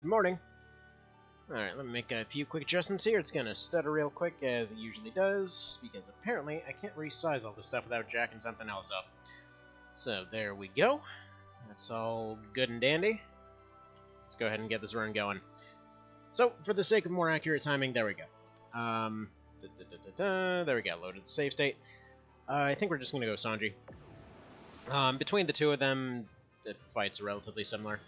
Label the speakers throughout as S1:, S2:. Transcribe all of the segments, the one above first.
S1: Good morning. Alright, let me make a few quick adjustments here. It's gonna stutter real quick, as it usually does, because apparently I can't resize all this stuff without jacking something else up. So, there we go. That's all good and dandy. Let's go ahead and get this run going. So, for the sake of more accurate timing, there we go. There we go, loaded the save state. I think we're just gonna go Sanji. Between the two of them, the fights are relatively similar.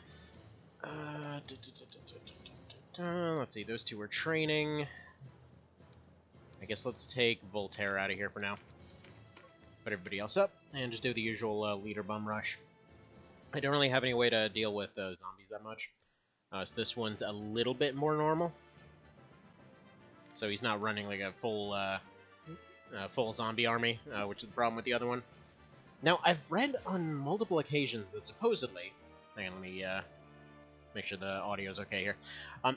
S1: Let's see, those two are training. I guess let's take Voltaire out of here for now. Put everybody else up, and just do the usual leader bum rush. I don't really have any way to deal with zombies that much. So this one's a little bit more normal. So he's not running like a full zombie army, which is the problem with the other one. Now, I've read on multiple occasions that supposedly... Hang on, let me make sure the audio's okay here.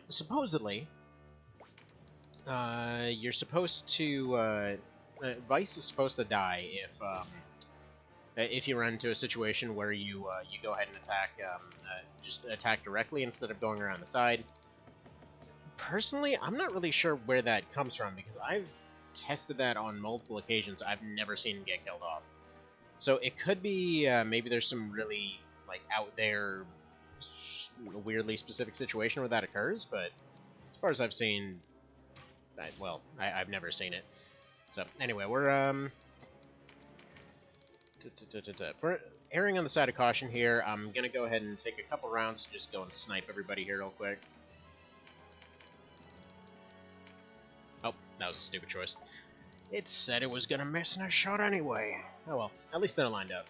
S1: Supposedly, you're supposed to... Vice is supposed to die if you run into a situation where you go ahead and attack, just attack directly instead of going around the side. Personally, I'm not really sure where that comes from, because I've tested that on multiple occasions. I've never seen him get killed off. So it could be, maybe there's some really, like, out there, weirdly specific situation where that occurs, but as far as I've seen, I've never seen it. So, anyway, we're, for erring on the side of caution here, I'm gonna go ahead and take a couple rounds to just go and snipe everybody here real quick. Oh, that was a stupid choice. It said it was gonna miss in a shot anyway. Oh well, at least they're lined up.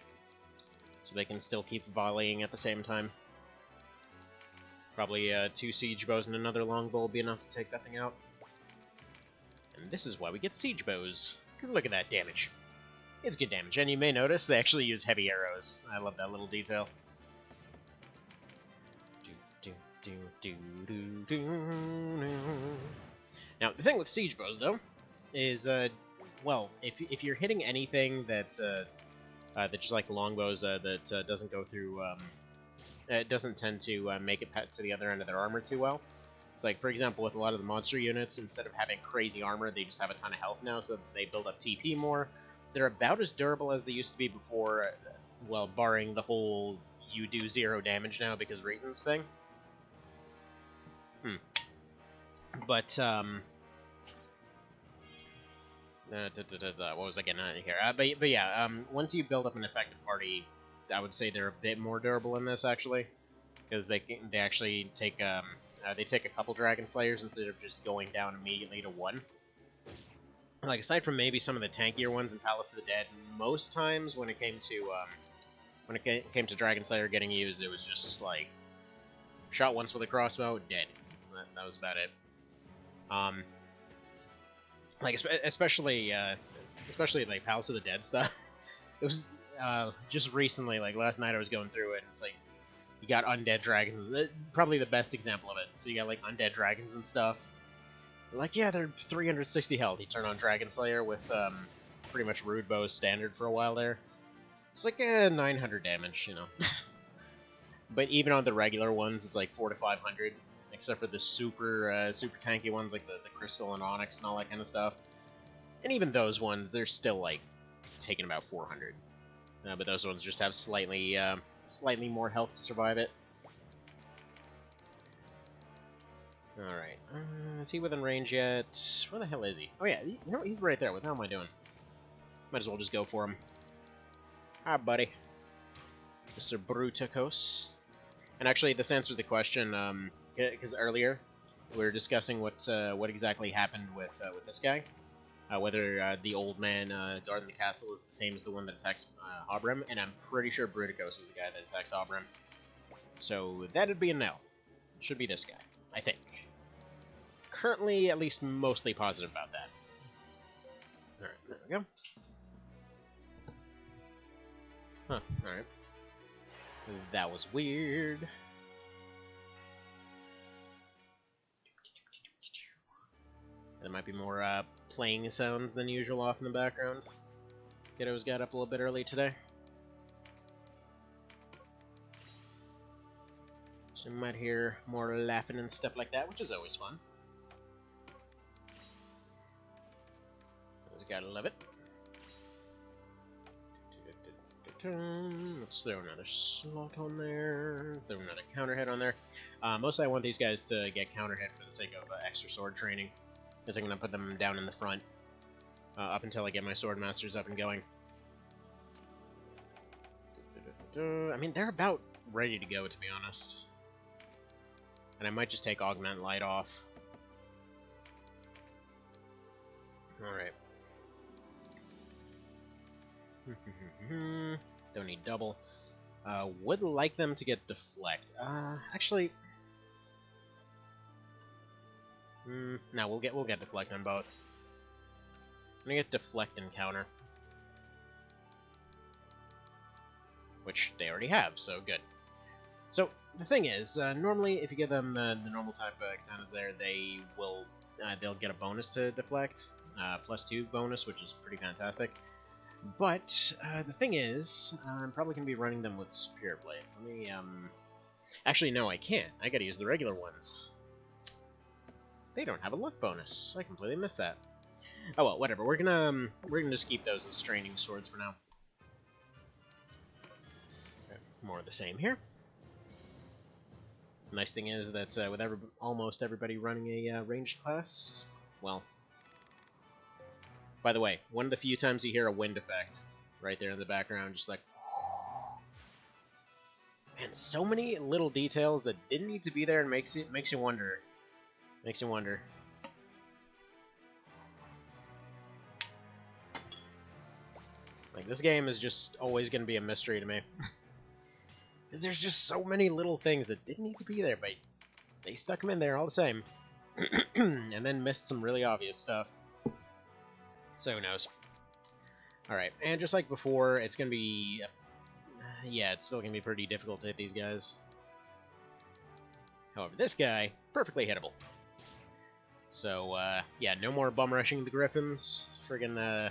S1: So they can still keep volleying at the same time. Probably 2 siege bows and another longbow will be enough to take that thing out. And this is why we get siege bows. Because look at that damage. It's good damage, and you may notice they actually use heavy arrows. I love that little detail. Now, the thing with siege bows, though, is, well, if you're hitting anything that's just like longbows that doesn't go through, it doesn't tend to make it to the other end of their armor too well. It's like, for example, with a lot of the monster units, instead of having crazy armor, they just have a ton of health now, so they build up TP more. They're about as durable as they used to be before, well, barring the whole you do 0 damage now because Raiden's thing. But, what was I getting at here? But yeah, once you build up an effective party, I would say they're a bit more durable in this, actually. Because they actually take, they take a couple Dragon Slayers instead of just going down immediately to 1. Like, aside from maybe some of the tankier ones in Palace of the Dead, most times when it came to Dragon Slayer getting used, it was just, like, shot once with a crossbow, dead. That was about it. Like, especially like Palace of the Dead stuff. It was just recently, like last night, I was going through it, and it's like you got undead dragons. Probably the best example of it. So you got like undead dragons and stuff. They're like, yeah, they're 360 health. You turn on Dragon Slayer with pretty much Rude Bow standard for a while there. It's like 900 damage, you know. But even on the regular ones, it's like 400 to 500. Except for the super tanky ones like the Crystal and Onyx and all that kind of stuff. And even those ones, they're still like taking about 400. But those ones just have slightly more health to survive it. Alright, is he within range yet? Where the hell is he? Oh yeah, you know what? He's right there. What the hell am I doing? Might as well just go for him. Hi, buddy. Mr. Bruticos. And actually, this answers the question, because earlier we were discussing what exactly happened with this guy, whether the old man guarding the castle is the same as the one that attacks Obrim, and I'm pretty sure Bruticos is the guy that attacks Obrim. So that'd be a no. Should be this guy, I think. Currently, at least mostly positive about that. All right, there we go. Huh. All right. That was weird. There might be more playing sounds than usual off in the background. Kiddo's got up a little bit early today. So you might hear more laughing and stuff like that, which is always fun. Always gotta love it. Let's throw another slot on there. Throw another counter hit on there. Mostly I want these guys to get counter hit for the sake of extra sword training, because I'm going to put them down in the front up until I get my sword masters up and going. I mean, they're about ready to go, to be honest. And I might just take Augment Light off. Alright. Don't need double. Would like them to get Deflect. Actually... no, we'll get Deflect on both. I'm gonna get Deflect and Counter. Which they already have, so good. So, the thing is, normally if you give them the normal type katanas there, they'll get a bonus to Deflect. +2 bonus, which is pretty fantastic. But, the thing is, I'm probably going to be running them with Superior Blades. Let me, actually, no, I can't. I gotta use the regular ones. They don't have a luck bonus. I completely missed that. Oh well, whatever. We're gonna just keep those as training swords for now. Okay, more of the same here. The nice thing is that with almost everybody running a ranged class, well... By the way, one of the few times you hear a wind effect right there in the background, just like... And so many little details that didn't need to be there and makes you wonder. Makes you wonder. Like, this game is just always going to be a mystery to me. Because there's just so many little things that didn't need to be there, but they stuck them in there all the same. And then missed some really obvious stuff. So who knows. Alright, and just like before, it's going to be... yeah, it's still going to be pretty difficult to hit these guys. However, this guy, perfectly hittable. So, yeah, no more bum rushing the griffins. Friggin',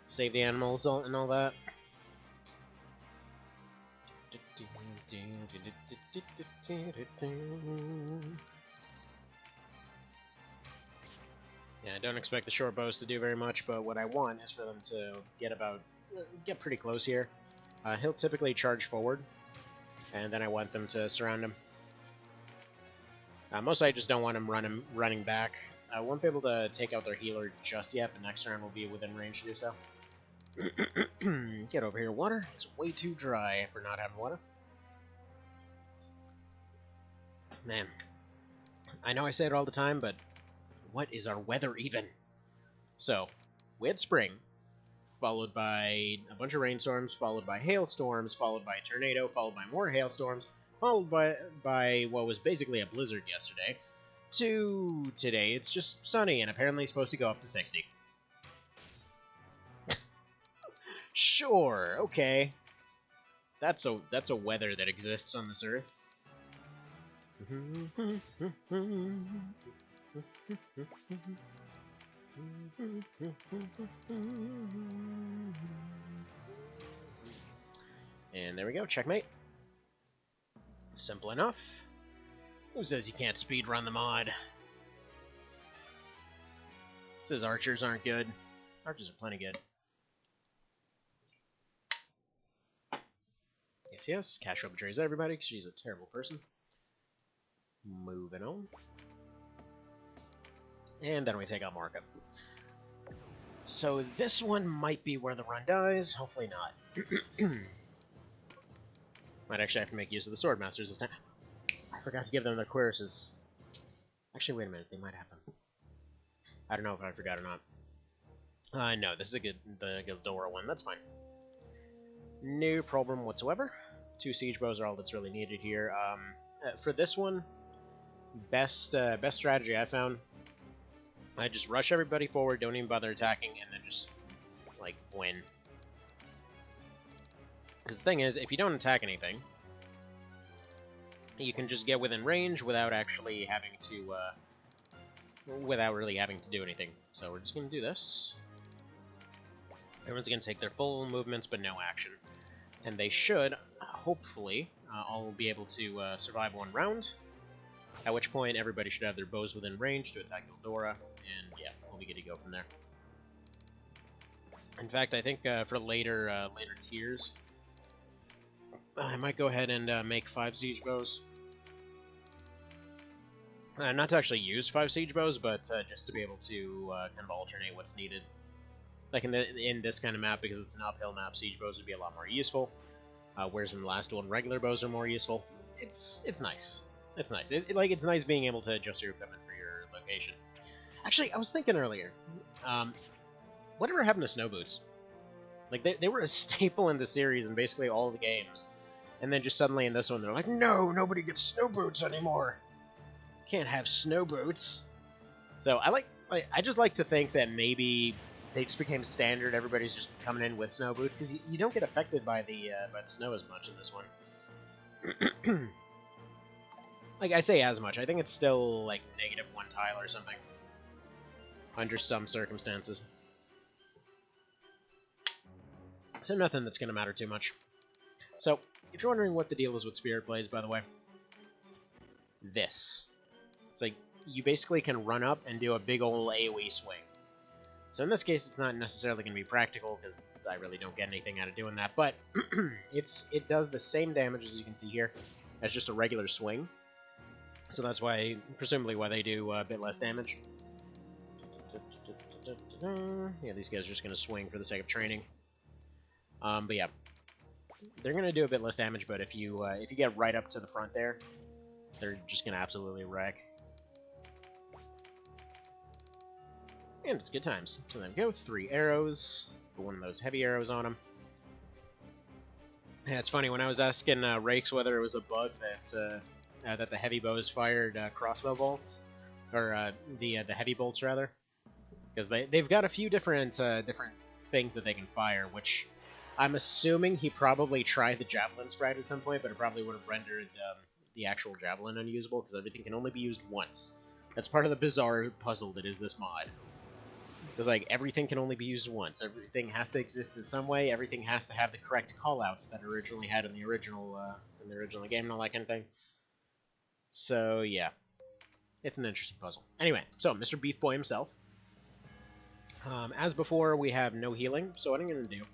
S1: save the animals and all that. Yeah, I don't expect the short bows to do very much, but what I want is for them to get pretty close here. He'll typically charge forward, and then I want them to surround him. Mostly I just don't want him running back. I won't be able to take out their healer just yet, but next turn will be within range to do so. Get over here, water. It's way too dry for not having water. Man, I know I say it all the time, but what is our weather even? So, we had spring, followed by a bunch of rainstorms, followed by hailstorms, followed by a tornado, followed by more hailstorms, followed by what was basically a blizzard yesterday, to today it's just sunny and apparently supposed to go up to 60. Sure, okay. That's a weather that exists on this earth. And there we go, checkmate. Simple enough. Who says you can't speedrun the mod? Says archers aren't good. Archers are plenty good. Yes, Casho betrays everybody because she's a terrible person. Moving on. And then we take out Markham. So this one might be where the run dies. Hopefully not. Might actually have to make use of the Sword Masters this time. I forgot to give them their cuirasses. Actually, wait a minute. They might have them. I don't know if I forgot or not. No, this is the Gildora one. That's fine. No problem whatsoever. 2 siege bows are all that's really needed here. For this one, best strategy I found. I just rush everybody forward, don't even bother attacking, and then just, like, win. Because the thing is, if you don't attack anything, you can just get within range without actually having to, without really having to do anything. So we're just going to do this. Everyone's going to take their full movements, but no action. And they should, hopefully, all will be able to survive 1 round, at which point everybody should have their bows within range to attack Eldora, and yeah, we'll be good to go from there. In fact, I think for later tiers, I might go ahead and make 5 siege bows. Not to actually use 5 siege bows, but just to be able to kind of alternate what's needed. Like in this kind of map, because it's an uphill map, siege bows would be a lot more useful. Whereas in the last one, regular bows are more useful. It's nice. It's nice. It's nice being able to adjust your equipment for your location. Actually, I was thinking earlier, whatever happened to snow boots? Like they were a staple in the series in basically all the games, and then just suddenly in this one they're like, no, nobody gets snow boots anymore. Can't have snow boots. So I just like to think that maybe they just became standard. Everybody's just coming in with snow boots because you don't get affected by the snow as much in this one. Like I say as much. I think it's still like -1 tile or something under some circumstances. So nothing that's going to matter too much. So if you're wondering what the deal is with Spirit Blades, by the way, this. It's like, you basically can run up and do a big ol' AoE swing. So in this case, it's not necessarily going to be practical, because I really don't get anything out of doing that, but it does the same damage, as you can see here, as just a regular swing. So that's why, presumably why they do a bit less damage. Yeah, these guys are just going to swing for the sake of training. But yeah, they're going to do a bit less damage, but if you get right up to the front there, they're just going to absolutely wreck. And it's good times. So there we go, 3 arrows. Put one of those heavy arrows on them. Yeah, it's funny, when I was asking Rakes whether it was a bug that the heavy bows fired crossbow bolts, or the heavy bolts rather, because they've got a few different things that they can fire, which I'm assuming he probably tried the javelin sprite at some point, but it probably would have rendered the actual javelin unusable, because everything can only be used once. That's part of the bizarre puzzle that is this mod. Because, like, everything can only be used once. Everything has to exist in some way. Everything has to have the correct callouts that originally had in the original game and all that kind of thing. So, yeah. It's an interesting puzzle. Anyway, so, Mr. Beef Boy himself. As before, we have no healing, so what I'm going to do...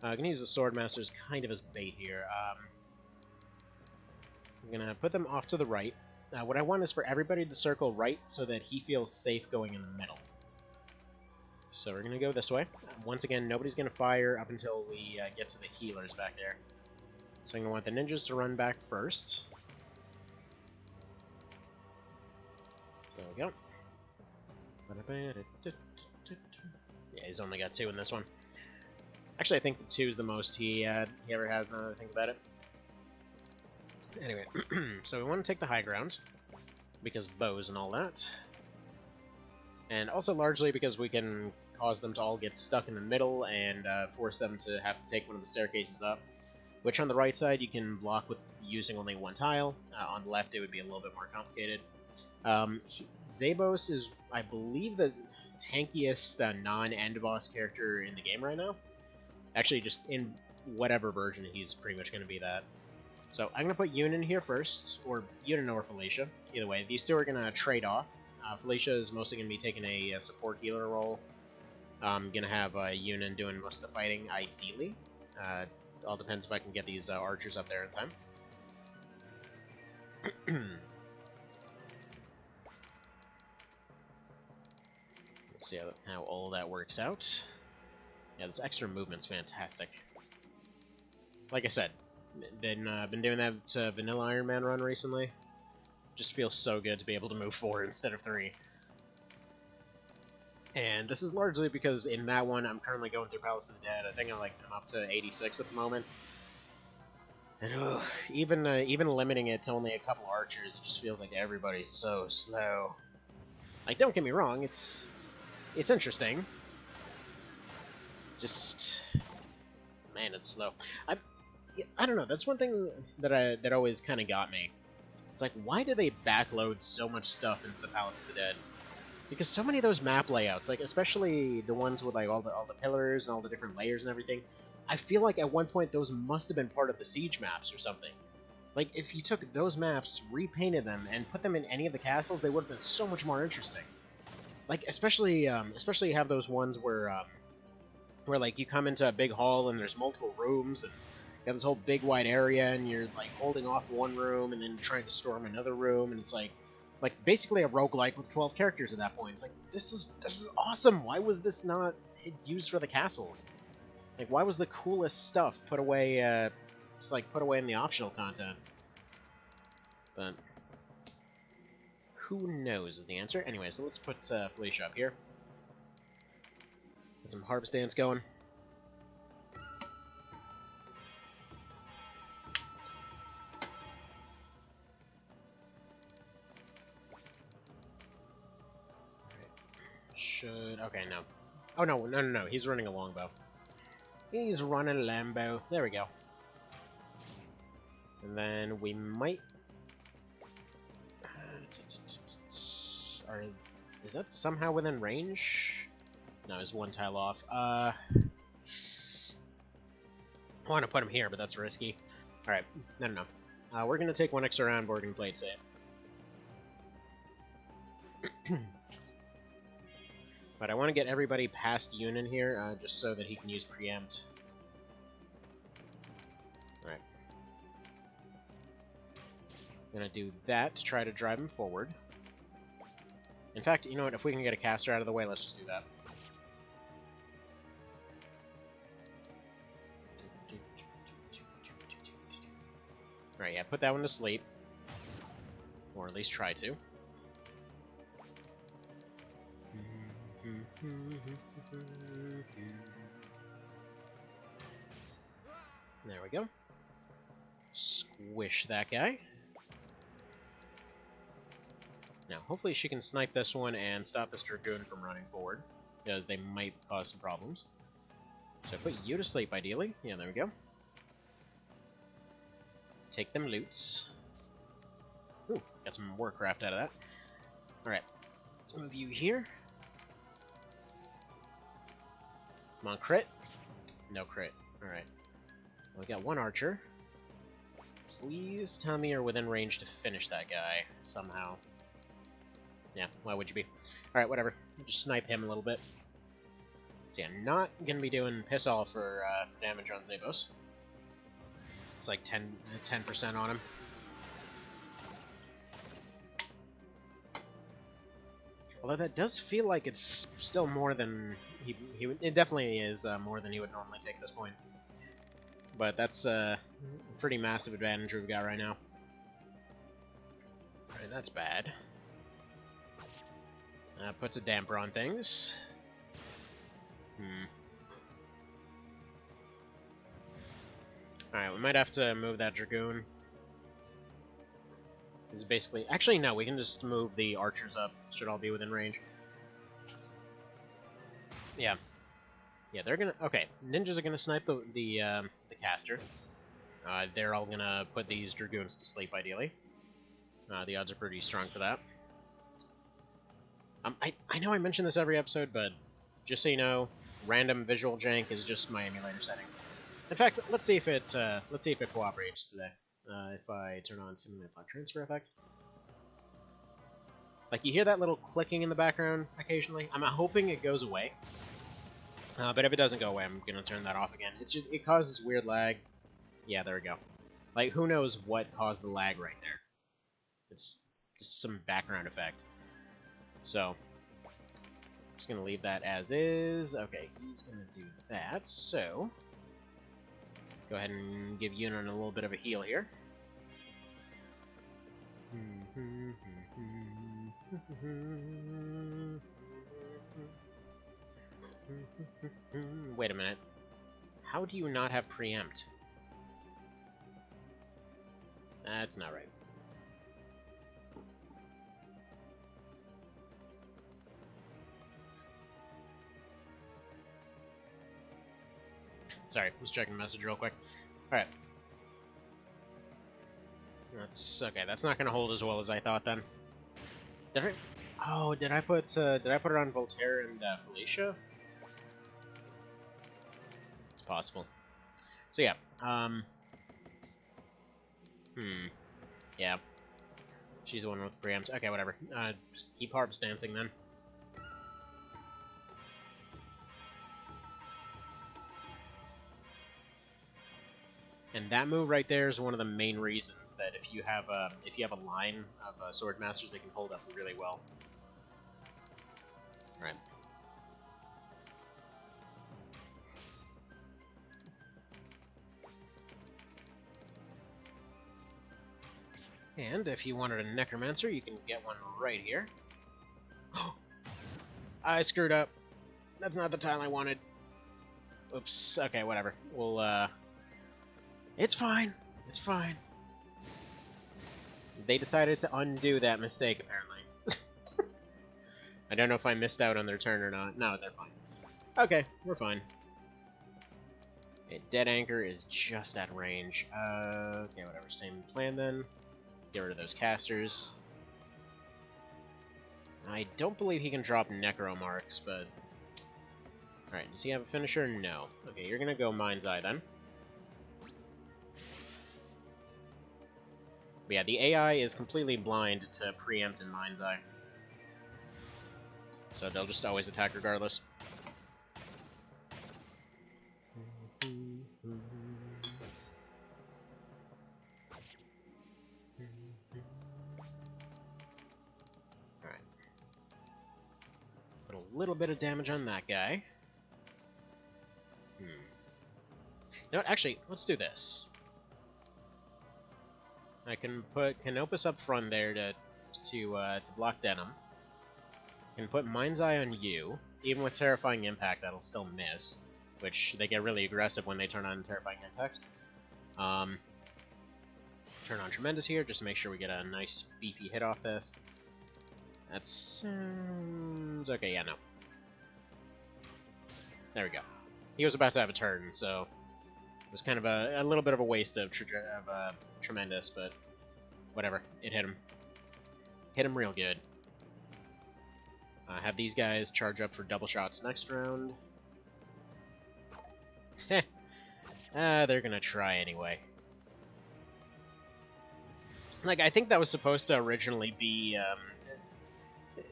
S1: I'm going to use the Swordmaster as kind of as bait here. I'm going to put them off to the right. What I want is for everybody to circle right so that he feels safe going in the middle. So we're going to go this way. Once again, nobody's going to fire up until we get to the healers back there. So I'm going to want the ninjas to run back first. There we go. Yeah, he's only got 2 in this one. Actually, I think the 2 is the most he ever has, now that I think about it. Anyway, so we want to take the high ground, because bows and all that. And also largely because we can cause them to all get stuck in the middle and force them to have to take one of the staircases up. Which on the right side you can block with using only 1 tile. On the left it would be a little bit more complicated. Zabos is, I believe, the tankiest non-end boss character in the game right now. Actually, just in whatever version, he's pretty much going to be that. So I'm going to put Yunin here first, or Yunin or Felicia. Either way, these 2 are going to trade off. Felicia is mostly going to be taking a support healer role. I'm going to have Yunin doing most of the fighting, ideally. All depends if I can get these archers up there in time. Let's see how all that works out. Yeah, this extra movement's fantastic. Like I said, been doing that Vanilla Iron Man run recently. Just feels so good to be able to move 4 instead of 3. And this is largely because in that one, I'm currently going through Palace of the Dead. I think I'm up to 86 at the moment. And even limiting it to only a couple archers, it just feels like everybody's so slow. Like, don't get me wrong, it's interesting. Just, man, it's slow. I don't know. That's one thing that always kind of got me. It's like, why do they backload so much stuff into the Palace of the Dead? Because so many of those map layouts, like especially the ones with like all the pillars and all the different layers and everything, I feel like at one point those must have been part of the siege maps or something. Like, if you took those maps, repainted them, and put them in any of the castles, they would have been so much more interesting. Like, especially you have those ones where like you come into a big hall and there's multiple rooms and you have this whole big wide area and you're like holding off one room and then trying to storm another room, and it's like basically a roguelike with 12 characters at that point. It's like, this is awesome. Why was this not used for the castles? Like, why was the coolest stuff put away just like put away in the optional content? But who knows is the answer. Anyway, so let's put Felicia up here. Get some harvest dance going. Should... okay, no. Oh, no. He's running a longbow. He's running a Lambo. There we go. And then we might... is that somehow within range? No, it's one tile off. I want to put him here, but that's risky. Alright, no. We're going to take one extra round boarding plate save. But I want to get everybody past Yunin here, just so that he can use preempt. Alright. Gonna do that to try to drive him forward. In fact, you know what, if we can get a caster out of the way, let's just do that. Alright, yeah, put that one to sleep. Or at least try to. There we go. Squish that guy. Now, hopefully she can snipe this one and stop this Dragoon from running forward, because they might cause some problems. So put you to sleep, ideally. Yeah, there we go. Take them loots. Ooh, got some Warcraft out of that. Alright, let's move you here. Come on, crit. No crit. Alright. We got one archer. Please tell me you're within range to finish that guy somehow. Yeah, why would you be? Alright, whatever. Just snipe him a little bit. See, I'm not going to be doing piss off for damage on Zabos. It's like 10% on him. Although that does feel like it's still more than it definitely is more than he would normally take at this point. But that's a pretty massive advantage we've got right now. Alright, that's bad. Puts a damper on things. Alright, we might have to move that Dragoon. This is basically... actually, no, we can just move the archers up. Should all be within range. Yeah. Yeah, they're gonna... okay, ninjas are gonna snipe the caster. They're all gonna put these Dragoons to sleep, ideally. The odds are pretty strong for that. I know I mention this every episode, but just so you know, random visual jank is just my emulator settings. In fact, let's see if it cooperates today. If I turn on simulate block transfer effect. Like, you hear that little clicking in the background occasionally? I'm hoping it goes away. But if it doesn't go away, I'm gonna turn that off again. It's just, it causes weird lag. Yeah, there we go. Like, who knows what caused the lag right there? It's just some background effect. So, just gonna leave that as is. Okay, he's gonna do that, so... go ahead and give Yunin a little bit of a heal here. Wait a minute. How do you not have preempt? That's not right. Sorry, was checking the message real quick. Alright. That's okay, that's not gonna hold as well as I thought then. Did I... oh, did I put it on Voltaire and Felicia? It's possible. So yeah, Yeah. She's the one with preempt. Okay, whatever. Just keep harp stancing then. And that move right there is one of the main reasons that if you have a line of sword masters, they can hold up really well. All right. And if you wanted a necromancer, you can get one right here. I screwed up. That's not the tile I wanted. Oops. Okay, whatever. We'll, it's fine. It's fine. They decided to undo that mistake, apparently. I don't know if I missed out on their turn or not. No, they're fine. Okay, we're fine. Okay, Dead Anchor is just at range. Okay, whatever. Same plan then. Get rid of those casters. I don't believe he can drop Necro Marks, but... Alright, does he have a finisher? No. Okay, you're gonna go Mind's Eye then. But yeah, the AI is completely blind to preempt in Mind's Eye. So they'll just always attack regardless. Alright. Put a little bit of damage on that guy. You know what? Actually, let's do this. I can put Canopus up front there to block Denim. I can put Mind's Eye on you. Even with Terrifying Impact, that'll still miss, which they get really aggressive when they turn on Terrifying Impact. Turn on Tremendous here, just to make sure we get a nice beefy hit off this. That's... okay, yeah, no. There we go. He was about to have a turn, so... It was kind of a little bit of a waste of Tremendous, but whatever. It hit him. Hit him real good. Have these guys charge up for double shots next round. Heh. They're gonna try anyway. Like, I think that was supposed to originally be,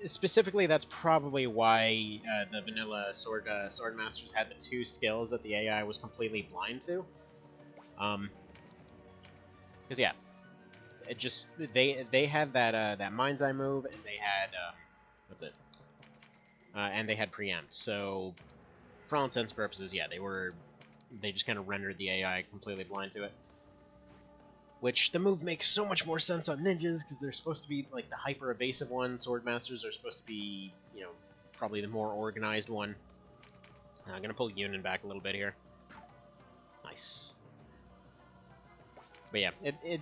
S1: specifically, that's probably why the vanilla Swordmasters had the two skills that the AI was completely blind to. Because yeah, it just they had that Mind's Eye move, and they had what's it? And they had preempt. So, for all intents and purposes, yeah, they just kind of rendered the AI completely blind to it. Which, the move makes so much more sense on ninjas, because they're supposed to be, like, the hyper-evasive one. Swordmasters are supposed to be, you know, probably the more organized one. I'm gonna pull Yunin back a little bit here. Nice. But yeah, it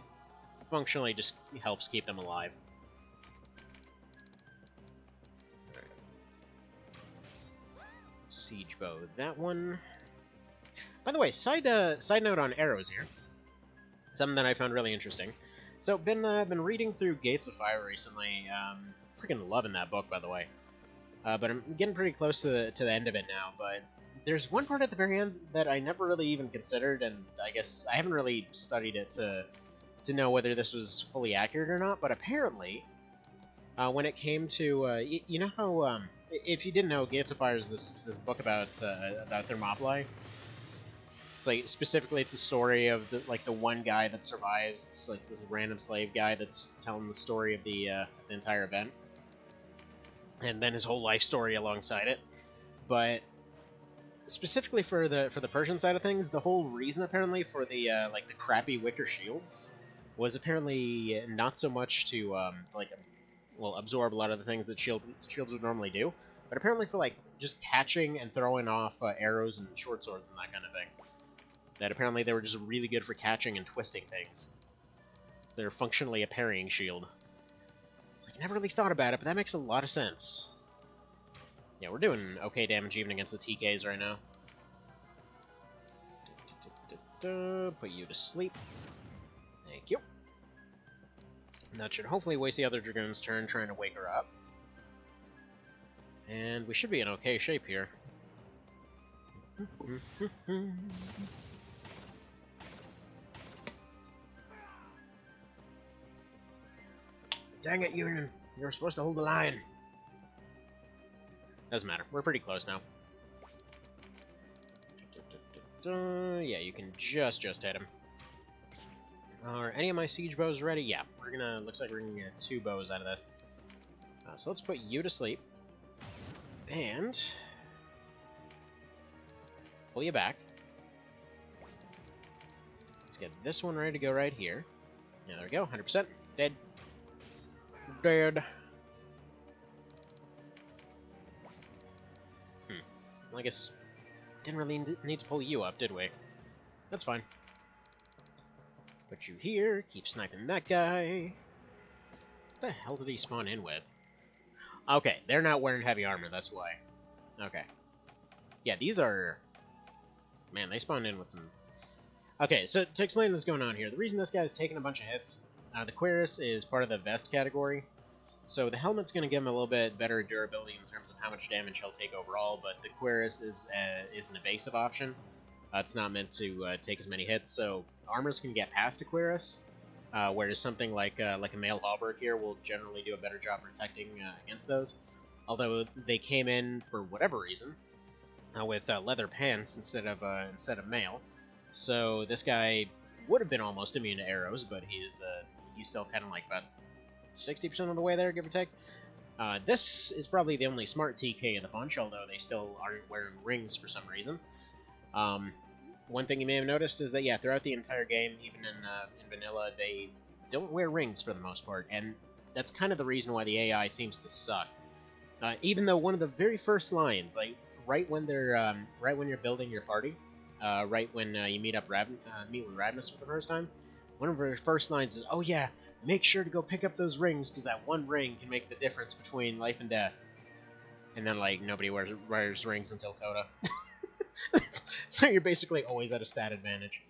S1: functionally just helps keep them alive. Alright. Siege Bow, that one. By the way, side note on arrows here. Something that I found really interesting. So, been reading through Gates of Fire recently. Freaking loving that book, by the way. But I'm getting pretty close to the end of it now. But there's one part at the very end that I never really even considered, and I guess I haven't really studied it to know whether this was fully accurate or not. But apparently, when it came to you know how if you didn't know, Gates of Fire is this book about Thermopylae. Like, specifically, it's the story of the one guy that survives. It's like this random slave guy that's telling the story of the entire event, and then his whole life story alongside it. But specifically for the Persian side of things, the whole reason apparently for the like the crappy wicker shields was apparently not so much to absorb a lot of the things that shields would normally do, but apparently for like just catching and throwing off arrows and short swords and that kind of thing. That apparently they were just really good for catching and twisting things. They're functionally a parrying shield. It's like, I never really thought about it, but that makes a lot of sense. Yeah, we're doing okay damage even against the TKs right now. Put you to sleep. Thank you. And that should hopefully waste the other Dragoon's turn trying to wake her up. And we should be in okay shape here. Dang it, Union. You were supposed to hold the line. Doesn't matter. We're pretty close now. Yeah, you can just hit him. Are any of my siege bows ready? Yeah, we're gonna. Looks like we're gonna get 2 bows out of this. So let's put you to sleep, and pull you back. Let's get this one ready to go right here. Yeah, there we go. 100% dead. Dead. Well, I guess didn't really need to pull you up, did we? That's fine. Put you here, keep sniping that guy. What the hell did he spawn in with? Okay, they're not wearing heavy armor, that's why. Okay. Yeah, these are... Man, they spawned in with some... Okay, so to explain what's going on here, the reason this guy's taking a bunch of hits, the Cuirass is part of the vest category, so the helmet's going to give him a little bit better durability in terms of how much damage he'll take overall, but the Cuirass is an evasive option. It's not meant to take as many hits, so armors can get past a Cuirass, whereas something like a mail halberd here will generally do a better job protecting against those. Although they came in for whatever reason with leather pants instead of mail, so this guy would have been almost immune to arrows, but he's still kind of like about 60% of the way there, give or take. This is probably the only smart TK of the bunch, although they still aren't wearing rings for some reason. One thing you may have noticed is that, yeah, throughout the entire game, even in vanilla, they don't wear rings for the most part, and that's kind of the reason why the AI seems to suck. Even though one of the very first lines, like right when you're building your party, right when you meet with Ravnus for the first time, one of her first lines is, "Oh yeah, make sure to go pick up those rings, because that one ring can make the difference between life and death." And then, like, nobody wears rings until Coda. So you're basically always at a stat advantage.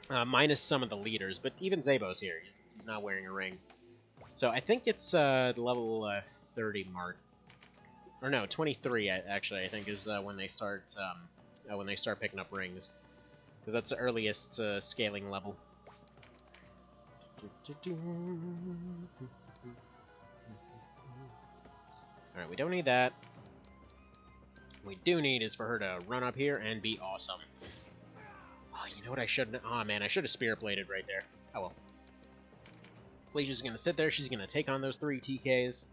S1: Minus some of the leaders, but even Zabo's here. He's not wearing a ring. So I think it's the level 30 mark. Or no, 23 actually, I think, is when they start picking up rings. Because that's the earliest scaling level. Alright, we don't need that. What we do need is for her to run up here and be awesome. Oh, you know what I shouldn't... Oh, man, I should have Spirit Bladed right there. Oh, well. Felicia's gonna sit there. She's gonna take on those 3 TKs.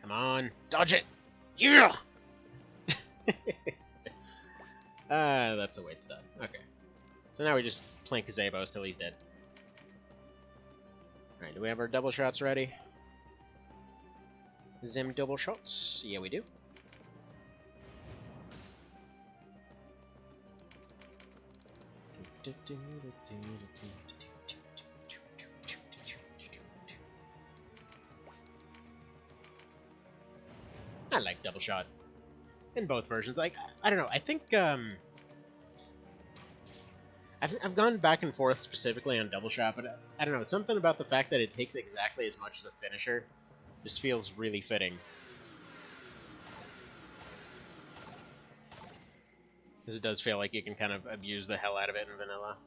S1: Come on. Dodge it! Yeah! That's the way it's done. Okay. So now we just plank Zabos till he's dead. Alright, do we have our double shots ready? Zim double shots? Yeah, we do. I like double shot in both versions. Like, I don't know. I think I've gone back and forth specifically on double shot, but I don't know. Something about the fact that it takes exactly as much as a finisher just feels really fitting. Because it does feel like you can kind of abuse the hell out of it in vanilla.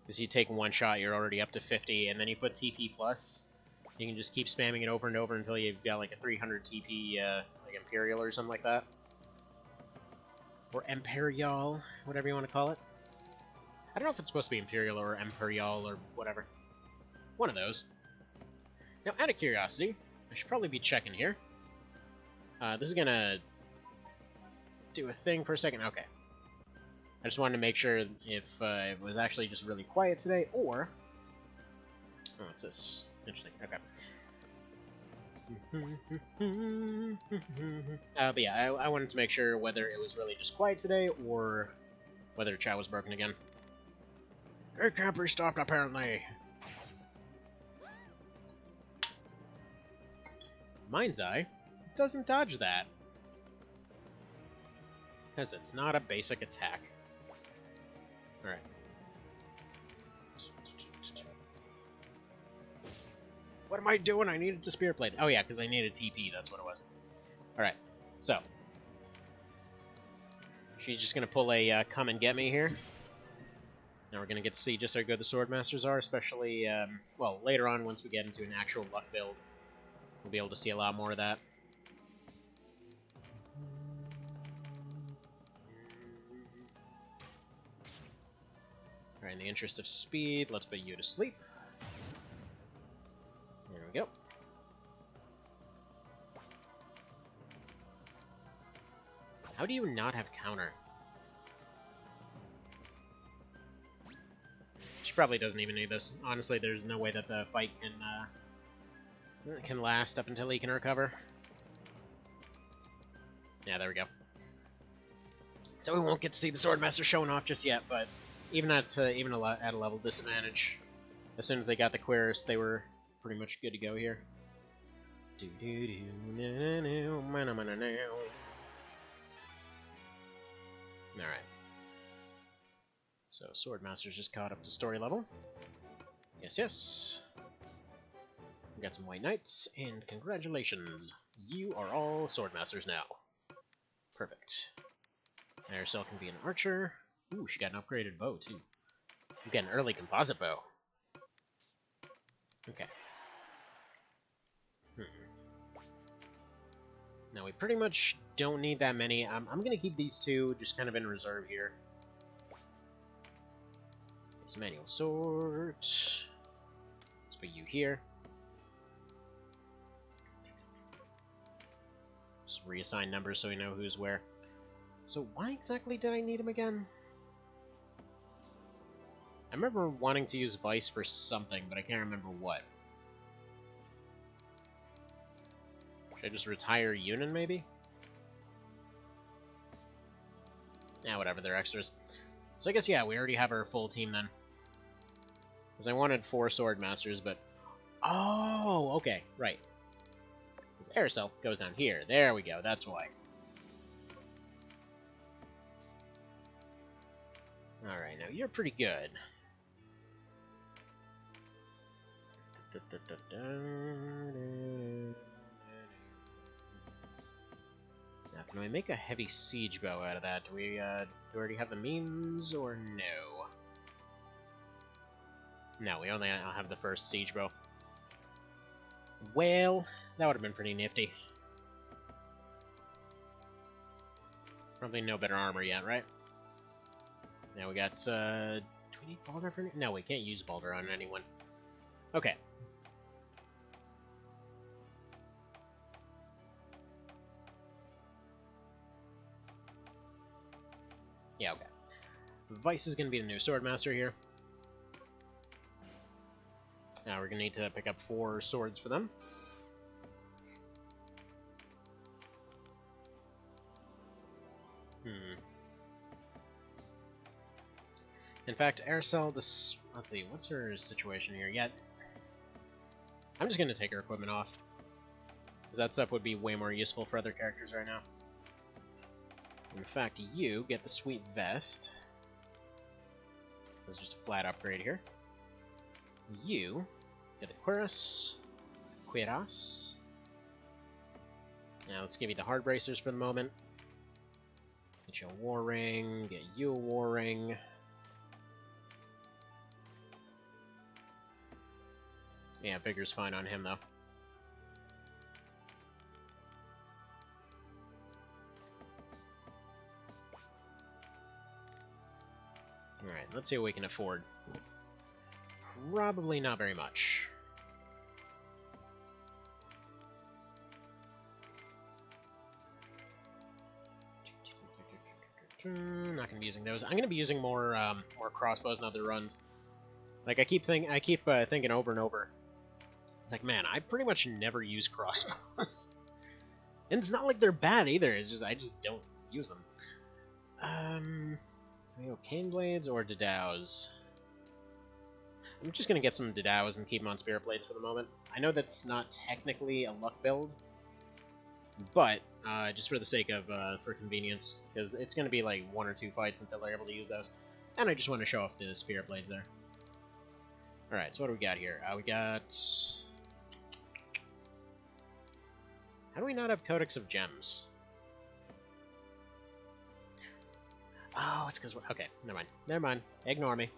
S1: Because you take one shot, you're already up to 50, and then you put TP plus. You can just keep spamming it over and over until you've got like a 300 TP, like Imperial or something like that. Or Imperial, whatever you want to call it. I don't know if it's supposed to be Imperial or Imperial or whatever. One of those. Now, out of curiosity, I should probably be checking here. This is gonna do a thing for a second. Okay. I just wanted to make sure if it was actually just really quiet today, or... Oh, what's this? Interesting. Okay. But yeah, I wanted to make sure whether it was really just quiet today, or whether chat was broken again. It can't be stopped, apparently. Mind's Eye doesn't dodge that. Because it's not a basic attack. Alright. What am I doing? I needed to Spirit Blade. Oh yeah, because I needed TP, that's what it was. Alright, so. She's just going to pull a come and get me here. Now we're gonna get to see just how good the Swordmasters are, especially, well, later on once we get into an actual luck build. We'll be able to see a lot more of that. Alright, in the interest of speed, let's put you to sleep. There we go. How do you not have counter? She probably doesn't even need this. Honestly, there's no way that the fight can last up until he can recover. Yeah, there we go. So we won't get to see the Swordmaster showing off just yet, but even at a level disadvantage, as soon as they got the Querus, they were pretty much good to go here. Alright. So, Swordmaster's just caught up to story level. Yes, yes. We got some White Knights, and congratulations! You are all Swordmasters now. Perfect. Aerosol can be an archer. Ooh, she got an upgraded bow, too. You got an early composite bow. Okay. Now, we pretty much don't need that many. I'm going to keep these two just kind of in reserve here. It's manual sort. Let's put you here. Just reassign numbers so we know who's where. So why exactly did I need him again? I remember wanting to use Vice for something, but I can't remember what. Should I just retire Yunin, maybe? Yeah, whatever, they're extras. So I guess, yeah, we already have our full team then. Because I wanted 4 Swordmasters, but... Oh, okay, right. Because Aerosol goes down here. There we go, that's why. Alright, now you're pretty good. Now, can we make a heavy siege bow out of that? Do we already have the means, or no? No, we only have the first siege bow. Well, that would have been pretty nifty. Probably no better armor yet, right? Now we got, do we need Baldur for... No, we can't use Baldur on anyone. Okay. Yeah, okay. Vice is going to be the new Swordmaster here. Now we're going to need to pick up 4 swords for them. In fact, Aerosol, this... Let's see, what's her situation here? Yeah, I'm just going to take her equipment off. Because that stuff would be way more useful for other characters right now. In fact, you get the sweet vest. This is just a flat upgrade here. You get the Cuirass. Now let's give you the hard bracers for the moment. Get you a war ring. Get you a war ring. Yeah, vigor's fine on him though. Alright, let's see what we can afford. Probably not very much. Not gonna be using those. I'm gonna be using more crossbows and other runs. Like I keep thinking over and over. It's like, man, I pretty much never use crossbows, and it's not like they're bad either. It's just I just don't use them. We go cane blades or Dedaus. I'm just gonna get some Dedaus and keep them on spirit blades for the moment. I know that's not technically a luck build, but just for the sake of for convenience, because it's gonna be like 1 or 2 fights until they're able to use those, and I just want to show off the spirit blades there. All right, so what do we got here? We got. How do we not have Codex of Gems? Oh, it's because... Okay, never mind. Never mind. Ignore me.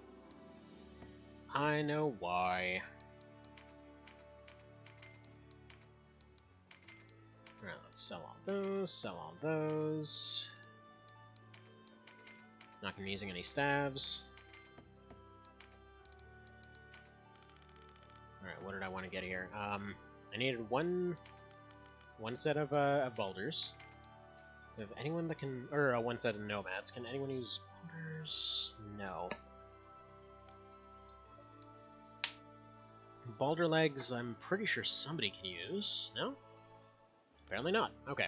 S1: I know why. Alright, let's sell all those, sell all those. Not gonna be using any stabs. Alright, what did I want to get here? I needed one set of boulders. If anyone that can, or one set of nomads. Can anyone use boulders? No. Boulder legs, I'm pretty sure somebody can use. No? Apparently not. Okay.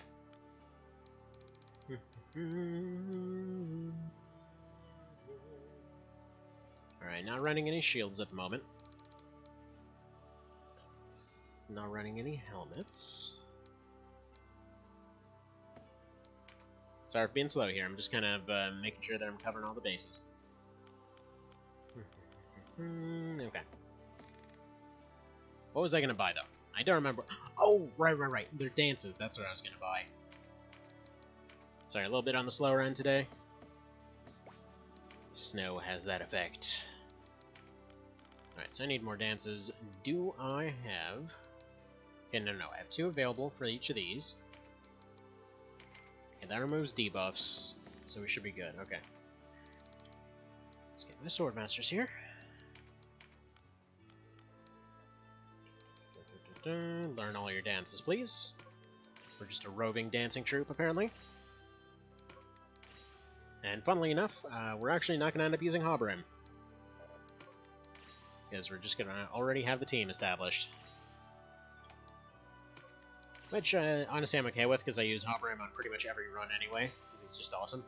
S1: Alright, not running any shields at the moment. Not running any helmets. Sorry for being slow here. I'm just kind of making sure that I'm covering all the bases. Okay. What was I going to buy, though? I don't remember. Oh, right. They're dances. That's what I was going to buy. Sorry, a little bit on the slower end today. Snow has that effect. Alright, so I need more dances. Do I have... Okay, no, I have 2 available for each of these. Okay, that removes debuffs, so we should be good. Okay. Let's get my Swordmasters here. Learn all your dances, please. We're just a roving dancing troupe, apparently. And funnily enough, we're actually not going to end up using Hobrim. Because we're just going to already have the team established. Which, honestly, I'm okay with, because I use Hobrim on pretty much every run anyway, because he's just awesome.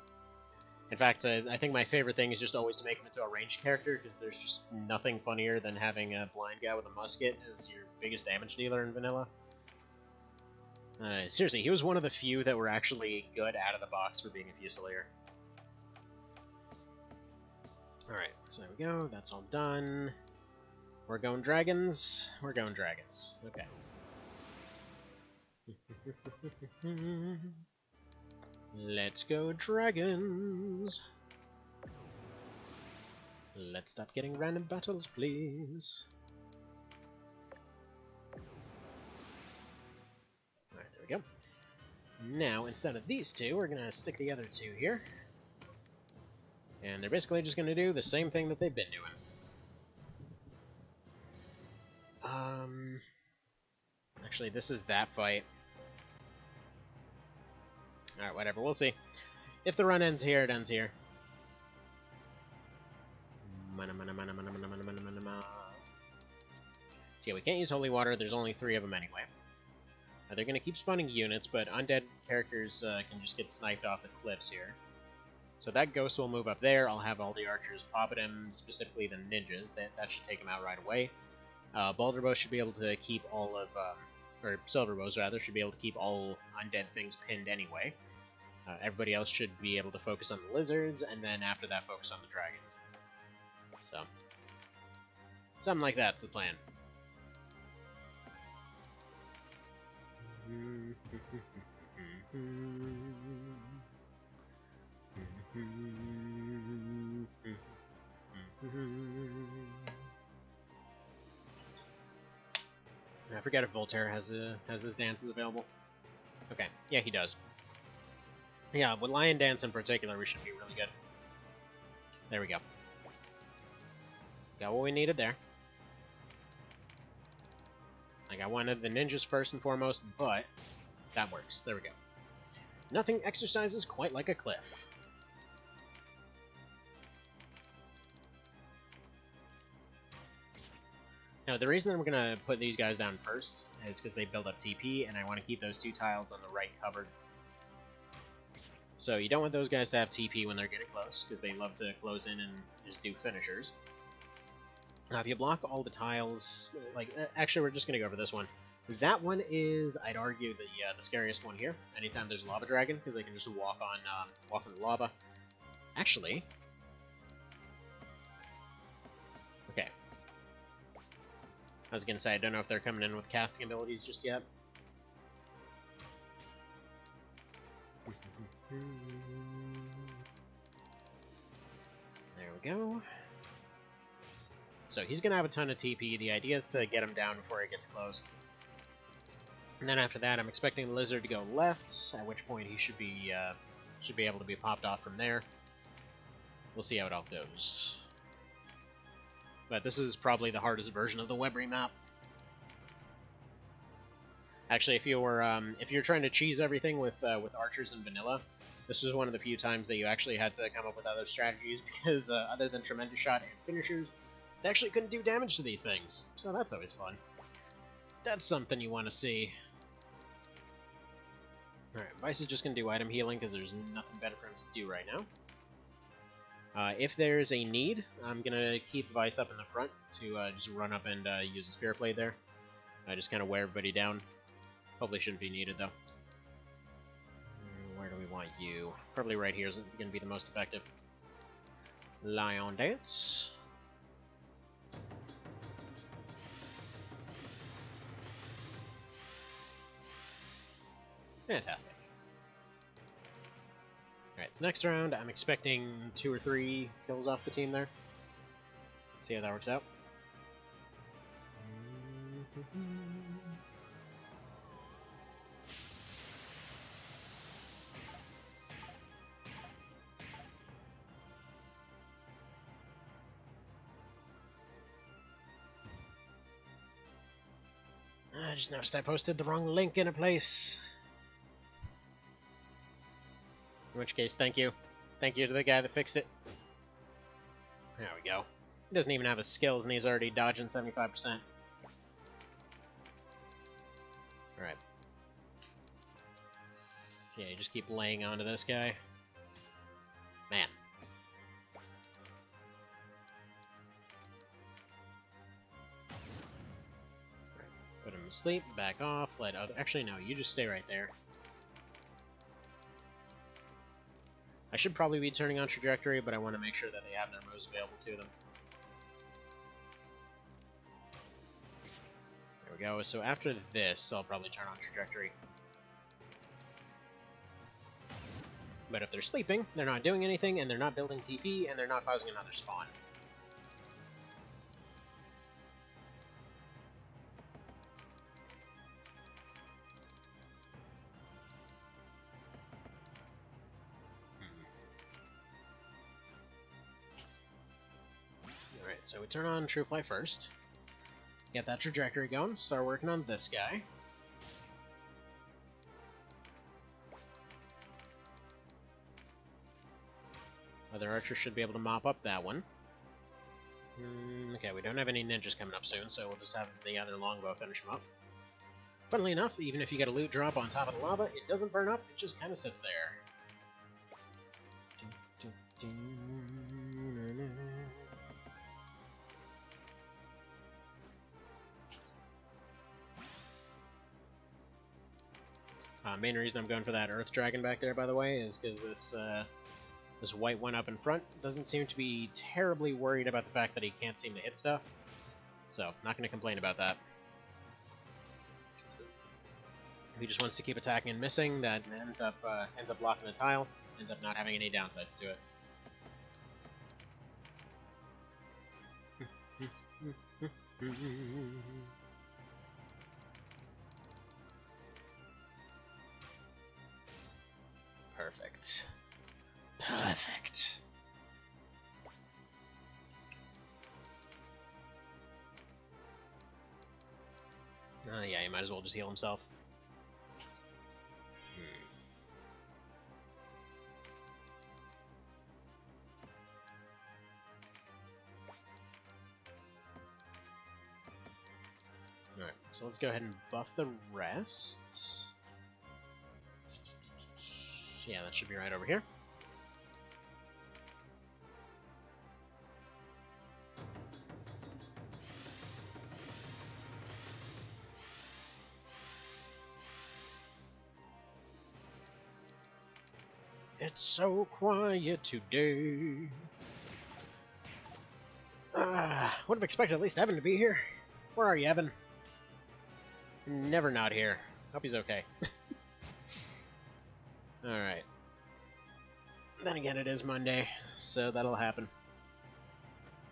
S1: In fact, I think my favorite thing is just always to make him into a ranged character, because there's just nothing funnier than having a blind guy with a musket as your biggest damage dealer in vanilla. Seriously, he was one of the few that were actually good out of the box for being a Fusilier. Alright, so there we go, that's all done. We're going dragons. We're going dragons. Okay. Let's go dragons. Let's stop getting random battles, please. Alright, there we go. Now, instead of these 2, we're gonna stick the other 2 here. And they're basically just gonna do the same thing that they've been doing. Actually, this is that fight. Alright, whatever, we'll see. If the run ends here, it ends here. So yeah, we can't use Holy Water, there's only 3 of them anyway. They're gonna keep spawning units, but undead characters can just get sniped off the cliffs here. So that ghost will move up there, I'll have all the archers pop at him, specifically the ninjas, that should take him out right away. Boulder Bow should be able to keep all of, or Silver Bows rather, should be able to keep all undead things pinned anyway. Everybody else should be able to focus on the lizards, and then after that focus on the dragons. So, something like that's the plan. I forget if Voltaire has his dances available. Okay, yeah, he does. Yeah, with Lion Dance in particular, we should be really good. There we go. Got what we needed there. Like, I wanted the ninjas first and foremost, but that works. There we go. Nothing exercises quite like a cliff. Now, the reason that we're going to put these guys down first is because they build up TP, and I want to keep those 2 tiles on the right covered. So you don't want those guys to have TP when they're getting close, because they love to close in and just do finishers. Now, if you block all the tiles, like, actually, we're just going to go over this one. That one is, I'd argue, the scariest one here. Anytime there's a lava dragon, because they can just walk on the lava. Actually, okay. I was gonna say, I don't know if they're coming in with casting abilities just yet. There we go. So he's going to have a ton of TP. The idea is to get him down before he gets close. And then after that, I'm expecting the lizard to go left, at which point he should be able to be popped off from there. We'll see how it all goes. But this is probably the hardest version of the web remap. Actually, if you're trying to cheese everything with archers and vanilla, this was one of the few times that you actually had to come up with other strategies, because other than tremendous shot and finishers, they actually couldn't do damage to these things. So that's always fun. That's something you want to see. Alright, Vice is just going to do item healing because there's nothing better for him to do right now. If there's a need, I'm going to keep Vice up in the front to just run up and use the Spirit Blade there. Just kind of wear everybody down. Hopefully shouldn't be needed, though. Where do we want you? Probably right here is going to be the most effective. Lion Dance. Fantastic. Alright, so next round, I'm expecting 2 or 3 kills off the team there. See how that works out. I just noticed I posted the wrong link in a place. In which case, thank you. Thank you to the guy that fixed it. There we go. He doesn't even have his skills, and he's already dodging 75%. Alright. Yeah, you just keep laying onto this guy. Man. Right. Put him to sleep, back off, let other... Actually, no, you just stay right there. I should probably be turning on Trajectory, but I want to make sure that they have their moves available to them. There we go. So after this, I'll probably turn on Trajectory. But if they're sleeping, they're not doing anything, and they're not building TP, and they're not causing another spawn. Alright, so we turn on True Fly first. Get that Trajectory going, start working on this guy. Other archers should be able to mop up that one. Okay, we don't have any ninjas coming up soon, so we'll just have the other longbow finish him up. Funnily enough, even if you get a loot drop on top of the lava, it doesn't burn up, it just kind of sits there. Main reason I'm going for that Earth Dragon back there, by the way, is because this white one up in front doesn't seem to be terribly worried about the fact that he can't seem to hit stuff. So, not going to complain about that. If he just wants to keep attacking and missing, that ends up blocking the tile, ends up not having any downsides to it. Perfect. Perfect. Yeah, he might as well just heal himself. Alright, so let's go ahead and buff the rest. Yeah, that should be right over here. It's so quiet today. Would have expected at least Evan to be here. Where are you, Evan? Never not here. Hope he's okay. Alright. Then again, it is Monday, so that'll happen.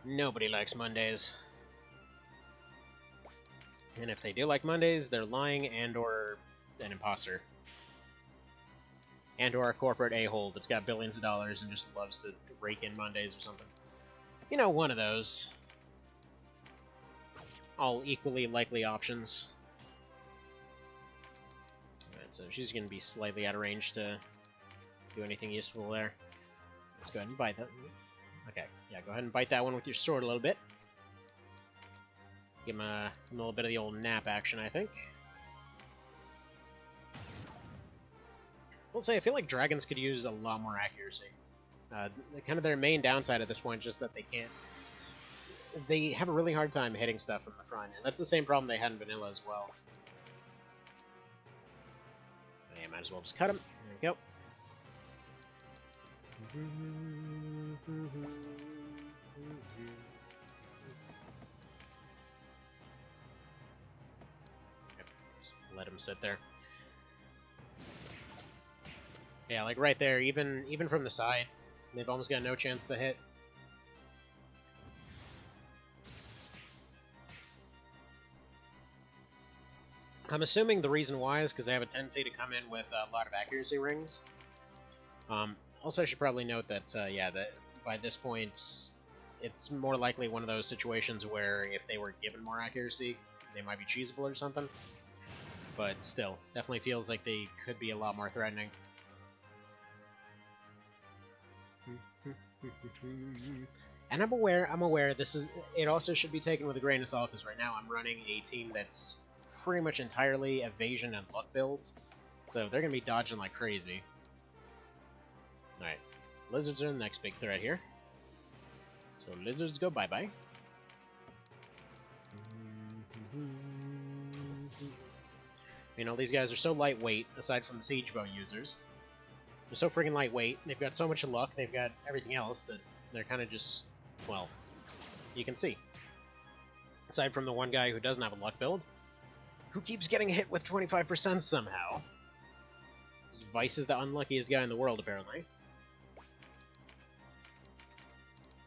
S1: Nobody likes Mondays. And if they do like Mondays, they're lying and or an imposter. And or a corporate a-hole that's got billions of dollars and just loves to rake in Mondays or something. You know, one of those. All equally likely options. Alright, so she's going to be slightly out of range to do anything useful there. Let's go ahead and bite that. Okay, yeah, go ahead and bite that one with your sword a little bit. Give him a little bit of the old nap action, I think. I'll say, I feel like dragons could use a lot more accuracy. Kind of their main downside at this point is just that they can't... They have a really hard time hitting stuff from the front, and that's the same problem they had in vanilla as well. Yeah, might as well just cut him. There we go. Yep, just let him sit there. Yeah, like right there, even from the side, they've almost got no chance to hit. I'm assuming the reason why is because they have a tendency to come in with a lot of accuracy rings. Also, I should probably note that, yeah, that by this point, it's more likely one of those situations where if they were given more accuracy, they might be cheesable or something. But still, definitely feels like they could be a lot more threatening. And I'm aware this is, it also should be taken with a grain of salt, because right now I'm running a team that's pretty much entirely evasion and luck builds, so they're going to be dodging like crazy. Alright, lizards are the next big threat here. So lizards go bye-bye. You know, these guys are so lightweight, aside from the siege bow users. They're so freaking lightweight, they've got so much luck, they've got everything else, that they're kind of just, well, you can see. Aside from the one guy who doesn't have a luck build, who keeps getting hit with 25% somehow. Vice is the unluckiest guy in the world, apparently.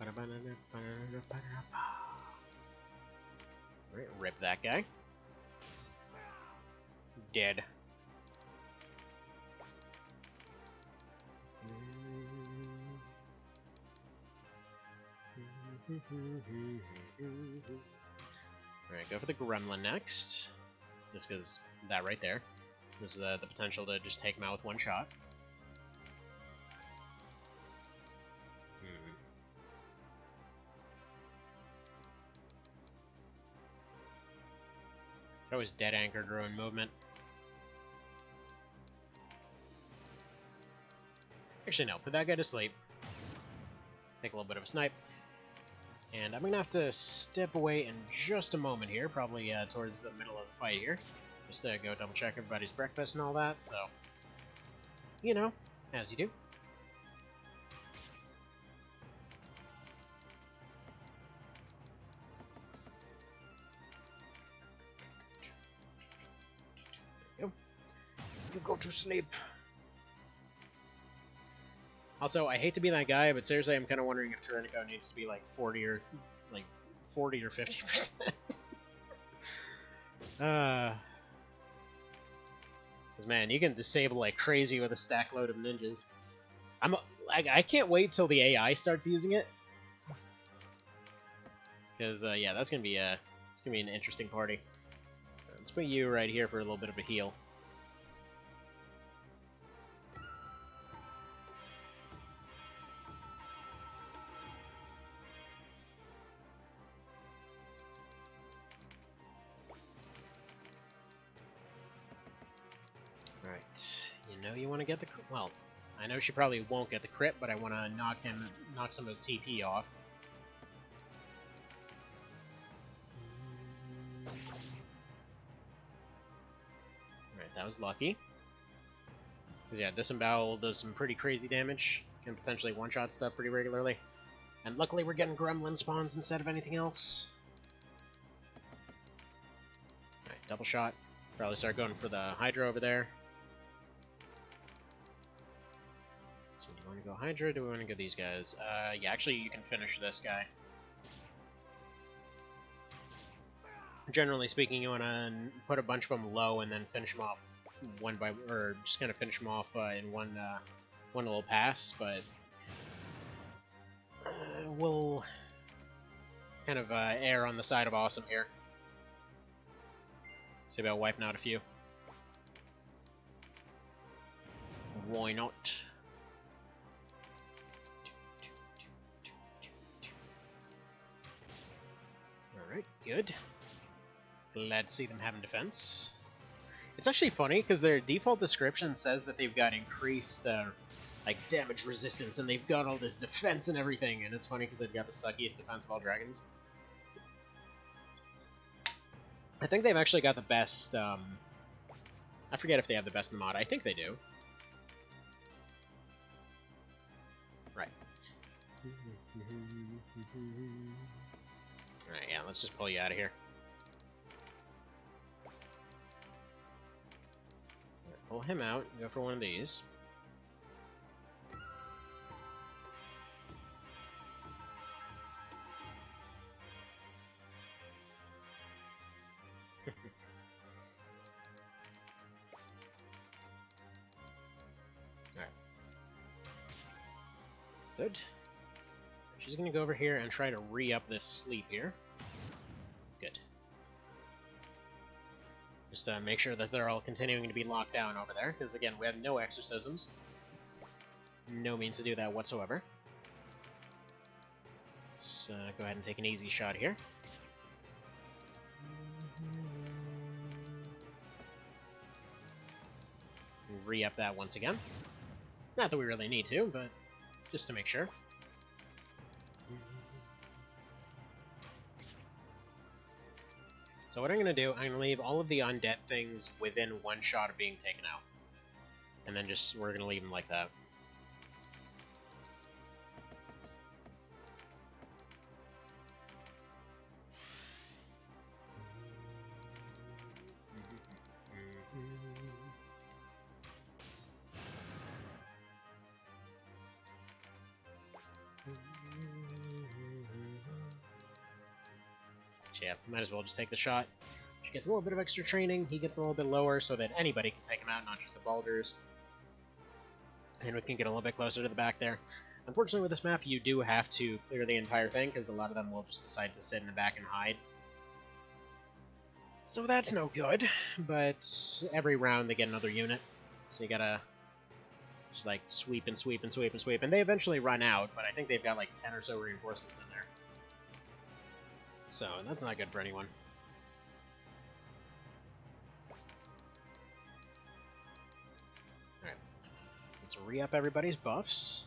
S1: Alright, rip that guy. Dead. Alright, go for the gremlin next. Just because that right there. This is the potential to just take him out with one shot. Always dead anchor to ruin movement. Actually, no. Put that guy to sleep. Take a little bit of a snipe. And I'm going to have to step away in just a moment here, probably towards the middle of the fight here. Just to go double check everybody's breakfast and all that, so... You know, as you do. There you go. You go to sleep. Also, I hate to be that guy, but seriously, I'm kind of wondering if Tyrannico needs to be like 40 or 50%. Cause man, you can disable like crazy with a stack load of ninjas. I can't wait till the AI starts using it. Cause yeah, that's gonna be it's gonna be an interesting party. Let's put you right here for a little bit of a heal. Alright, you know you want to get the... Well, I know she probably won't get the crit, but I want to knock some of his TP off. Alright, that was lucky. Because yeah, Disembowel does some pretty crazy damage. Can potentially one-shot stuff pretty regularly. And luckily we're getting gremlin spawns instead of anything else. Alright, double shot. Probably start going for the Hydra over there. So do you want to go Hydra or do we want to go these guys? Yeah, actually you can finish this guy. Generally speaking, you want to put a bunch of them low and then finish them off one by, or just kind of finish them off in one little pass. But we'll kind of err on the side of awesome here. See about wiping out a few. Why not? Alright, good. Glad to see them having defense. It's actually funny, because their default description says that they've got increased, like, damage resistance, and they've got all this defense and everything, and it's funny because they've got the suckiest defense of all dragons. I think they've actually got the best, I forget if they have the best in the mod. I think they do. Right. Alright, yeah, let's just pull you out of here. Right, pull him out, go for one of these. Alright. Good. She's gonna go over here and try to re-up this sleep here. Good. Just make sure that they're all continuing to be locked down over there, because again, we have no exorcisms. No means to do that whatsoever. Let's go ahead and take an easy shot here. Re-up that once again. Not that we really need to, but just to make sure. So what I'm going to do, I'm going to leave all of the undead things within one shot of being taken out. And then just, we're going to leave them like that. Yeah, might as well just take the shot. She gets a little bit of extra training, he gets a little bit lower so that anybody can take him out, not just the Baldurs. And we can get a little bit closer to the back there. Unfortunately with this map, you do have to clear the entire thing, because a lot of them will just decide to sit in the back and hide. So that's no good, but every round they get another unit. So you gotta just like sweep and sweep and sweep and sweep. And they eventually run out, but I think they've got like 10 or so reinforcements in there. So, that's not good for anyone. Alright. Let's re-up everybody's buffs.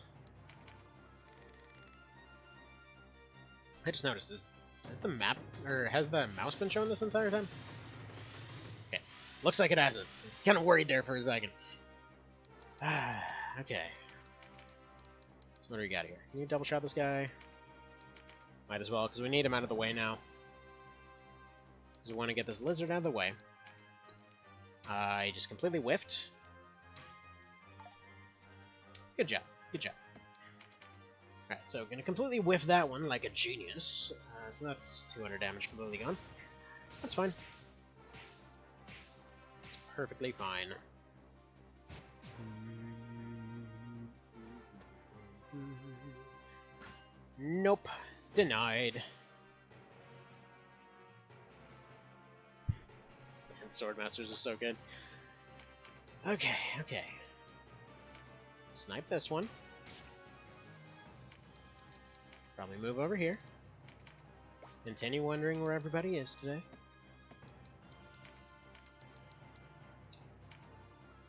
S1: I just noticed this. Has the map, or has the mouse been shown this entire time? Okay. Looks like it hasn't. I was kind of worried there for a second. Okay. So what do we got here? Can you double shot this guy? Might as well, because we need him out of the way now. Because we want to get this lizard out of the way. I just completely whiffed. Good job. Good job. Alright, so gonna completely whiff that one like a genius. So that's 200 damage completely gone. That's fine. It's perfectly fine. Nope. Denied. And Swordmasters are so good. Okay, okay. Snipe this one. Probably move over here. Continue wondering where everybody is today.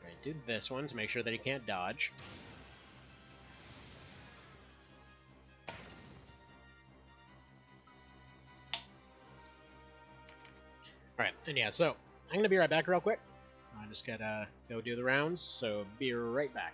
S1: Alright, do this one to make sure that he can't dodge. Alright, and yeah, so I'm gonna be right back real quick. I just gotta go do the rounds, so be right back.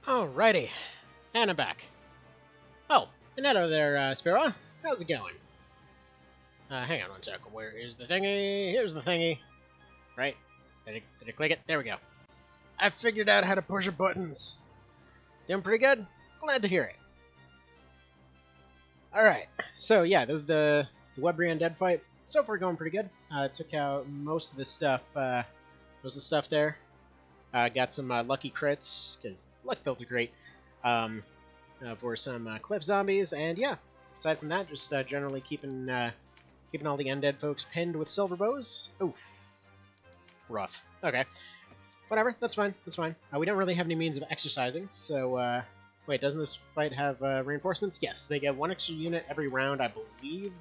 S1: Alrighty, and I'm back. Oh, and hello there, Sparrow. How's it going? Hang on one second. Where is the thingy? Here's the thingy. Right? Did I click it? There we go. I figured out how to push buttons. Doing pretty good? Glad to hear it. Alright, so yeah, this is the Webry Undead fight. So far going pretty good. Took out most of the stuff, there. Got some lucky crits, because luck builds are great, for some cliff zombies, and yeah, aside from that, just generally keeping all the undead folks pinned with silver bows. Oof. Rough. Okay. Whatever, that's fine, that's fine. We don't really have any means of exercising, so, wait, doesn't this fight have reinforcements? Yes, they get 1 extra unit every round, I believe,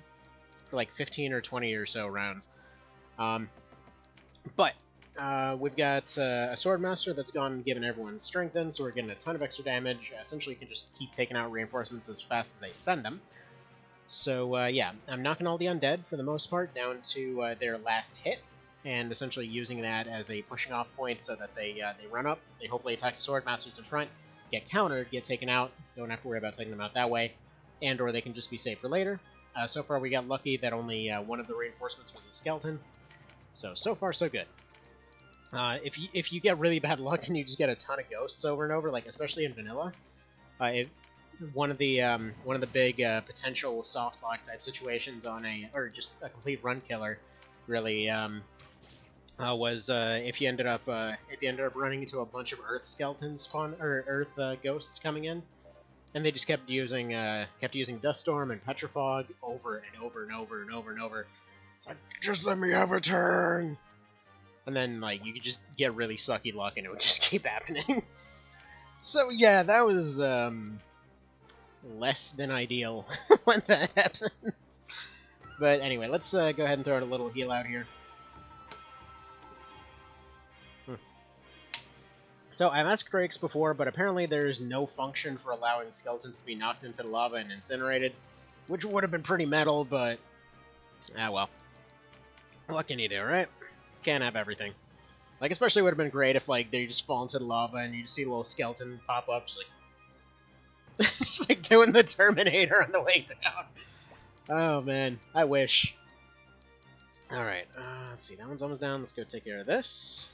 S1: for like 15 or 20 or so rounds. But we've got a Swordmaster that's gone and given everyone strengthened, so we're getting a ton of extra damage. Essentially, you can just keep taking out reinforcements as fast as they send them. So, yeah, I'm knocking all the undead, for the most part, down to their last hit, and essentially using that as a pushing off point so that they run up, they hopefully attack the Swordmasters in front, get countered, get taken out, don't have to worry about taking them out that way, and or they can just be saved for later. So far we got lucky that only one of the reinforcements was a skeleton, so far so good. If you get really bad luck and you just get a ton of ghosts over and over, like especially in vanilla, one of the big potential soft lock type situations on or just a complete run killer, really was if you ended up running into a bunch of earth skeletons earth ghosts coming in, and they just kept using Dust Storm and Petrifog over and over and over and over and over. It's like, just let me have a turn. And then, like, you could just get really sucky luck and it would just keep happening. So, yeah, that was, less than ideal when that happened. But anyway, let's go ahead and throw out a little heal out here. So, I've asked Drakes before, but apparently there's no function for allowing skeletons to be knocked into the lava and incinerated, which would have been pretty metal, but, ah well. What can you do, right? Can't have everything. Like, especially would have been great if, like, they just fall into the lava and you just see a little skeleton pop up, just like, just like doing the Terminator on the way down. Oh, man. I wish. Alright, let's see. That one's almost down. Let's go take care of this.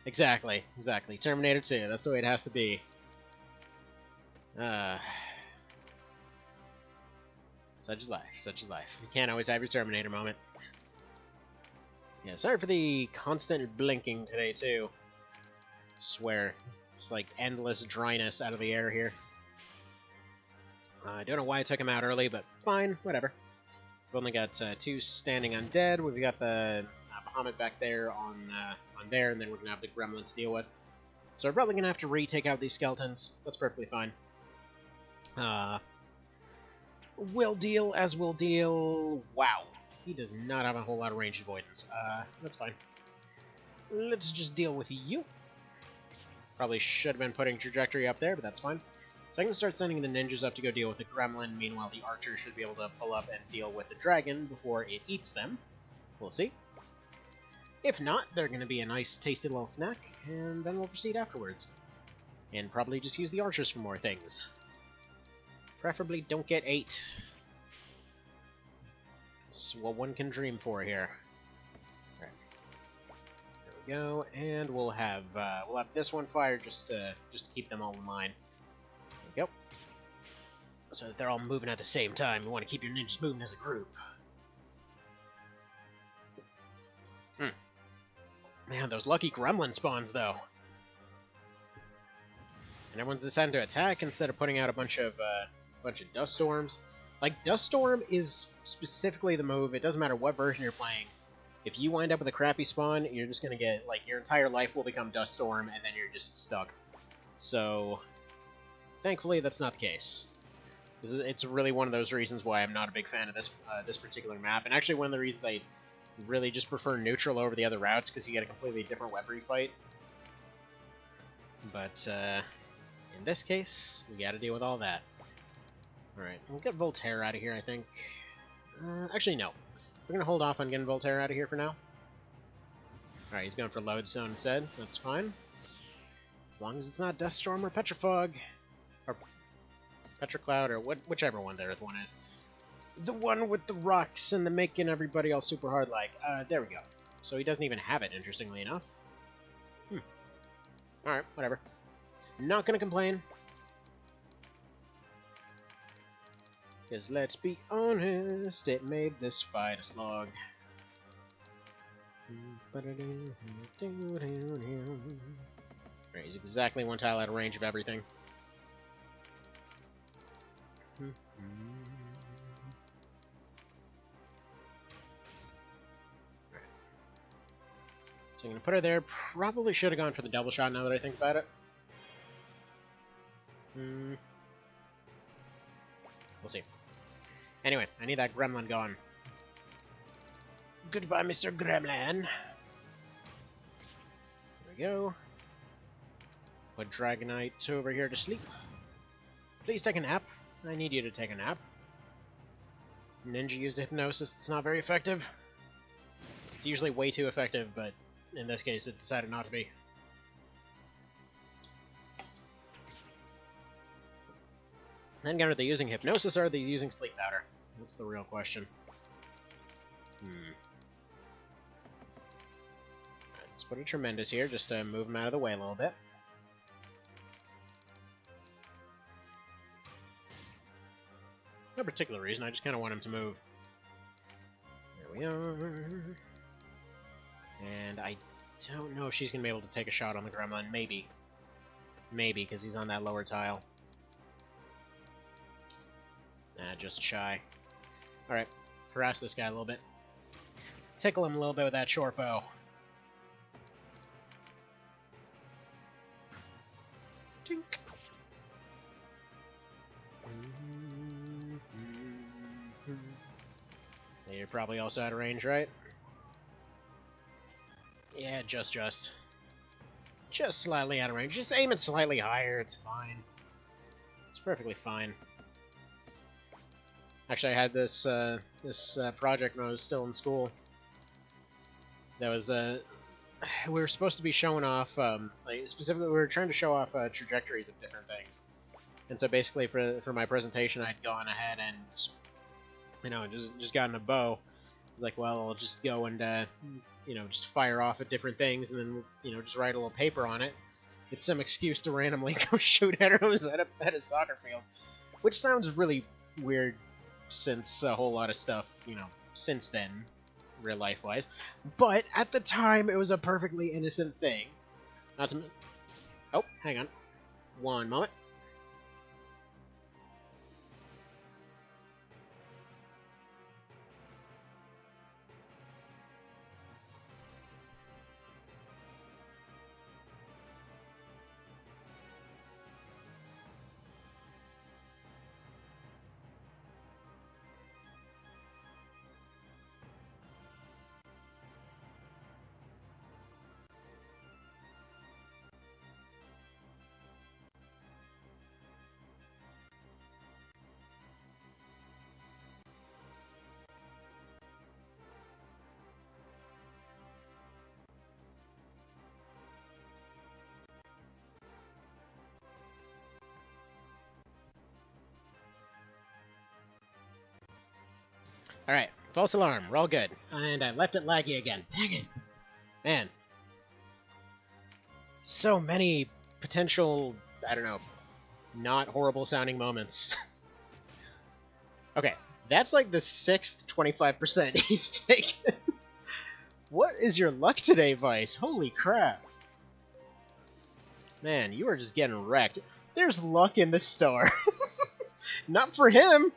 S1: Exactly. Terminator 2. That's the way it has to be. Such is life. You can't always have your Terminator moment. Yeah, sorry for the constant blinking today, too. Swear. It's like endless dryness out of the air here. I don't know why I took him out early, but fine, whatever. We've only got 2 standing undead. We've got the Bahamut back there on there, and then we're going to have the gremlin to deal with. So we're probably going to have to retake out these skeletons. That's perfectly fine. We'll deal as we'll deal. Wow. He does not have a whole lot of range avoidance. That's fine. Let's just deal with you. Probably should have been putting trajectory up there, but that's fine. So I'm going to start sending the ninjas up to go deal with the gremlin. Meanwhile, the archers should be able to pull up and deal with the dragon before it eats them. We'll see. If not, they're going to be a nice, tasty little snack, and then we'll proceed afterwards. And probably just use the archers for more things. Preferably don't get 8. That's what one can dream for here. Alright. There we go, and we'll have this one fired just to keep them all in line. There we go. So that they're all moving at the same time. You want to keep your ninjas moving as a group. Man, those lucky gremlin spawns, though. And everyone's deciding to attack instead of putting out a bunch of dust storms. Like, Dust Storm is specifically the move. It doesn't matter what version you're playing. If you wind up with a crappy spawn, you're just gonna get, like, your entire life will become Dust Storm, and then you're just stuck. So, thankfully, that's not the case. It's really one of those reasons why I'm not a big fan of this particular map, and actually one of the reasons I really just prefer neutral over the other routes, because you get a completely different Webry fight. But, in this case, we gotta deal with all that. Alright, we'll get Voltaire out of here, I think. Actually, no. We're gonna hold off on getting Voltaire out of here for now. Alright, he's going for Lodestone instead. That's fine. As long as it's not Dust Storm or Petrifog. Or Petrocloud, or whichever one the Earth one is. The one with the rocks and the making everybody all super hard like. There we go. So he doesn't even have it, interestingly enough. Alright, whatever. Not gonna complain. Because let's be honest, it made this fight a slog. Right, he's exactly one tile out of range of everything. So I'm going to put her there. Probably should have gone for the double shot now that I think about it. We'll see. Anyway, I need that gremlin gone. Goodbye, Mr. Gremlin. There we go. Put Dragonite over here to sleep. Please take a nap. I need you to take a nap. Ninja used Hypnosis. It's not very effective. It's usually way too effective, but in this case it decided not to be. Then again, are they using Hypnosis or are they using Sleep Powder? That's the real question. Alright, let's put a Tremendous here just to move him out of the way a little bit. No particular reason, I just kind of want him to move. There we are. And I don't know if she's going to be able to take a shot on the Gremlin. Maybe. Maybe, because he's on that lower tile. Nah, just shy. Alright, harass this guy a little bit. Tickle him a little bit with that short bow. Tink. You're probably also out of range, right? Yeah, just slightly out of range. Just aim it slightly higher, it's fine. It's perfectly fine. Actually, I had this project when I was still in school. That was we were supposed to be showing off, like specifically, we were trying to show off trajectories of different things. And so basically, for my presentation, I'd gone ahead and, you know, just gotten a bow. I was like, well, I'll just go and, you know, just fire off at different things, and then, you know, just write a little paper on it. It's some excuse to randomly go shoot arrows at a soccer field, which sounds really weird, since a whole lot of stuff, you know, since then, real life wise. But at the time, it was a perfectly innocent thing. Not to. Oh, hang on, one moment. Alright, false alarm, we're all good. And I left it laggy again. Dang it! Man. So many potential, I don't know, not horrible sounding moments. Okay, that's like the 6th 25% he's taken. What is your luck today, Vice? Holy crap. Man, you are just getting wrecked. There's luck in the stars. Not for him!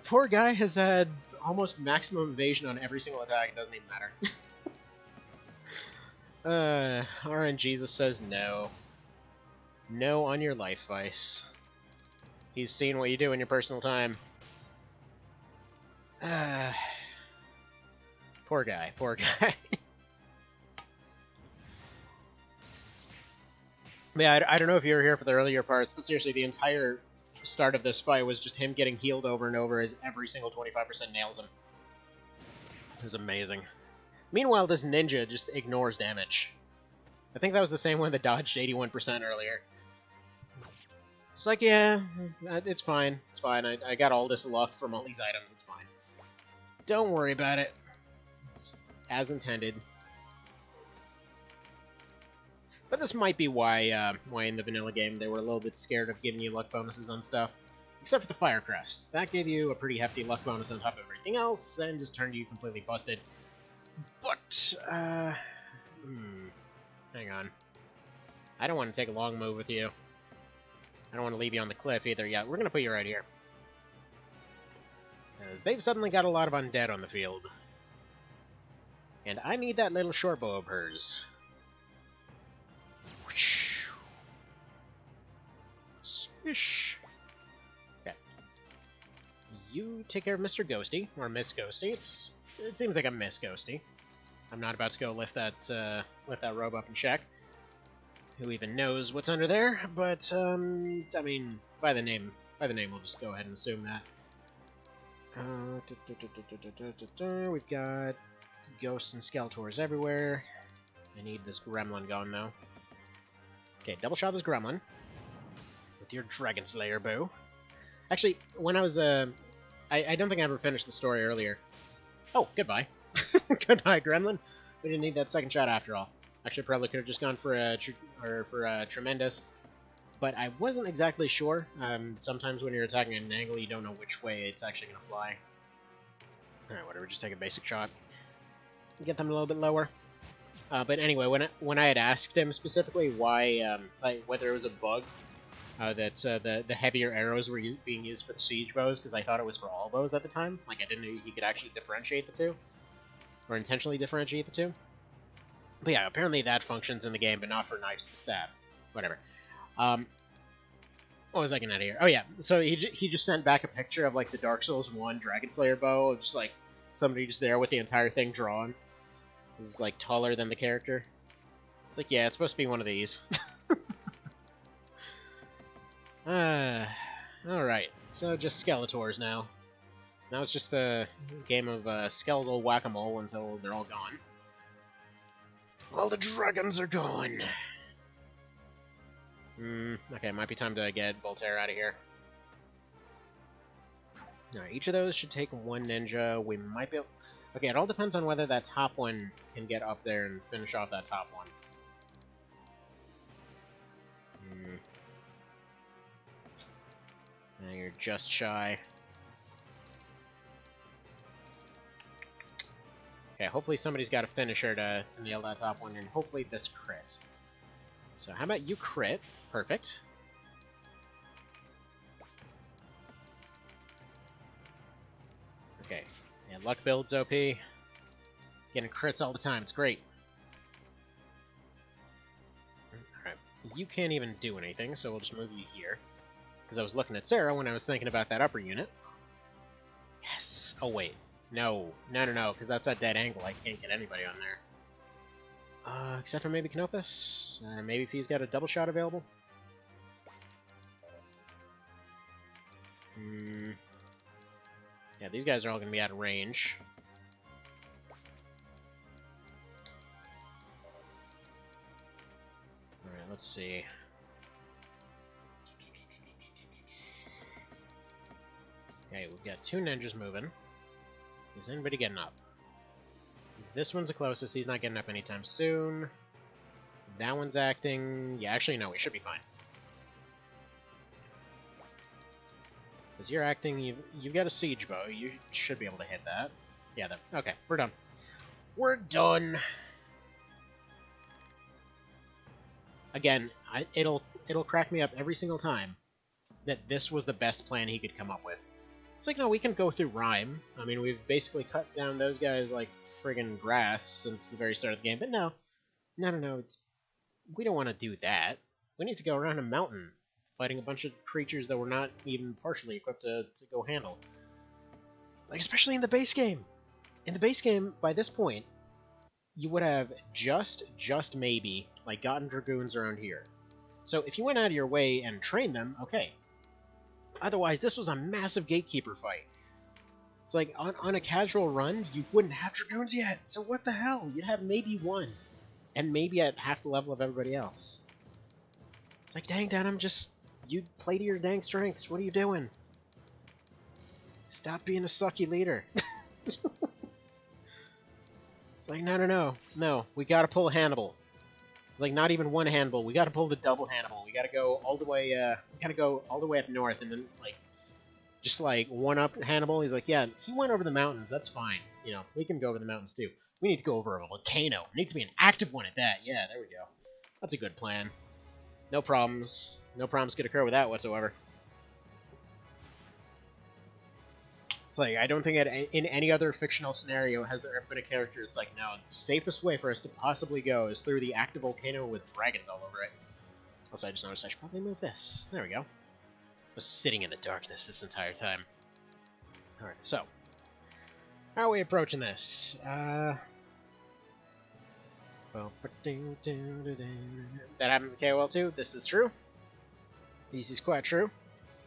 S1: Poor guy has had almost maximum evasion on every single attack. It doesn't even matter. RN Jesus says no. No on your life, Vice. He's seen what you do in your personal time. Poor guy, poor guy. Yeah, I don't know if you were here for the earlier parts, but seriously, the entire start of this fight was just him getting healed over and over as every single 25% nails him. It was amazing. Meanwhile, this ninja just ignores damage. I think that was the same one that dodged 81% earlier. It's like, yeah, it's fine. It's fine. I got all this luck from all these items. It's fine. Don't worry about it. It's as intended. But this might be why in the vanilla game they were a little bit scared of giving you luck bonuses on stuff. Except for the Fire Crest. That gave you a pretty hefty luck bonus on top of everything else, and just turned you completely busted. But, hang on. I don't want to take a long move with you. I don't want to leave you on the cliff either. Yeah, we're going to put you right here. They've suddenly got a lot of undead on the field. And I need that little short bow of hers. Swish. Okay. You take care of Mr. Ghosty, or Miss Ghosty. It seems like a Miss Ghosty. I'm not about to go lift that robe up and check. Who even knows what's under there? But I mean, by the name, we'll just go ahead and assume that. We've got ghosts and Skeletors everywhere. I need this gremlin going though. Okay, double shot this gremlin with your Dragon Slayer bow. Actually, when I was I don't think I ever finished the story earlier. Oh, goodbye. Goodbye, gremlin. We didn't need that second shot after all. Actually, probably could have just gone for a tremendous, but I wasn't exactly sure. Sometimes when you're attacking at an angle, you don't know which way it's actually going to fly. Alright, whatever, just take a basic shot. Get them a little bit lower. But anyway, when I had asked him specifically why, like, whether it was a bug that the heavier arrows were being used for the siege bows, because I thought it was for all bows at the time. Like, I didn't know he could actually differentiate the two, or intentionally differentiate the two. But yeah, apparently that functions in the game, but not for knives to stab. Whatever. What was I getting at here? Oh yeah, so he just sent back a picture of like the Dark Souls 1 Dragon Slayer bow, just like somebody just there with the entire thing drawn. This is like taller than the character. It's like, yeah, it's supposed to be one of these. Alright, so just Skeletors now. Now it's just a game of skeletal whack-a-mole until they're all gone. All the dragons are gone! Okay, might be time to get Voltaire out of here. Alright, each of those should take one ninja. We might be able... Okay, it all depends on whether that top one can get up there and finish off that top one. Now you're just shy. Okay, hopefully somebody's got a finisher to nail that top one, and hopefully this crits. So how about you crit? Perfect. Okay, yeah, luck builds OP. Getting crits all the time, it's great. Alright, you can't even do anything, so we'll just move you here. Because I was looking at Sarah when I was thinking about that upper unit. Yes! Oh wait. No, because that's a dead angle. I can't get anybody on there. Except for maybe Canopus. Maybe if he's got a double shot available. Yeah, these guys are all going to be out of range. Alright, let's see. Okay, we've got two ninjas moving. Is anybody getting up? This one's the closest. He's not getting up anytime soon. That one's acting... Yeah, actually, no, we should be fine. Because you're acting... You've got a siege bow. You should be able to hit that. Yeah, okay, we're done. We're done! Again, it'll crack me up every single time that this was the best plan he could come up with. It's like, no, we can go through Rhyme. I mean, we've basically cut down those guys like friggin' grass since the very start of the game. But no. We don't want to do that. We need to go around a mountain fighting a bunch of creatures that we're not even partially equipped to go handle. Like, especially in the base game. In the base game, by this point, you would have just maybe, like, gotten Dragoons around here. So if you went out of your way and trained them, okay. Otherwise, this was a massive gatekeeper fight. It's like, on a casual run, you wouldn't have Dragoons yet, so what the hell? You'd have maybe one. and maybe at half the level of everybody else. It's like, dang, Denim, just... You play to your dang strengths. What are you doing? Stop being a sucky leader. It's like, no. We gotta pull Hannibal. Like, not even one Hannibal. We gotta pull the double Hannibal. We gotta go all the way, up north, and then, like, just, like, one-up Hannibal. He's like, yeah, he went over the mountains. That's fine. You know, we can go over the mountains, too. We need to go over a volcano. It needs to be an active one at that. Yeah, there we go. That's a good plan. No problems. No problems could occur with that whatsoever. It's like, I don't think in any other fictional scenario has there ever been a character that's like, no, the safest way for us to possibly go is through the active volcano with dragons all over it. Also, I just noticed I should probably move this. There we go. I was sitting in the darkness this entire time. Alright, so. How are we approaching this? That happens in KOL too. This is true. This is quite true.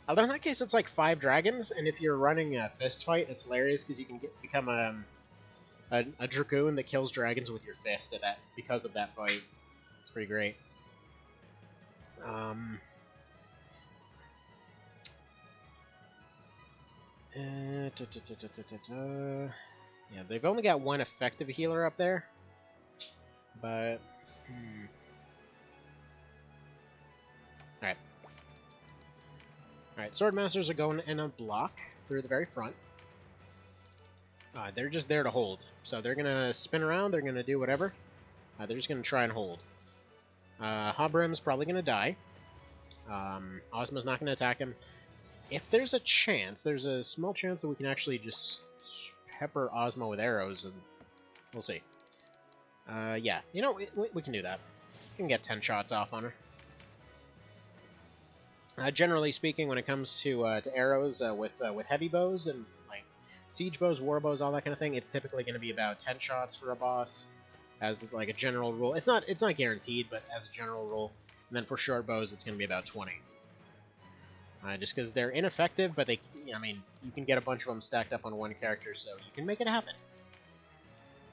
S1: Although in that case, it's like 5 dragons, and if you're running a fist fight, it's hilarious because you can become a dragoon that kills dragons with your fist because of that fight. It's pretty great. Yeah, they've only got one effective healer up there, but Alright, Swordmasters are going in a block through the very front. They're just there to hold. So they're going to spin around, they're going to do whatever. They're just going to try and hold. Hobrim's probably going to die. Ozma's not going to attack him. If there's a chance, there's a small chance that we can actually just pepper Ozma with arrows, and we'll see. Yeah, you know, we can do that. We can get 10 shots off on her. Generally speaking, when it comes to arrows with heavy bows and like siege bows, war bows, all that kind of thing, it's typically going to be about 10 shots for a boss, as like a general rule. It's not guaranteed, but as a general rule. And then for short bows, it's going to be about 20. Just because they're ineffective, but I mean, you can get a bunch of them stacked up on one character, so you can make it happen.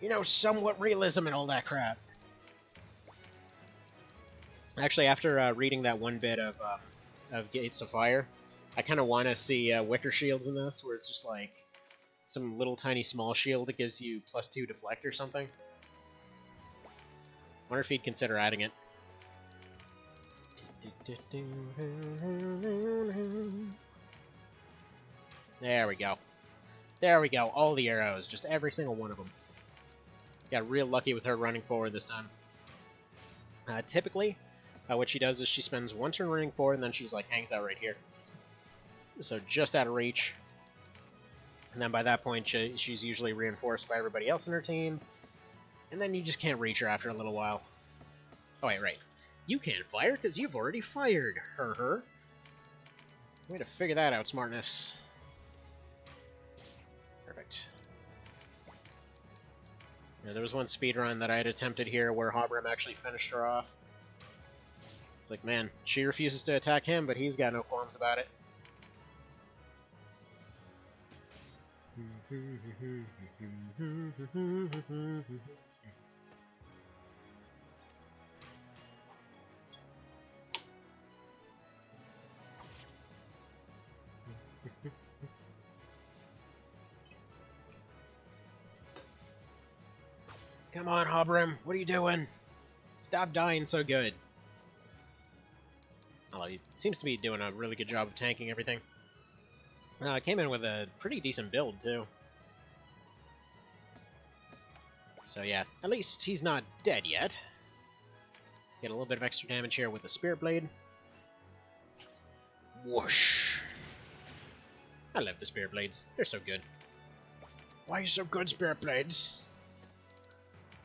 S1: You know, somewhat realism and all that crap. Actually, after reading that one bit of Gates of Fire, I kind of want to see Wicker Shields in this, where it's just like some little tiny small shield that gives you +2 deflect or something. Wonder if he'd consider adding it. There we go. There we go. All the arrows. Just every single one of them. Got real lucky with her running forward this time. Typically, what she does is she spends one turn running forward, and then she's like hangs out right here. So just out of reach. And then by that point, she's usually reinforced by everybody else in her team. And then you just can't reach her after a little while. Oh wait, right. You can't fire because you've already fired. Her. Way to figure that out, smartness. Perfect. Yeah, there was one speedrun that I had attempted here where Hobrim actually finished her off. It's like, man, she refuses to attack him, but he's got no qualms about it. Come on, Hobrim, what are you doing? Stop dying so good. Well, he seems to be doing a really good job of tanking everything. Came in with a pretty decent build, too. So yeah, at least he's not dead yet. Get a little bit of extra damage here with the Spirit Blade. Whoosh. I love the Spirit Blades. They're so good. Why are you so good, Spirit Blades?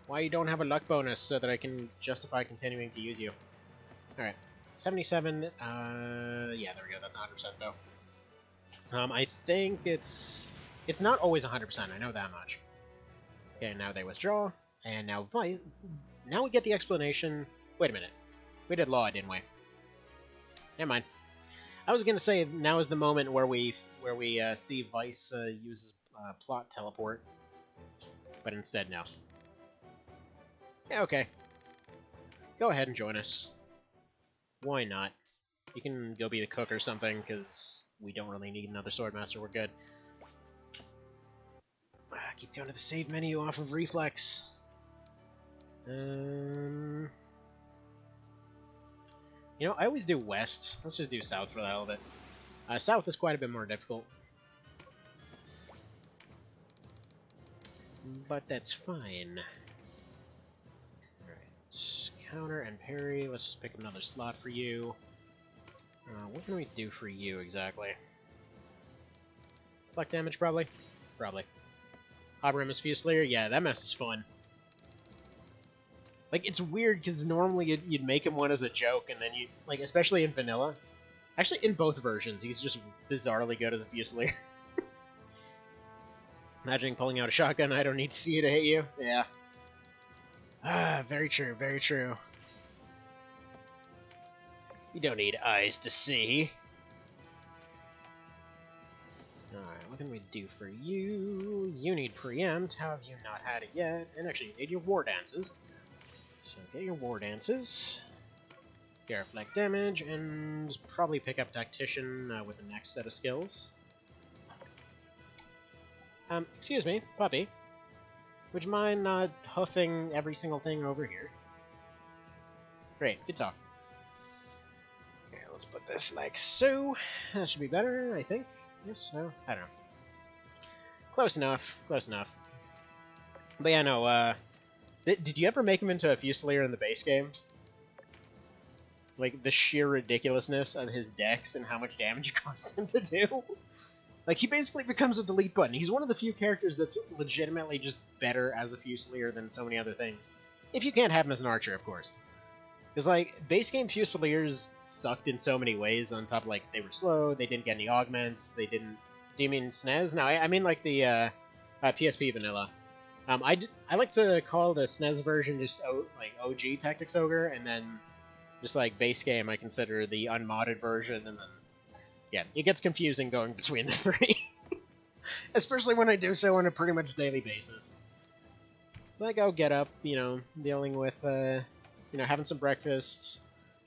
S1: Why you don't have a luck bonus so that I can justify continuing to use you? Alright. 77, yeah, there we go, that's 100% though. I think it's not always 100%, I know that much. Okay, now they withdraw, and now we get the explanation. Wait a minute. We did law, didn't we? Never mind. I was gonna say, now is the moment where we see Vice uses plot teleport. But instead, no. Yeah, okay. go ahead and join us. Why not? You can go be the cook or something, because we don't really need another Swordmaster. We're good. Keep going to the save menu off of Reflex. You know, I always do west. Let's just do south for the hell of it. South is quite a bit more difficult. But that's fine. Alright. Counter and parry. Let's just pick another slot for you. What can we do for you exactly? Fleck damage, probably? Probably. Obremus Fusilier? Yeah, that mess is fun. Like, it's weird, because normally you'd make him one as a joke, and then you... Like, especially in vanilla. Actually, in both versions, he's just bizarrely good as a Fusilier. Imagining pulling out a shotgun, I don't need to see you to hit you. Yeah. Ah, very true, very true. You don't need eyes to see. Alright, what can we do for you? You need Preempt. How have you not had it yet? And actually, you need your War Dances. So get your War Dances. Get our Fleck damage, and probably pick up Tactician with the next set of skills. Excuse me, puppy. Would you mind not huffing every single thing over here? Great, good talk. Okay, let's put this like so. That should be better, I think. Yes, no? I don't know. Close enough, close enough. But yeah, no, did you ever make him into a Fusilier in the base game? Like, the sheer ridiculousness of his dex and how much damage it costs him to do? Like, he basically becomes a delete button. He's one of the few characters that's legitimately just better as a Fusilier than so many other things. If you can't have him as an archer, of course. Because, like, base game Fusiliers sucked in so many ways, on top of, like, they were slow, they didn't get any augments, they didn't... Do you mean SNES? No, I mean, like, the, PSP vanilla. I like to call the SNES version just, like, OG Tactics Ogre, and then just, like, base game I consider the unmodded version, and then... Yeah, it gets confusing going between the three. Especially when I do so on a pretty much daily basis. Like, I'll get up, you know, dealing with, you know, having some breakfast,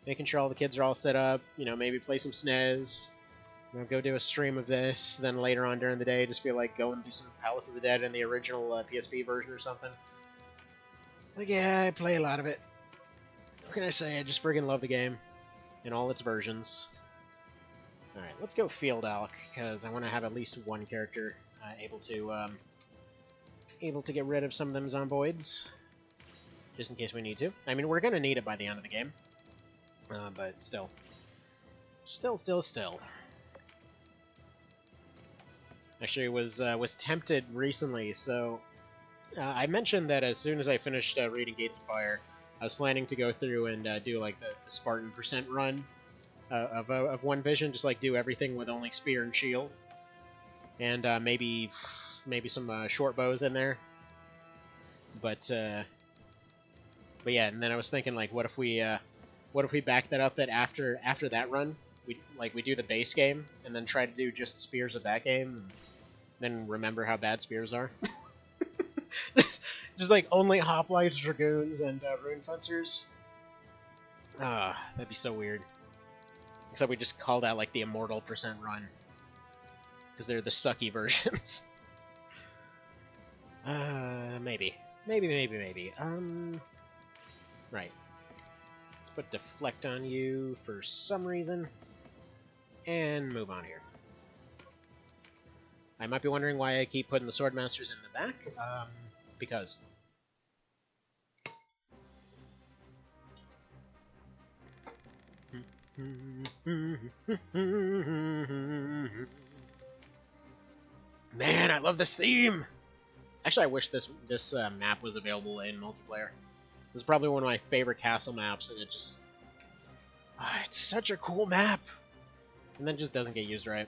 S1: making sure all the kids are all set up, you know, maybe play some SNES, you know, go do a stream of this, then later on during the day just feel like going through some Palace of the Dead in the original PSP version or something. Like, yeah, I play a lot of it. What can I say? I just friggin' love the game in all its versions. Alright, let's go Field Alk, because I want to have at least one character able to get rid of some of them zomboids, just in case we need to. I mean, we're going to need it by the end of the game, but still. Still. Actually, was tempted recently, so I mentioned that as soon as I finished reading Gates of Fire, I was planning to go through and do like the Spartan % run of One Vision, just like do everything with only spear and shield, and maybe some short bows in there. But yeah, and then I was thinking, like, what if we back that up, that after that run we do the base game and then try to do just spears of that game, and then remember how bad spears are. just like only hoplites, dragoons, and rune fencers. That'd be so weird. Except we just call that, like, the Immortal % run. Because they're the sucky versions. Maybe. Right. Let's put Deflect on you for some reason. And move on here. I might be wondering why I keep putting the Swordmasters in the back. Because... Man, I love this theme! Actually, I wish this map was available in multiplayer. This is probably one of my favorite castle maps, and it just... it's such a cool map! And then it just doesn't get used right.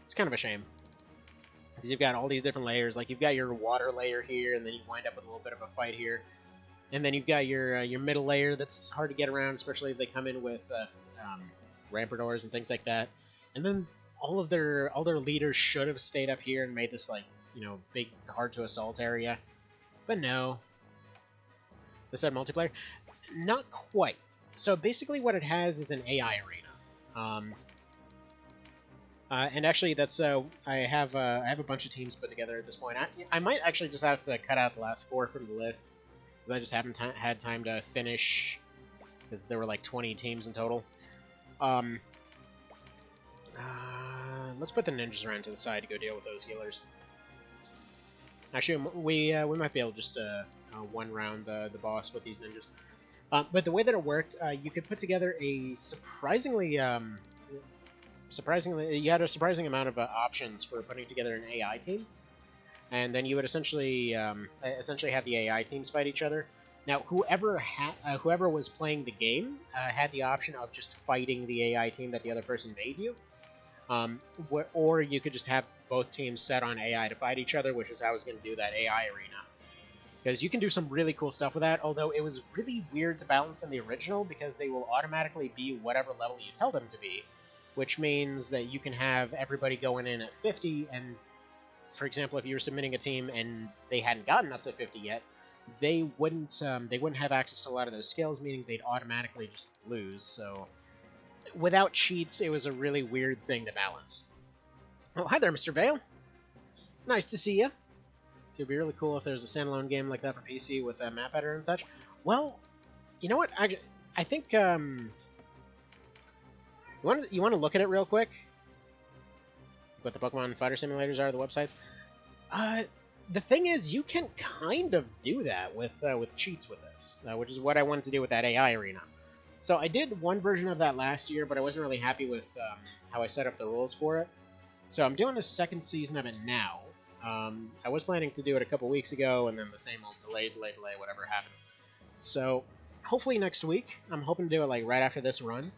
S1: It's kind of a shame. Because you've got all these different layers. Like, you've got your water layer here, and then you wind up with a little bit of a fight here. And then you've got your middle layer that's hard to get around, especially if they come in with Rampardours and things like that. And then all their leaders should have stayed up here and made this, like, you know, big hard to assault area. But no. the said multiplayer. Not quite. So basically, what it has is an AI arena. And actually, that's I have a bunch of teams put together at this point. I might actually just have to cut out the last 4 from the list because I just haven't had time to finish, because there were like 20 teams in total. Let's put the ninjas around to the side to go deal with those healers. Actually, we might be able to just one round the boss with these ninjas. But the way that it worked, you could put together a surprisingly, you had a surprising amount of options for putting together an AI team, and then you would essentially have the AI teams fight each other. Now, whoever was playing the game had the option of just fighting the AI team that the other person made you, or you could just have both teams set on AI to fight each other, which is how I was going to do that AI arena. Because you can do some really cool stuff with that, although it was really weird to balance in the original because they will automatically be whatever level you tell them to be, which means that you can have everybody going in at 50, and, for example, if you were submitting a team and they hadn't gotten up to 50 yet, they wouldn't have access to a lot of those skills, meaning they'd automatically just lose. So, without cheats, it was a really weird thing to balance. Oh, hi there, Mr. Vale. Nice to see you. It would be really cool if there's a standalone game like that for PC with a map editor and such. Well, you know what? I think you want to look at it real quick. What the Pokemon Fighter Simulators are, the websites. The thing is, you can kind of do that with cheats with this, which is what I wanted to do with that AI arena. So I did one version of that last year, but I wasn't really happy with how I set up the rules for it. So I'm doing a second season of it now. I was planning to do it a couple weeks ago, and then the same old delay, whatever happened. So, hopefully next week. I'm hoping to do it like right after this run,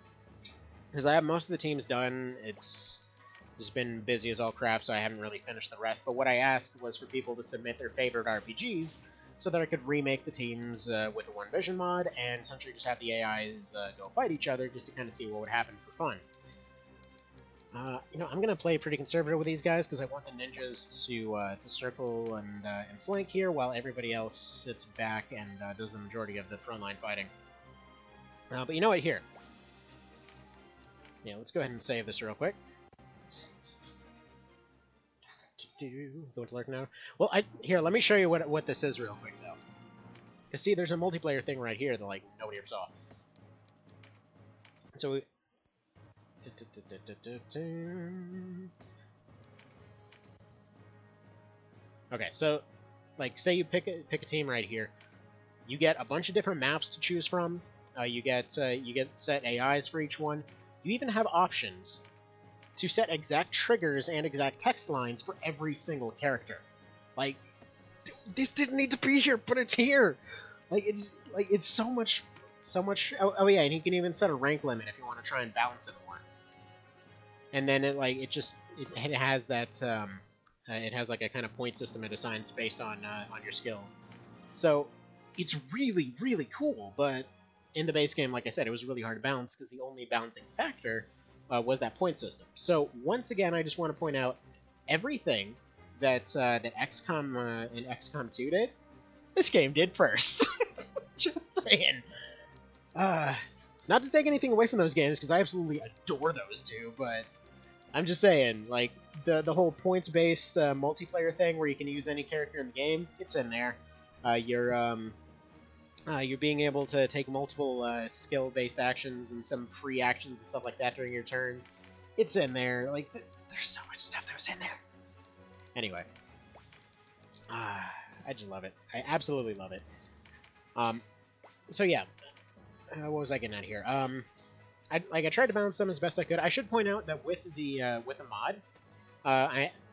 S1: because I have most of the teams done. It's just been busy as all crap, so I haven't really finished the rest. But what I asked was for people to submit their favorite RPGs, so that I could remake the teams with the One Vision mod, and essentially just have the AIs go fight each other, just to kind of see what would happen for fun. You know, I'm going to play pretty conservative with these guys because I want the ninjas to circle and flank here while everybody else sits back and does the majority of the frontline fighting. But you know what, here. Yeah, let's go ahead and save this real quick. Go to lurk now. Well, here, let me show you what this is real quick, though. Because, see, there's a multiplayer thing right here that, like, nobody ever saw. So, okay, so, like, say you pick a team right here. You get a bunch of different maps to choose from. You get set AIs for each one. You even have options to set exact triggers and exact text lines for every single character. Like, this didn't need to be here, but it's here. It's so much. Oh yeah, and you can even set a rank limit if you want to try and balance it more. And then it has that it has like a kind of point system it assigns based on your skills. So it's really, really cool. But in the base game, like I said, it was really hard to balance because the only balancing factor was that point system. So once again, I just want to point out everything that XCOM and XCOM 2 did. This game did first. Just saying. Not to take anything away from those games because I absolutely adore those two, but I'm just saying, like, the whole points-based multiplayer thing where you can use any character in the game, it's in there. You're being able to take multiple skill-based actions and some free actions and stuff like that during your turns. It's in there. Like, there's so much stuff that was in there. Anyway. I just love it. I absolutely love it. So yeah. What was I getting at here? I tried to balance them as best I could. I should point out that with the mod,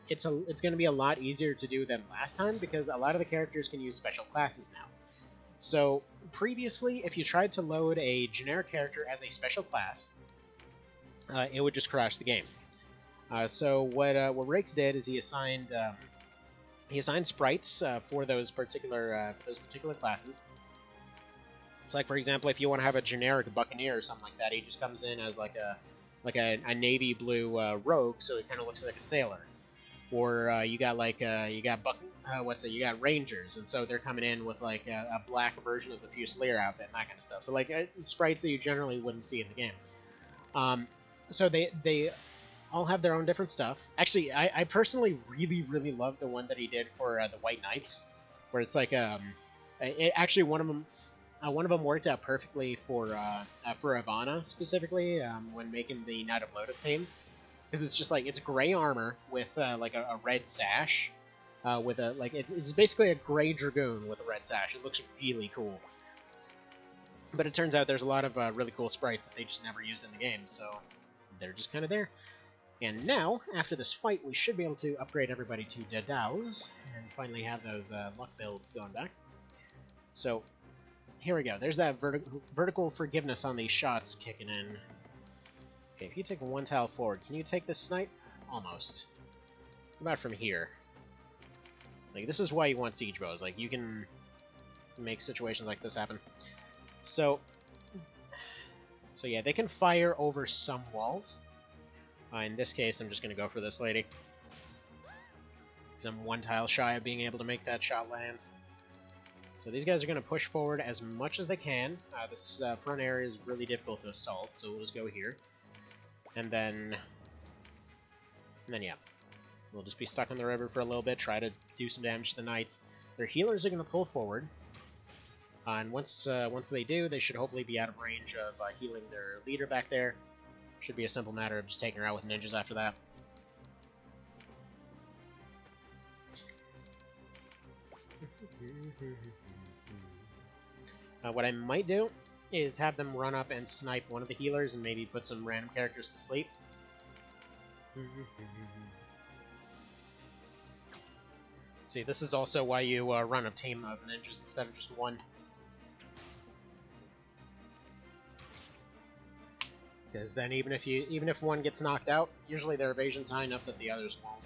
S1: it's going to be a lot easier to do than last time because a lot of the characters can use special classes now. So previously, if you tried to load a generic character as a special class, it would just crash the game. So what Rakes did is he assigned sprites for those particular classes. It's like, for example, if you want to have a generic Buccaneer or something like that, he just comes in as like a navy blue rogue, so it kind of looks like a sailor. or you got like you got Rangers, and so they're coming in with like a black version of the Fusilier outfit and that kind of stuff. So like sprites that you generally wouldn't see in the game. So they all have their own different stuff. Actually, I personally really love the one that he did for the White Knights, where it's like actually one of them worked out perfectly for Ivana specifically when making the Knight of Lotus team, because it's just like it's gray armor with like a red sash, with a like it's basically a gray dragoon with a red sash. It looks really cool. But it turns out there's a lot of really cool sprites that they just never used in the game, so they're just kind of there. And now, after this fight, we should be able to upgrade everybody to Dadaos, and finally have those luck builds going back. So, here we go. There's that vertical forgiveness on these shots kicking in. Okay, if you take one tile forward, can you take this snipe? Almost. What about from here? Like, this is why you want siege bows. Like, you can make situations like this happen. So yeah, they can fire over some walls. In this case, I'm just going to go for this lady, because I'm one tile shy of being able to make that shot land. So these guys are going to push forward as much as they can. This front area is really difficult to assault, so we'll just go here. And then yeah, we'll just be stuck on the river for a little bit, try to do some damage to the knights. Their healers are going to pull forward. And once they do, they should hopefully be out of range of healing their leader back there. Should be a simple matter of just taking her out with ninjas after that. What I might do is have them run up and snipe one of the healers and maybe put some random characters to sleep. See, this is also why you run a team of ninjas instead of just one. Because then even if one gets knocked out, usually their evasion's high enough that the others won't.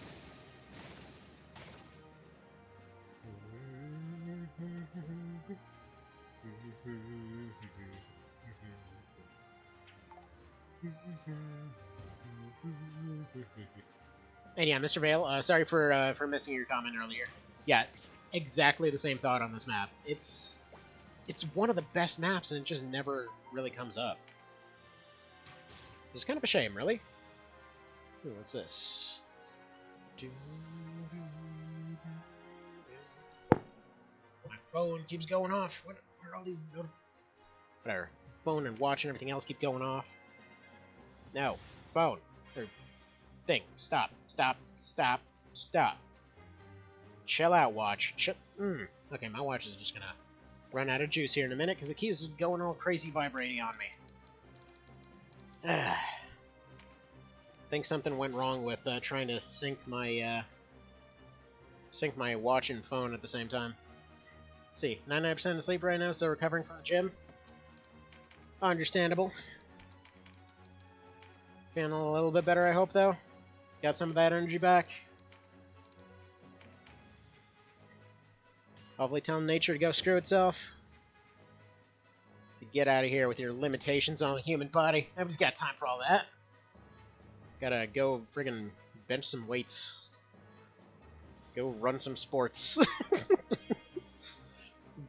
S1: And yeah, Mr. Vale, sorry for missing your comment earlier. Yeah, exactly the same thought on this map. It's one of the best maps, and it just never really comes up. It's kind of a shame, really. Ooh, what's this? My phone keeps going off. What are all these... Whatever. Phone and watch and everything else keep going off. No. Phone. Or thing. Stop. Stop. Stop. Stop. Chill out, watch. Okay, my watch is just gonna run out of juice here in a minute because it keeps going all crazy vibrating on me. I think something went wrong with trying to sync my watch and phone at the same time. Let's see, 99% asleep right now, so recovering from the gym. Understandable. Feeling a little bit better, I hope, though. Got some of that energy back. Hopefully telling nature to go screw itself. Get out of here with your limitations on the human body. Nobody's got time for all that. Gotta go friggin' bench some weights. Go run some sports.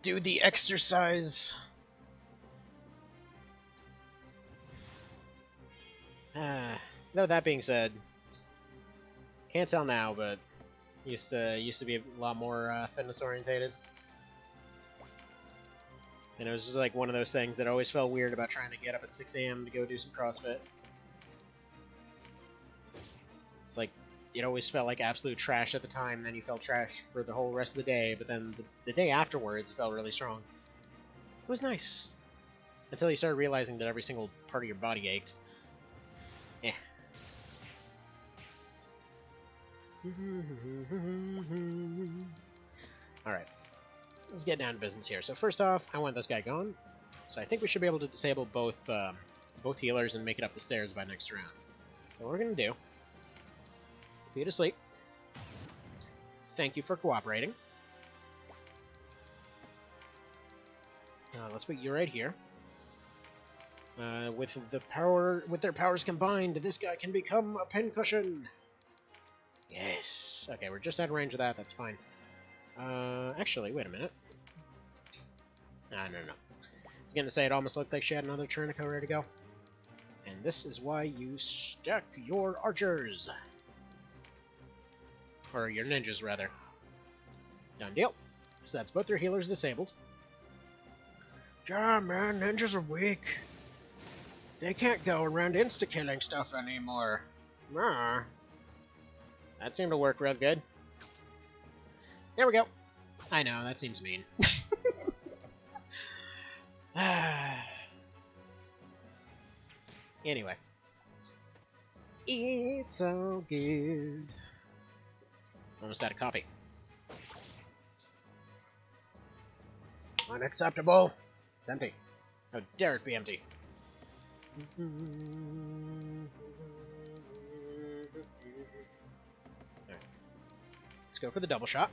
S1: Do the exercise. Though that being said, can't tell now, but used to be a lot more fitness orientated. And it was just like one of those things that always felt weird about trying to get up at 6 AM to go do some CrossFit. It's like, it always felt like absolute trash at the time, and then you felt trash for the whole rest of the day, but then the day afterwards, it felt really strong. It was nice. Until you started realizing that every single part of your body ached. Eh. Alright. Let's get down to business here. So first off, I want this guy gone. So I think we should be able to disable both healers and make it up the stairs by next round. So what we're going to do, put you to sleep. Thank you for cooperating. Let's put you right here. With their powers combined, this guy can become a pincushion. Yes. Okay, we're just out of range of that. That's fine. Actually, wait a minute. Ah, no. I was gonna say it almost looked like she had another Chariot ready to go. And this is why you stack your archers. Or your ninjas, rather. Done deal. So that's both their healers disabled. Yeah, man, ninjas are weak. They can't go around insta-killing stuff anymore. Ah. That seemed to work real good. There we go. I know, that seems mean. Anyway. It's all good. Almost out of coffee. Unacceptable. It's empty. How dare it be empty? Alright. Let's go for the double shot.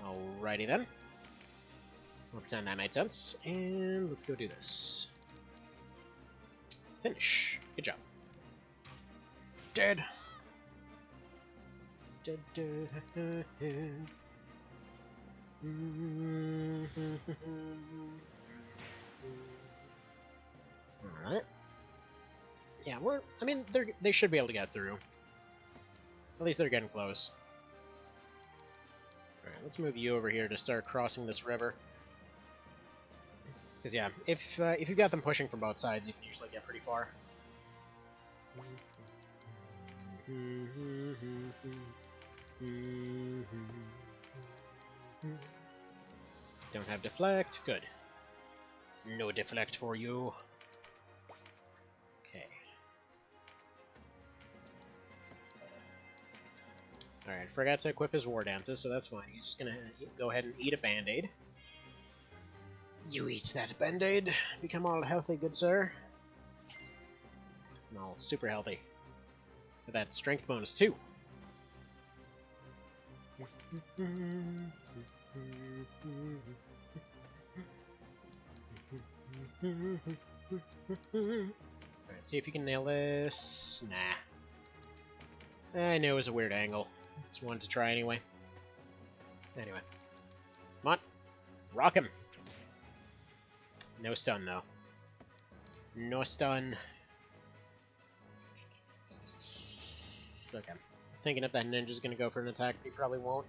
S1: Alrighty then. We'll pretend that made sense, and let's go do this. Finish. Good job. Dead. Alright. Yeah, I mean, they should be able to get through. At least they're getting close. Alright, let's move you over here to start crossing this river. Because yeah, if you've got them pushing from both sides, you can usually get pretty far. Don't have deflect. Good. No deflect for you. Okay. Alright, forgot to equip his war dances, so that's fine. He's just gonna go ahead and eat a band-aid. You eat that band-aid. Become all healthy, good sir. I'm all super healthy. With that strength bonus, too. Alright, see if you can nail this. Nah. I knew it was a weird angle. Just wanted to try anyway. Anyway. Come on. Rock him. No stun, though. No stun. Okay. Thinking if that ninja's gonna go for an attack, he probably won't.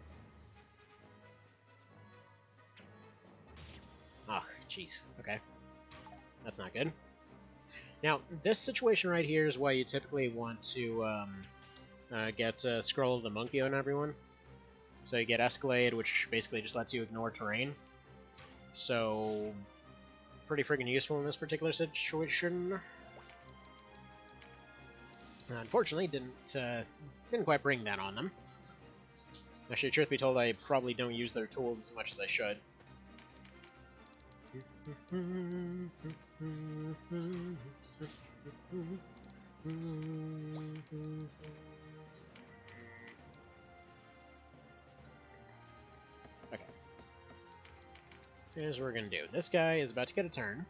S1: Oh, jeez. Okay. That's not good. Now, this situation right here is why you typically want to get Scroll of the Monkey on everyone. So you get Escalade, which basically just lets you ignore terrain. So, pretty freaking useful in this particular situation. Unfortunately, didn't quite bring that on them. Actually, truth be told, I probably don't use their tools as much as I should. Okay. Here's what we're gonna do. This guy is about to get a turn.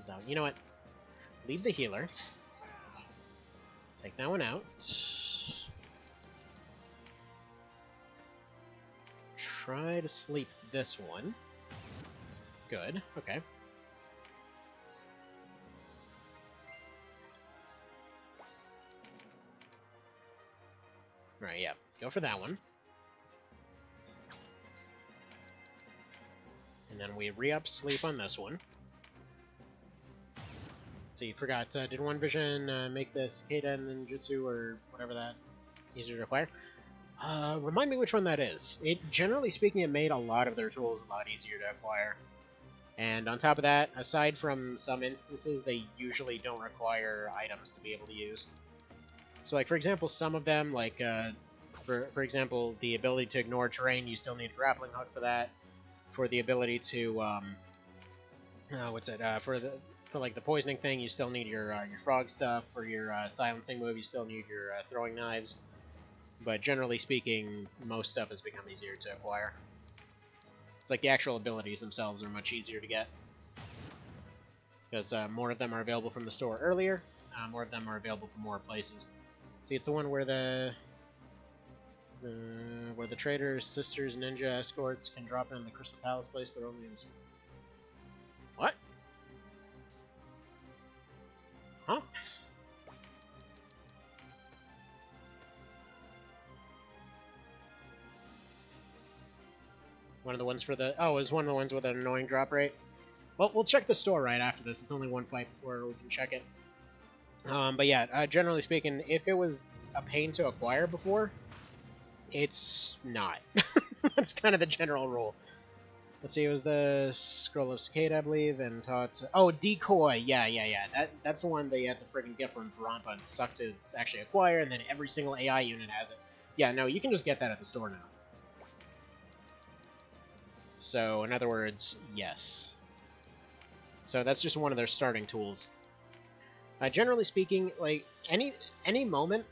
S1: So, you know what? Leave the healer. Take that one out. Try to sleep this one. Good. Okay. Alright, yeah. Go for that one. And then we re-up sleep on this one. See, forgot, did One Vision make this Cicada Ninjutsu or whatever that easier to acquire? Remind me which one that is. Generally speaking, it made a lot of their tools a lot easier to acquire. And on top of that, aside from some instances, they usually don't require items to be able to use. So, like, for example, some of them, like, for example, the ability to ignore terrain, you still need a grappling hook for that. For the ability to, for like the poisoning thing, you still need your frog stuff. For your silencing move, you still need your throwing knives. but generally speaking, most stuff has become easier to acquire. It's like the actual abilities themselves are much easier to get, because more of them are available from the store earlier, more of them are available from more places. See, it's the one where the traders, sisters, ninja escorts can drop in the Crystal Palace place, but only in... What? Huh? One of the ones for the... Oh, it was one of the ones with an annoying drop rate? Well, we'll check the store right after this. It's only one fight before we can check it. But yeah, generally speaking, if it was a pain to acquire before, it's not. That's kind of the general rule. Let's see, it was the Scroll of Cicada, I believe, and taught... Oh, Decoy! Yeah. That's the one that you had to friggin' get from Rampa and suck to actually acquire, and then every single AI unit has it. Yeah, no, you can just get that at the store now. So, in other words, yes. So that's just one of their starting tools. Generally speaking, like, any moment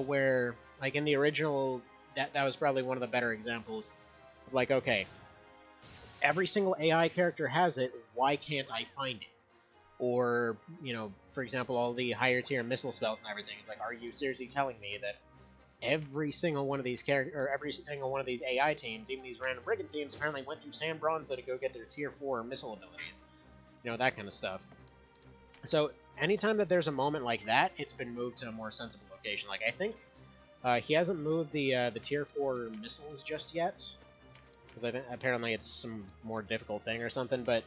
S1: where, like, in the original, that was probably one of the better examples. Like, okay, every single AI character has it, why can't I find it? Or, you know, for example, all the higher tier missile spells and everything. It's like, are you seriously telling me that every single one of these every single one of these AI teams, even these random brigand teams, apparently went through San Bronze to go get their tier 4 missile abilities? You know, that kind of stuff. So, anytime that there's a moment like that, it's been moved to a more sensible location. Like, I think he hasn't moved the tier 4 missiles just yet, because I think apparently it's some more difficult thing or something, but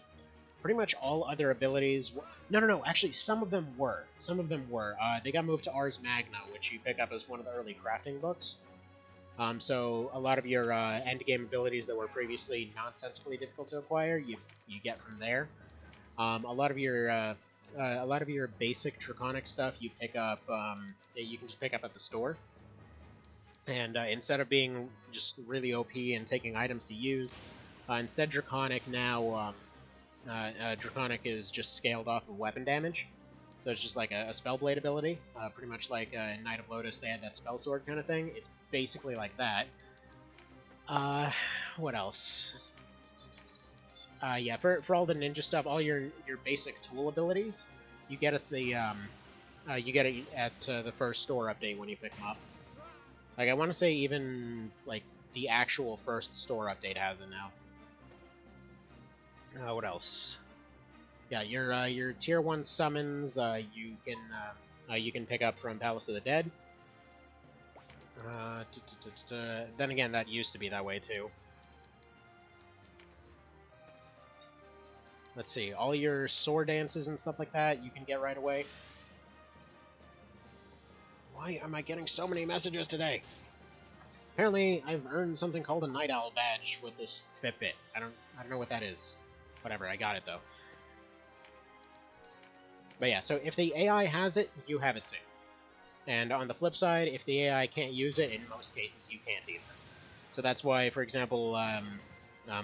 S1: pretty much all other abilities... No, actually, some of them were. They got moved to Ars Magna, which you pick up as one of the early crafting books. So a lot of your endgame abilities that were previously nonsensically difficult to acquire, you get from there. A lot of your basic Draconic stuff you pick up, you can just pick up at the store. And instead of being just really OP and taking items to use, instead Draconic now, Draconic is just scaled off of weapon damage. So it's just like a Spellblade ability, pretty much like in Knight of Lotus they had that Spell Sword kind of thing. It's basically like that. What else? Yeah, for all the ninja stuff, all your basic tool abilities, you get at the the first store update when you pick them up. Like, I want to say even like the actual first store update has it now. What else? Yeah, your tier 1 summons you can pick up from Palace of the Dead. Then again, that used to be that way too. Let's see, all your sword dances and stuff like that you can get right away. Why am I getting so many messages today? Apparently, I've earned something called a Night Owl badge with this Fitbit. I don't know what that is. Whatever, I got it though. But yeah, so if the AI has it, you have it too. And on the flip side, if the AI can't use it, in most cases you can't either. So that's why, for example,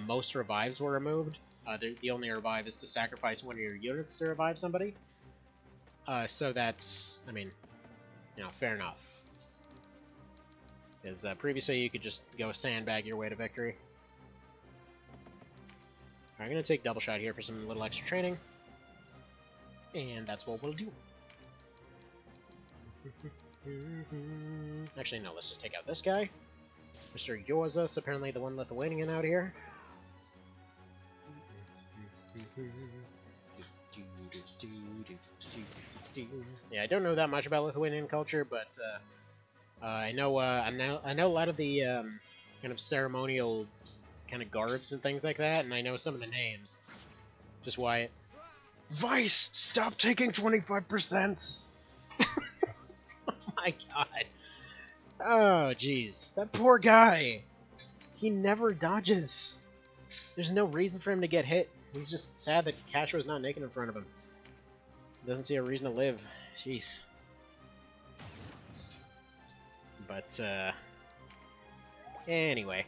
S1: most revives were removed. The only revive is to sacrifice one of your units to revive somebody. So that's, I mean, you know, fair enough. Because previously you could just go sandbag your way to victory. I'm going to take double shot here for some little extra training. And that's what we'll do. Actually, no, let's just take out this guy. Mr. Yozas, apparently the one Lithuanian out here. Yeah, I don't know that much about Lithuanian culture, but I know a lot of the kind of ceremonial kind of garbs and things like that, and I know some of the names. Just why. Vice, stop taking 25%. Oh my god. Oh jeez, that poor guy. He never dodges. There's no reason for him to get hit. He's just sad that Castro's not naked in front of him. Doesn't see a reason to live. Jeez. But, anyway.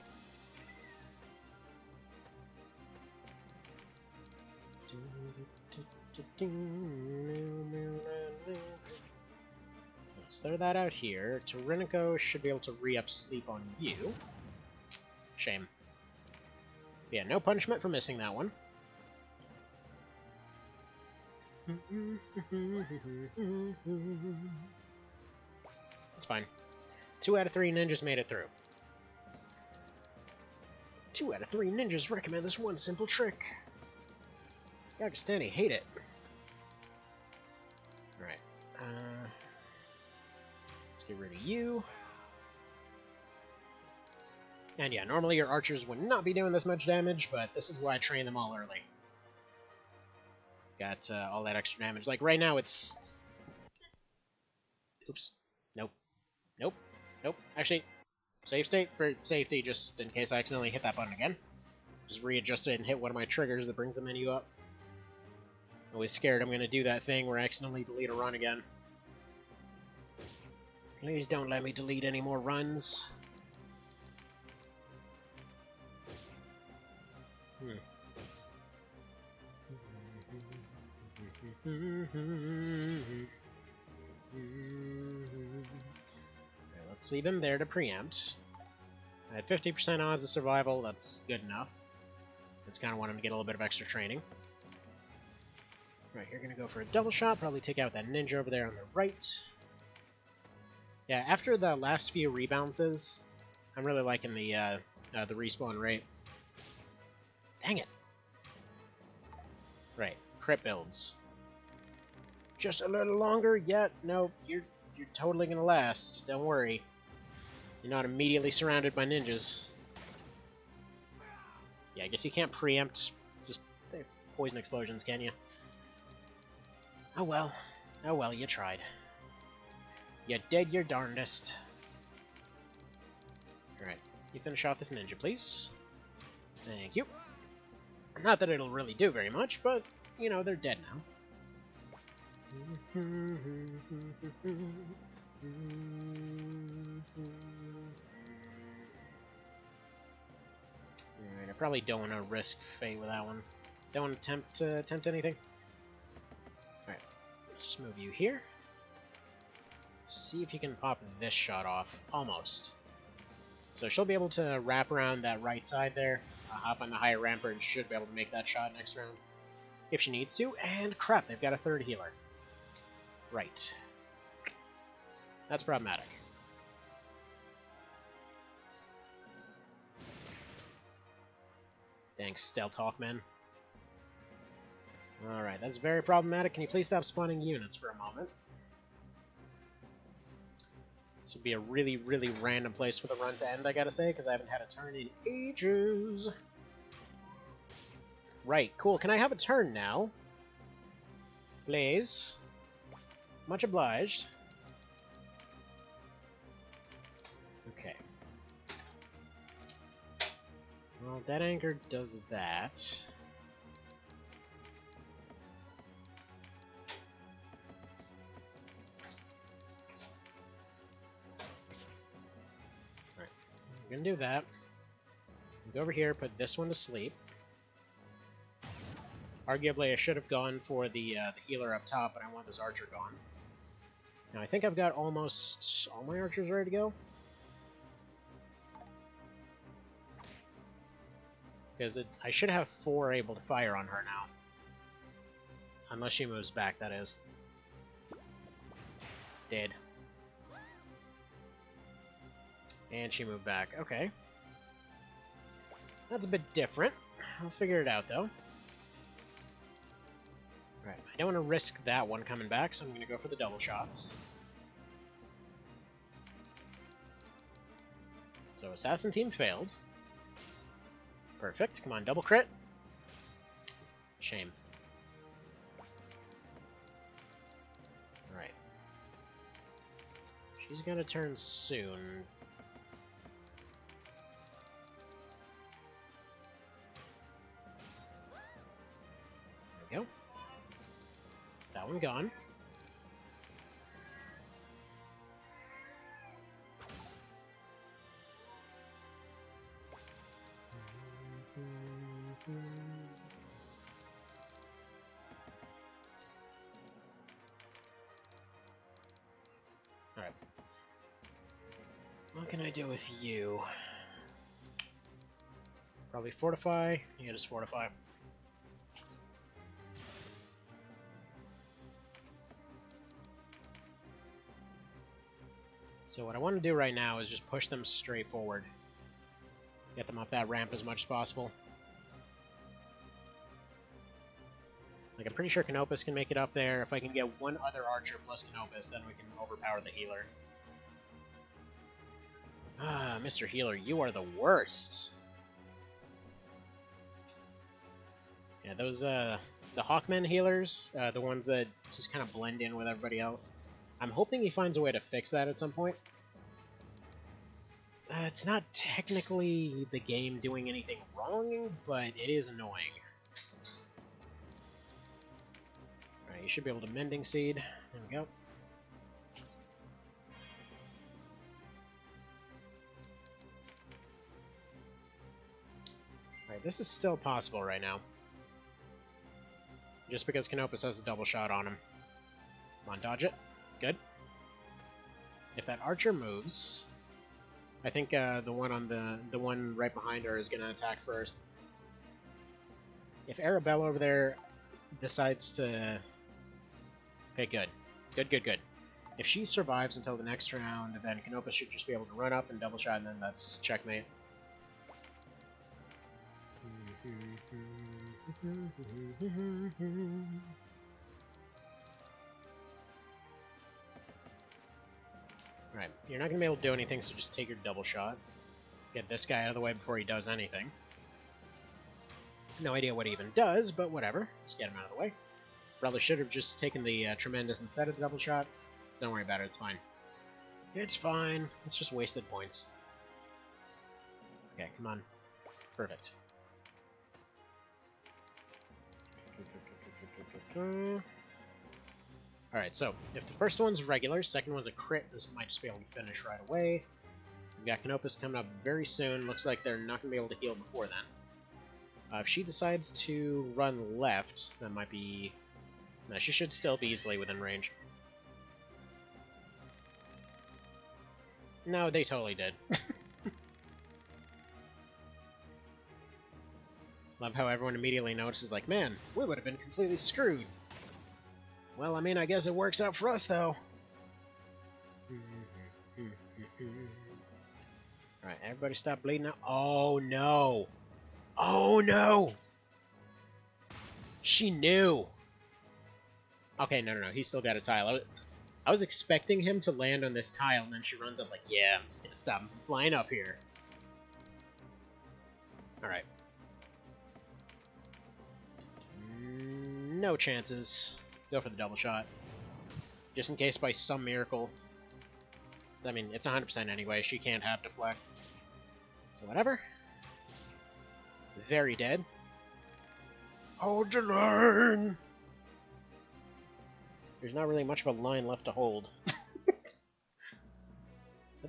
S1: throw that out here. Tyrannico should be able to re-up sleep on you. Shame. Yeah, no punishment for missing that one. It's fine. 2 out of 3 ninjas made it through. 2 out of 3 ninjas recommend this one simple trick. Pakistani hate it. Alright. Let's get rid of you. And yeah, normally your archers would not be doing this much damage, but this is why I train them all early. Got all that extra damage. Like, right now it's... Oops. Nope. Nope. Nope. Actually, save state for safety, just in case I accidentally hit that button again. Just readjust it and hit one of my triggers that brings the menu up. Always scared I'm going to do that thing where I accidentally delete a run again. Please don't let me delete any more runs. Let's leave him there to preempt. I had 50% odds of survival, that's good enough. Just kind of want him to get a little bit of extra training. Right, you're going to go for a double shot, probably take out that ninja over there on the right. Yeah, after the last few rebalances, I'm really liking the respawn rate. Dang it! Right, crit builds. Just a little longer? Yet? No, you're totally gonna last. Don't worry. You're not immediately surrounded by ninjas. Yeah, I guess you can't preempt just poison explosions, can you? Oh well. Oh well, you tried. You did your darndest. Alright, you finish off this ninja, please. Thank you. Not that it'll really do very much, but, you know, they're dead now. Alright, I probably don't want to risk fate with that one. Don't want to attempt anything. Alright, let's just move you here. See if you can pop this shot off. Almost. So she'll be able to wrap around that right side there, hop on the higher rampart, and should be able to make that shot next round. If she needs to. And crap, they've got a third healer. Right. That's problematic. Thanks, Stealth Hawkman. Alright, that's very problematic. Can you please stop spawning units for a moment? This would be a really, really random place for the run to end, I gotta say, because I haven't had a turn in ages. Right, cool. Can I have a turn now? Please. Much obliged. Okay. Well, that anchor does that. Alright, I'm gonna do that. Go over here, put this one to sleep. Arguably, I should have gone for the healer up top, but I want this archer gone. Now, I think I've got almost all my archers ready to go. Because I should have 4 able to fire on her now. Unless she moves back, that is. Dead. And she moved back. Okay. That's a bit different. I'll figure it out, though. Right, I don't want to risk that one coming back, so I'm going to go for the double shots. So Assassin Team failed. Perfect. Come on, double crit. Shame. Alright. She's going to turn soon. There we go. That one gone. Alright, What can I do with you? Probably fortify. Yeah, just fortify. So what I want to do right now is just push them straight forward. Get them up that ramp as much as possible. Like, I'm pretty sure Canopus can make it up there. If I can get one other archer plus Canopus, then we can overpower the healer. Ah, Mr. Healer, you are the worst! Yeah, those, the Hawkmen healers, the ones that just kind of blend in with everybody else. I'm hoping he finds a way to fix that at some point. It's not technically the game doing anything wrong, but it is annoying. Alright, you should be able to Mending Seed. There we go. Alright, this is still possible right now. Just because Canopus has a double shot on him. Come on, dodge it. Good. If that archer moves, I think the one on the one right behind her is gonna attack first. If Arabella over there decides to... Okay, good. Good, good, good. If she survives until the next round, then Canopus should just be able to run up and double shot, and then that's checkmate. Alright, you're not going to be able to do anything, so just take your double shot. Get this guy out of the way before he does anything. No idea what he even does, but whatever. Just get him out of the way. Probably should have just taken the Tremendous instead of the double shot. Don't worry about it, it's fine. It's fine. It's just wasted points. Okay, come on. Perfect. Alright, so, if the first one's regular, second one's a crit, this might just be able to finish right away. We've got Canopus coming up very soon. Looks like they're not going to be able to heal before then. If she decides to run left, that might be... No, she should still be easily within range. No, they totally did. Love how everyone immediately notices, like, man, we would have been completely screwed. Well, I mean, I guess it works out for us, though. Alright, everybody stop bleeding out. Oh, no! Oh, no! She knew! Okay, no, he's still got a tile. I was expecting him to land on this tile, and then she runs up like, yeah, I'm just gonna stop him from flying up here. Alright. No chances. Go for the double shot. Just in case by some miracle. I mean, it's 100% anyway. She can't have deflect. So whatever. Very dead. Hold your line! There's not really much of a line left to hold. But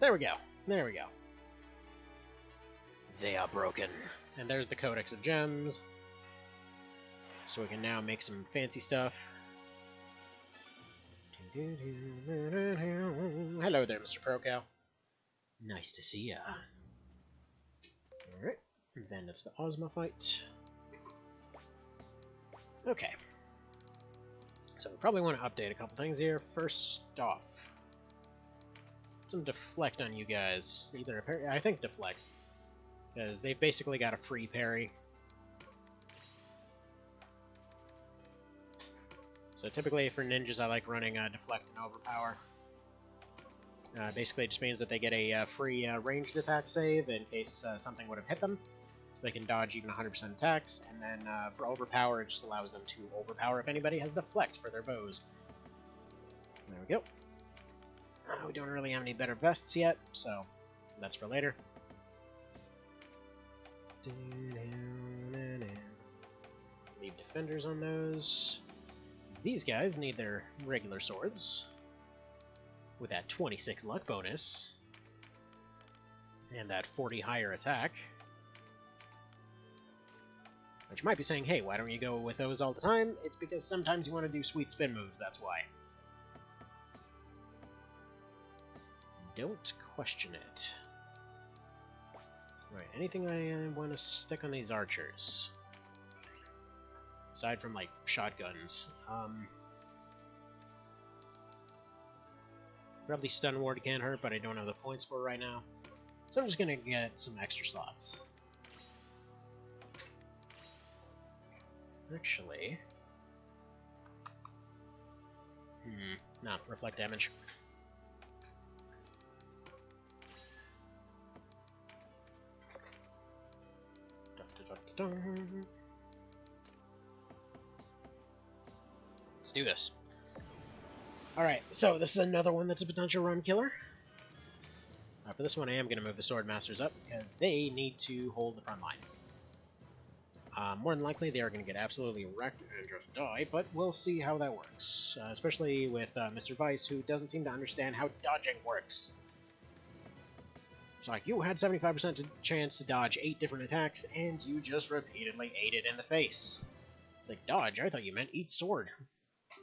S1: there we go. There we go. They are broken. And there's the Codex of Gems. So we can now make some fancy stuff. Hello there, Mr. Procow. Nice to see ya. Alright, then it's the Ozma fight. Okay. So we probably want to update a couple things here. First off, some deflect on you guys. Either I think deflect, because they've basically got a free parry. So typically for ninjas, I like running deflect and overpower. Basically, it just means that they get a free ranged attack save in case something would have hit them, so they can dodge even 100% attacks. And then for overpower, it just allows them to overpower if anybody has deflect for their bows. There we go. We don't really have any better vests yet, so that's for later. Leave defenders on those. These guys need their regular swords with that 26 luck bonus and that 40 higher attack. Which might be saying, hey, why don't you go with those all the time? It's because sometimes you want to do sweet spin moves, that's why. Don't question it. Alright, anything I want to stick on these archers? Aside from, like, shotguns. Probably stun ward can't hurt, but I don't have the points for it right now. So I'm just gonna get some extra slots. Actually... no, reflect damage. Let's do this. Alright, so this is another one that's a potential run killer. For this one I am going to move the Sword Masters up, because they need to hold the front line. More than likely they are going to get absolutely wrecked and just die, but we'll see how that works. Especially with Mr. Vice, who doesn't seem to understand how dodging works. It's like, you had 75% chance to dodge 8 different attacks, and you just repeatedly ate it in the face. Like, dodge? I thought you meant eat sword.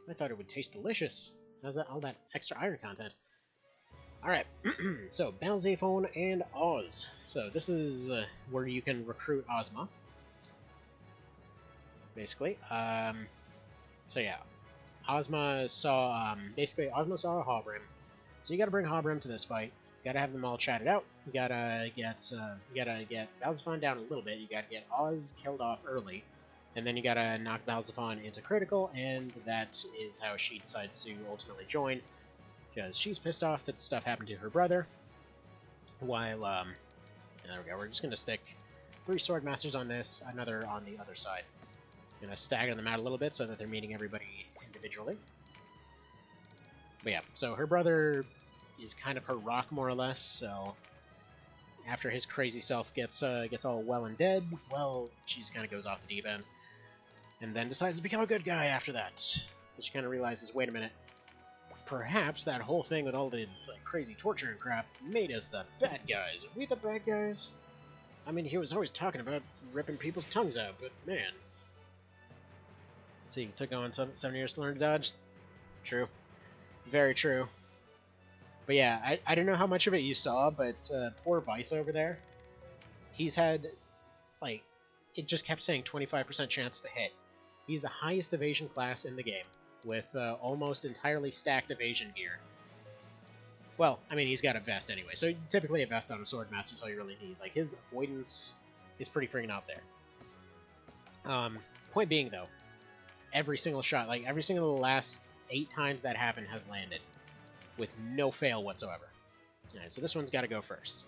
S1: I thought it would taste delicious. How's that, all that extra iron content? Alright, so Balzaphone and Oz. So this is where you can recruit Ozma. Basically. So yeah. Ozma saw, basically, Ozma saw a Hobrim. So you gotta bring Hobrim to this fight. You gotta have them all chatted out. You gotta get Balzaphon down a little bit. You gotta get Oz killed off early. And then you gotta knock Balzaphon into critical, and that is how she decides to ultimately join. Because she's pissed off that stuff happened to her brother. While, there we go, we're just gonna stick 3 Sword Masters on this, another on the other side. Gonna stagger them out a little bit so that they're meeting everybody individually. But yeah, so her brother is kind of her rock, more or less, so after his crazy self gets all well and dead, well, she just kind of goes off the deep end. And then decides to become a good guy after that. But she kind of realizes, wait a minute, perhaps that whole thing with all the like, crazy torture and crap made us the bad guys. Are we the bad guys? I mean, he was always talking about ripping people's tongues out, but man. Let's see, it took on 7 years to learn to dodge. True. Very true. But yeah, I don't know how much of it you saw, but poor Vice over there, he's had, like, it just kept saying 25% chance to hit. He's the highest evasion class in the game, with almost entirely stacked evasion gear. Well, I mean, he's got a vest anyway, so typically a vest on a Sword Master is all you really need. Like, his avoidance is pretty freaking out there. Point being, though, every single shot, like, every single last 8 times that happened has landed, with no fail whatsoever. Alright, so this one's got to go first.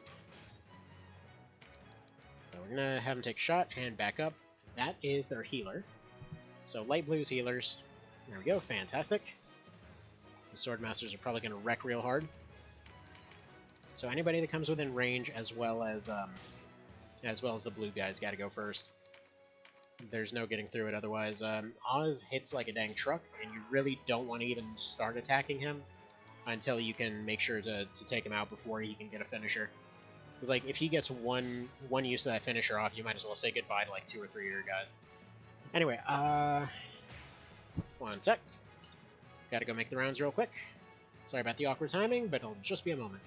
S1: So we're going to have him take a shot and back up. That is their healer. So light blue's healers. There we go, fantastic. The Sword Masters are probably going to wreck real hard. So anybody that comes within range, as well as the blue guys, got to go first. There's no getting through it otherwise. Oz hits like a dang truck, and you really don't want to even start attacking him until you can make sure to take him out before he can get a finisher. Because like if he gets one use of that finisher off, you might as well say goodbye to like 2 or 3 of your guys. Anyway, one sec. Gotta go make the rounds real quick. Sorry about the awkward timing, but it'll just be a moment.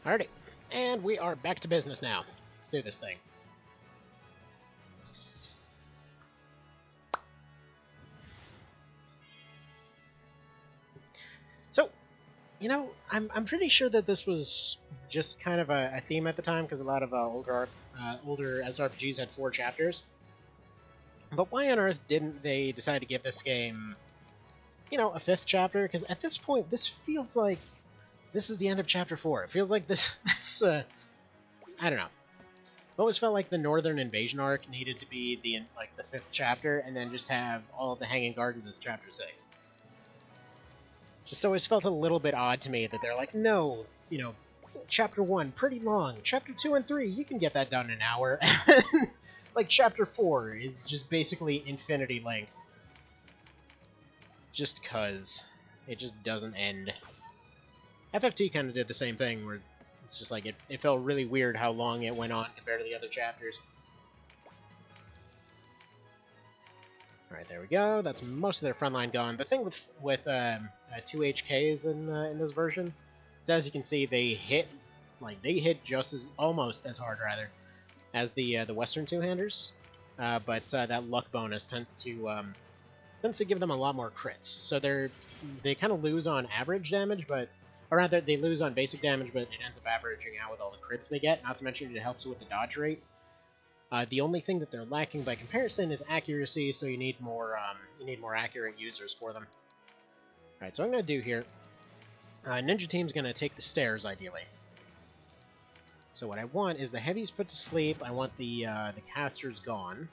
S1: Alrighty, and we are back to business now. Let's do this thing. So, you know, I'm pretty sure that this was just kind of a theme at the time, because a lot of older SRPGs had 4 chapters. But why on earth didn't they decide to give this game, you know, a 5th chapter? Because at this point, this feels like this is the end of Chapter 4. It feels like this I don't know. It always felt like the Northern Invasion arc needed to be the 5th chapter, and then just have all of the Hanging Gardens as Chapter 6. Just always felt a little bit odd to me that they're like, no, you know, Chapter 1, pretty long. Chapter 2 and 3, you can get that done in an hour. Like, Chapter 4 is just basically infinity length. Just cuz. It just doesn't end. FFT kind of did the same thing, where it's just like, it felt really weird how long it went on compared to the other chapters. Alright, there we go. That's most of their front line gone. The thing with 2 HKs in this version is, as you can see, they hit just as, almost as hard, rather, as the Western two-handers, but that luck bonus tends to give them a lot more crits. So they kind of lose on average damage, or rather, they lose on basic damage, but it ends up averaging out with all the crits they get. Not to mention it helps with the dodge rate. The only thing that they're lacking by comparison is accuracy, so you need more accurate users for them. All right, so what I'm going to do here, Ninja Team's going to take the stairs, ideally. So what I want is the heavies put to sleep. I want the casters gone. And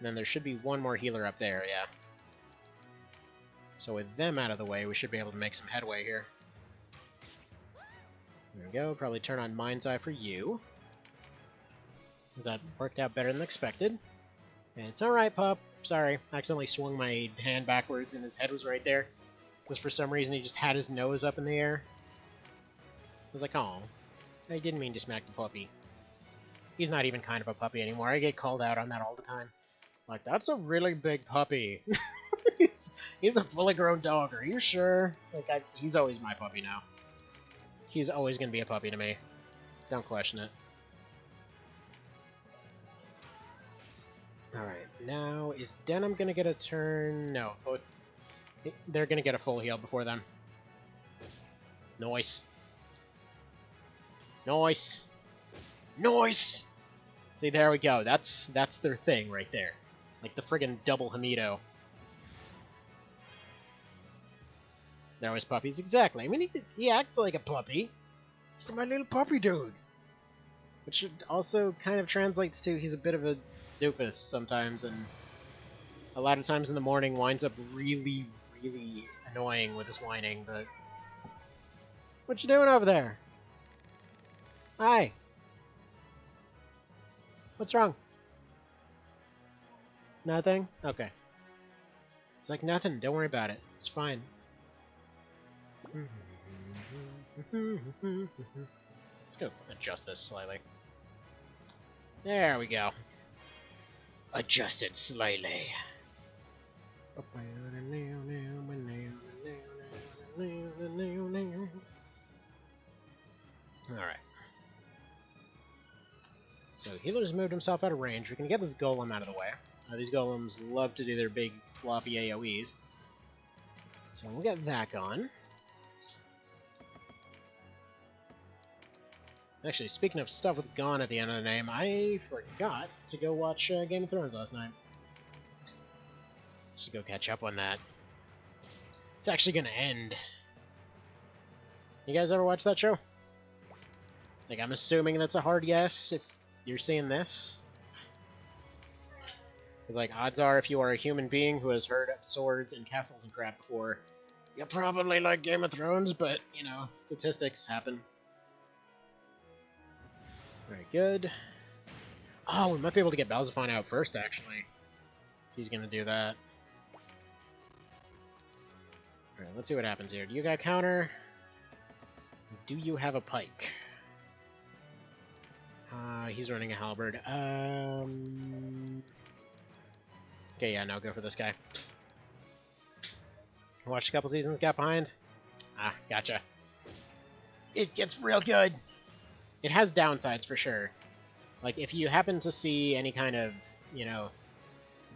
S1: then there should be one more healer up there, yeah. So with them out of the way, we should be able to make some headway here. There we go. Probably turn on Mind's Eye for you. That worked out better than expected. And it's alright, pup. Sorry. I accidentally swung my hand backwards and his head was right there. Because for some reason he just had his nose up in the air. I was like, oh, I didn't mean to smack the puppy. He's not even kind of a puppy anymore. I get called out on that all the time. Like, that's a really big puppy. He's a fully grown dog. Are you sure? Like, he's always my puppy now. He's always going to be a puppy to me. Don't question it. Alright, now, is Denim gonna get a turn? No, both. They're gonna get a full heal before them. Nice. Nice. Nice! See, there we go. That's their thing right there. Like the friggin' double Hamido. They're always puppies, exactly. I mean, he acts like a puppy. He's my little puppy dude. Which also kind of translates to he's a bit of a doofus sometimes, and a lot of times in the morning winds up really, really annoying with his whining, but... What you doing over there? Hi! What's wrong? Nothing? Okay. It's like nothing, don't worry about it. It's fine. Let's go adjust this slightly. There we go. Adjusted slightly. Alright. So healer's moved himself out of range. We can get this golem out of the way. These golems love to do their big floppy AoEs. So we'll get that gone. Actually, speaking of stuff with "gone" at the end of the name, I forgot to go watch Game of Thrones last night. Should go catch up on that. It's actually gonna end. You guys ever watch that show? Like, I'm assuming that's a hard yes if you're seeing this. Because, like, odds are if you are a human being who has heard of swords and castles and crap before, you probably like Game of Thrones, but, you know, statistics happen. Very good. Oh, we might be able to get Balzaphon out first, actually. He's gonna do that. Alright, let's see what happens here. Do you got counter? Do you have a pike? He's running a halberd. Okay, yeah, no, go for this guy. Watched a couple seasons, got behind. Ah, gotcha. it gets real good. It has downsides for sure. Like, if you happen to see any kind of, you know,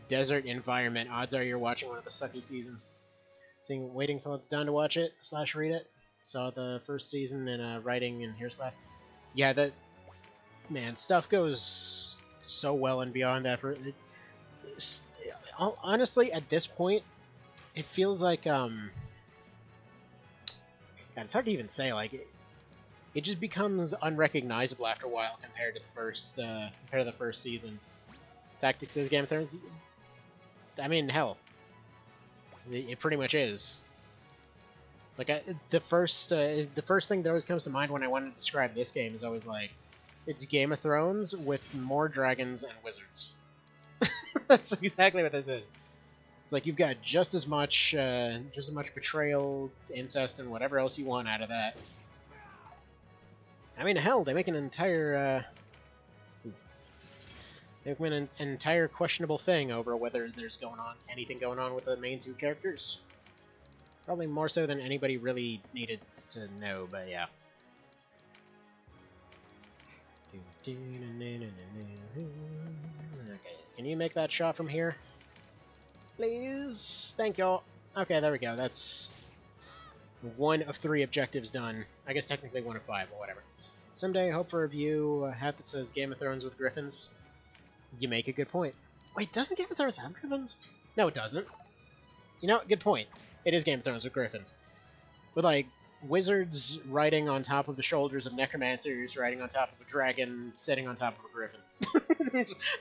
S1: desert environment, odds are you're watching one of the sucky seasons. Waiting till it's done to watch it / read it. Saw the first season in writing in Here's Class. Yeah, that, man, stuff goes so well and beyond that. Honestly, at this point, it feels like God, it's hard to even say. Like, it just becomes unrecognizable after a while compared to the first season. Tactics is Game of Thrones. I mean, hell, it pretty much is. Like, the first thing that always comes to mind when I want to describe this game is always like, it's Game of Thrones with more dragons and wizards. That's exactly what this is. It's like you've got just as much betrayal, incest, and whatever else you want out of that. I mean, hell, they make an entire questionable thing over whether there's anything going on with the main two characters. Probably more so than anybody really needed to know, but yeah. Okay, can you make that shot from here? Please? Thank you. Okay, there we go. That's 1 of 3 objectives done. I guess technically 1 of 5, but whatever. Someday, hope for a review, a hat that says Game of Thrones with griffins. You make a good point. Wait, doesn't Game of Thrones have griffins? No, it doesn't. You know, good point. It is Game of Thrones with griffins. With, like, wizards riding on top of the shoulders of necromancers, riding on top of a dragon, sitting on top of a griffin.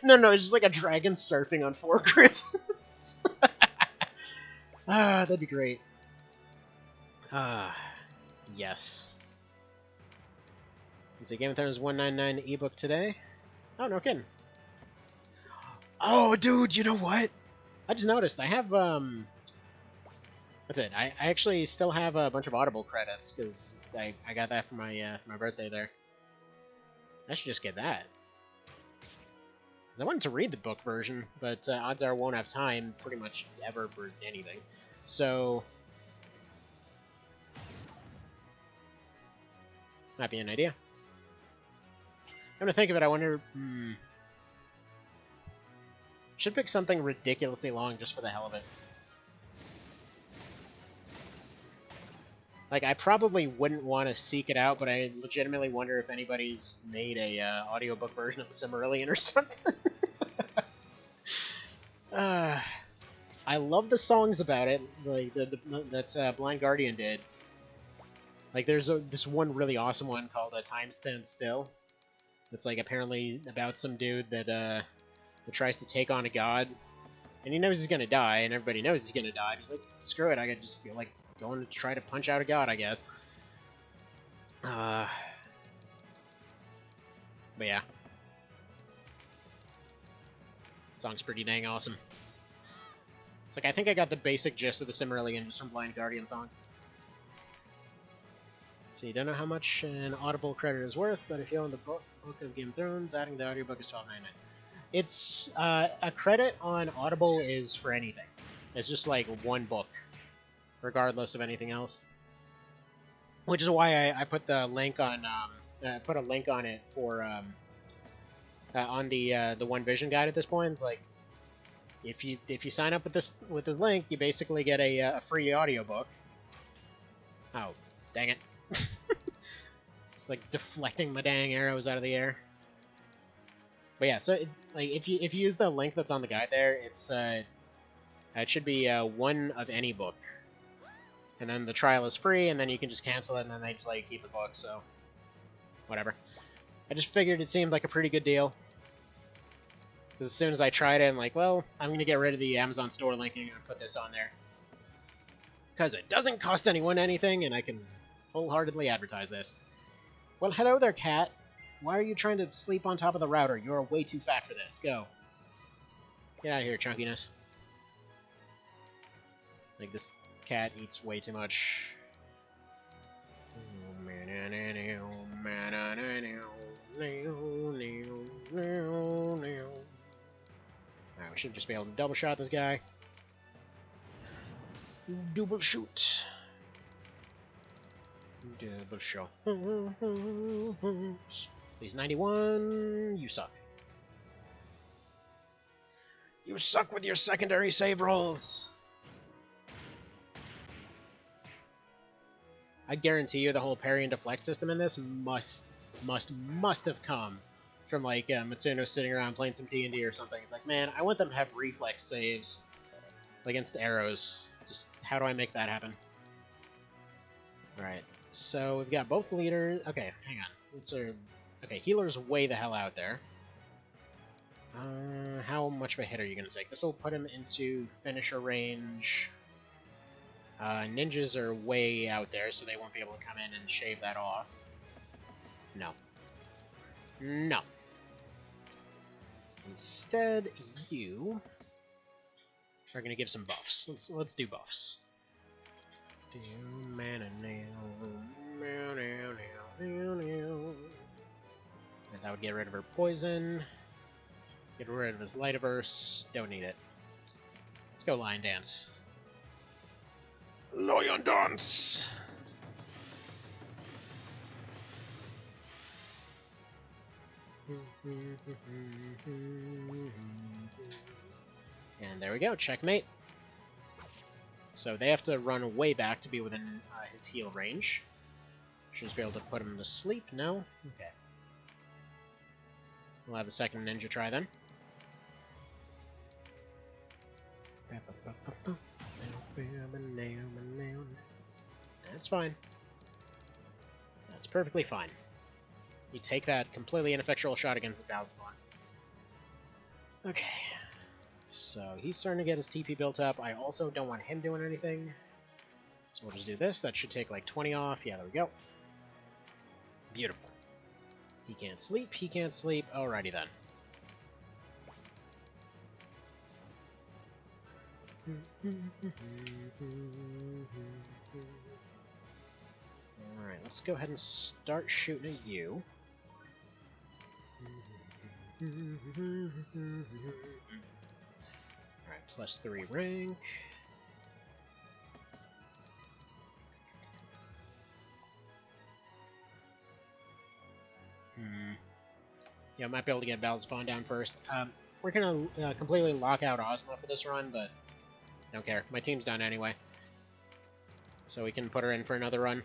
S1: No, it's just like a dragon surfing on 4 griffins. That'd be great. Yes. Let's see, Game of Thrones 199 ebook today. Oh, no kidding. Oh, dude, you know what? I just noticed. I have, That's it. I actually still have a bunch of Audible credits, because I got that for my birthday there. I should just get that. Because I wanted to read the book version, but odds are I won't have time pretty much ever for anything. So, might be an idea. I'm gonna think of it, I wonder... Should pick something ridiculously long just for the hell of it. Like, I probably wouldn't want to seek it out, but I legitimately wonder if anybody's made a audiobook version of the Silmarillion or something. I love the songs about it, like that Blind Guardian did. Like, there's this one really awesome one called Time Stands Still. It's like apparently about some dude that tries to take on a god, and he knows he's gonna die, and everybody knows he's gonna die. But he's like, screw it, I just feel like going to try to punch out a god, I guess. But yeah. Song's pretty dang awesome. It's like, I think I got the basic gist of the Silmarillion just from Blind Guardian songs. So you don't know how much an Audible credit is worth, but if you own the book of Game of Thrones, adding the audiobook is $12.99. It's, a credit on Audible is for anything. It's just like one book, regardless of anything else. Which is why I put the link on, put a link on it for, on the One Vision guide at this point. It's like, if you sign up with this link, you basically get a free audiobook. Oh, dang it. Just like deflecting my dang arrows out of the air. But yeah, so like if you use the link that's on the guide there, it's it should be one of any book, and then the trial is free, and then you can just cancel it, and then they just like keep the book. So whatever. I just figured it seemed like a pretty good deal. Because as soon as I tried it, I'm like, well, I'm gonna get rid of the Amazon store link and I'm gonna put this on there. Because it doesn't cost anyone anything, and I can wholeheartedly advertise this. Well, hello there, cat. Why are you trying to sleep on top of the router? You're way too fat for this. Go. Get out of here, chunkiness. Like, this cat eats way too much. Alright, we should just be able to double shot this guy. Double shoot. Double shot. Please, 91. You suck. You suck with your secondary save rolls. I guarantee you the whole parry and deflect system in this must have come from, like, Matsuno sitting around playing some D&D or something. It's like, man, I want them to have reflex saves against arrows. Just, how do I make that happen? Alright, so we've got both leaders. Okay, hang on. Okay, healer's way the hell out there. How much of a hit are you going to take? This will put him into finisher range. Ninjas are way out there, so they won't be able to come in and shave that off. No. No. Instead, you are going to give some buffs. Let's do buffs. And that would get rid of her poison. Get rid of his Lightaverse. Don't need it. Let's go Lion Dance. Lion Dance! And there we go, checkmate. So they have to run way back to be within his heal range. Should just be able to put him to sleep, no? Okay. We'll have the second ninja try then. That's fine. That's perfectly fine. You take that completely ineffectual shot against the Balzaphon. Okay. So he's starting to get his TP built up. I also don't want him doing anything. So we'll just do this. That should take like 20 off. Yeah, there we go. Beautiful. He can't sleep. He can't sleep. Alrighty then. Alright, let's go ahead and start shooting at you. Alright, +3 rank. Yeah, I might be able to get Balzaphon down first. We're gonna completely lock out Ozma for this run, but I don't care. My team's done anyway. So we can put her in for another run.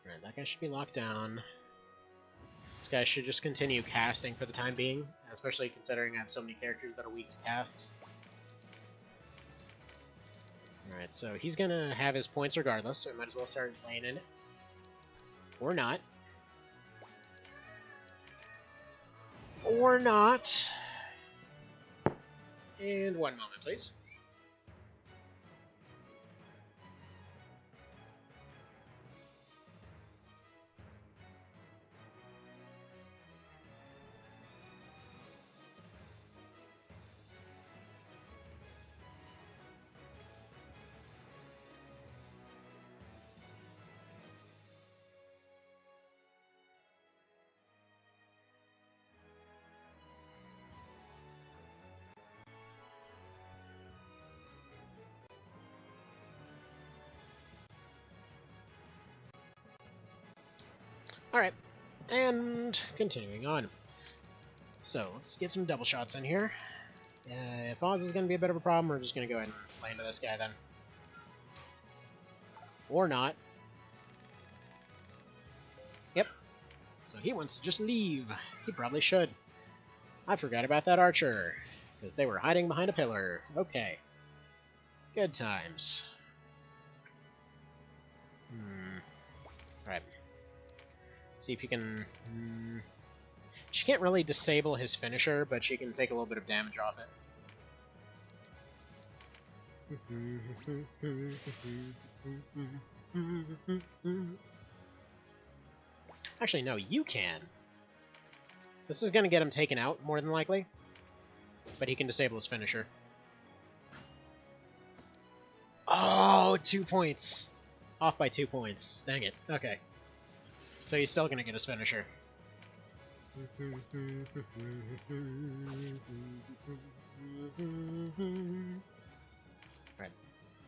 S1: Alright, that guy should be locked down. This guy should just continue casting for the time being, especially considering I have so many characters that are weak to casts. Alright, so he's gonna have his points regardless, so we might as well start playing in it. Or not. Or not. And one moment, please. Alright, and continuing on. So, let's get some double shots in here. If Oz is going to be a bit of a problem, we're just going to go ahead and play into this guy then. Or not. Yep. So he wants to just leave. He probably should. I forgot about that archer, because they were hiding behind a pillar. Okay. Good times. Alright. See if you can... She can't really disable his finisher, but she can take a little bit of damage off it. Actually, no, you can. This is going to get him taken out, more than likely. But he can disable his finisher. Oh, 2 points. Off by 2 points. Dang it. Okay. So he's still gonna get his finisher. Right.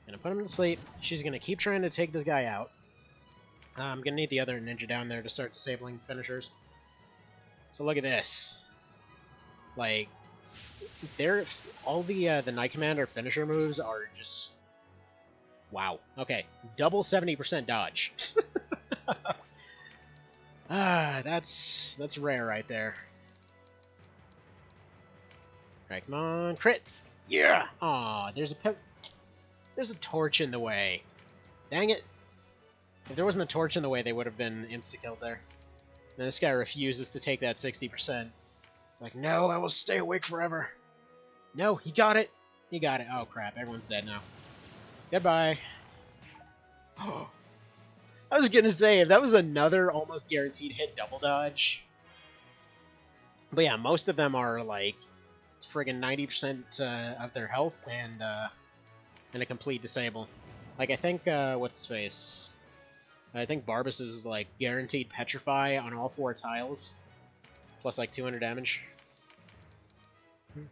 S1: Gonna put him to sleep. She's gonna keep trying to take this guy out. I'm gonna need the other ninja down there to start disabling finishers. So look at this. Like, all the Knight Commander finisher moves are just wow. Okay, double 70% dodge. That's rare right there. Right, come on, crit. Yeah. Aw, there's a torch in the way. Dang it. If there wasn't a torch in the way, they would have been insta-killed there. And this guy refuses to take that 60%. It's like, no, I will stay awake forever. No, he got it. He got it. Oh, crap. Everyone's dead now. Goodbye. Oh, I was gonna say, if that was another almost guaranteed hit double dodge. But yeah, most of them are like, it's friggin' 90% of their health and a complete disable. Like, I think, what's his face? I think Barbas is like guaranteed petrify on all 4 tiles, plus like 200 damage. There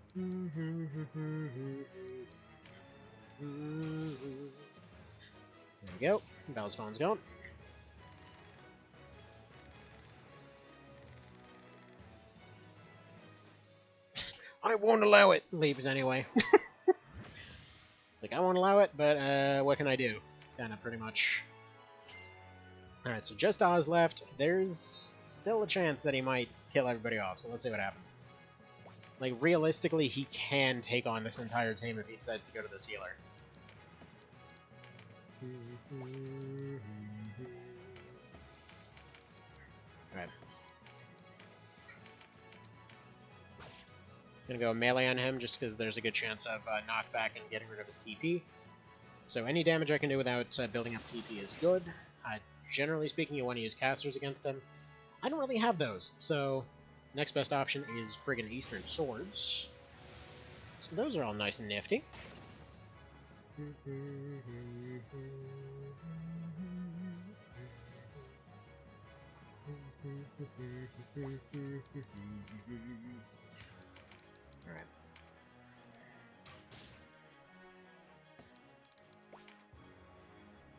S1: we go. Bell's phone's going. I won't allow it. Leaves anyway. Like, I won't allow it, but what can I do? Kinda, pretty much. Alright, so just Oz left. There's still a chance that he might kill everybody off, so let's see what happens. Like, realistically, he can take on this entire team if he decides to go to this healer. Alright. Gonna go melee on him just because there's a good chance of knockback and getting rid of his TP. So any damage I can do without building up TP is good. Generally speaking, you want to use casters against him. I don't really have those, so next best option is friggin' Eastern Swords. So those are all nice and nifty. Alright.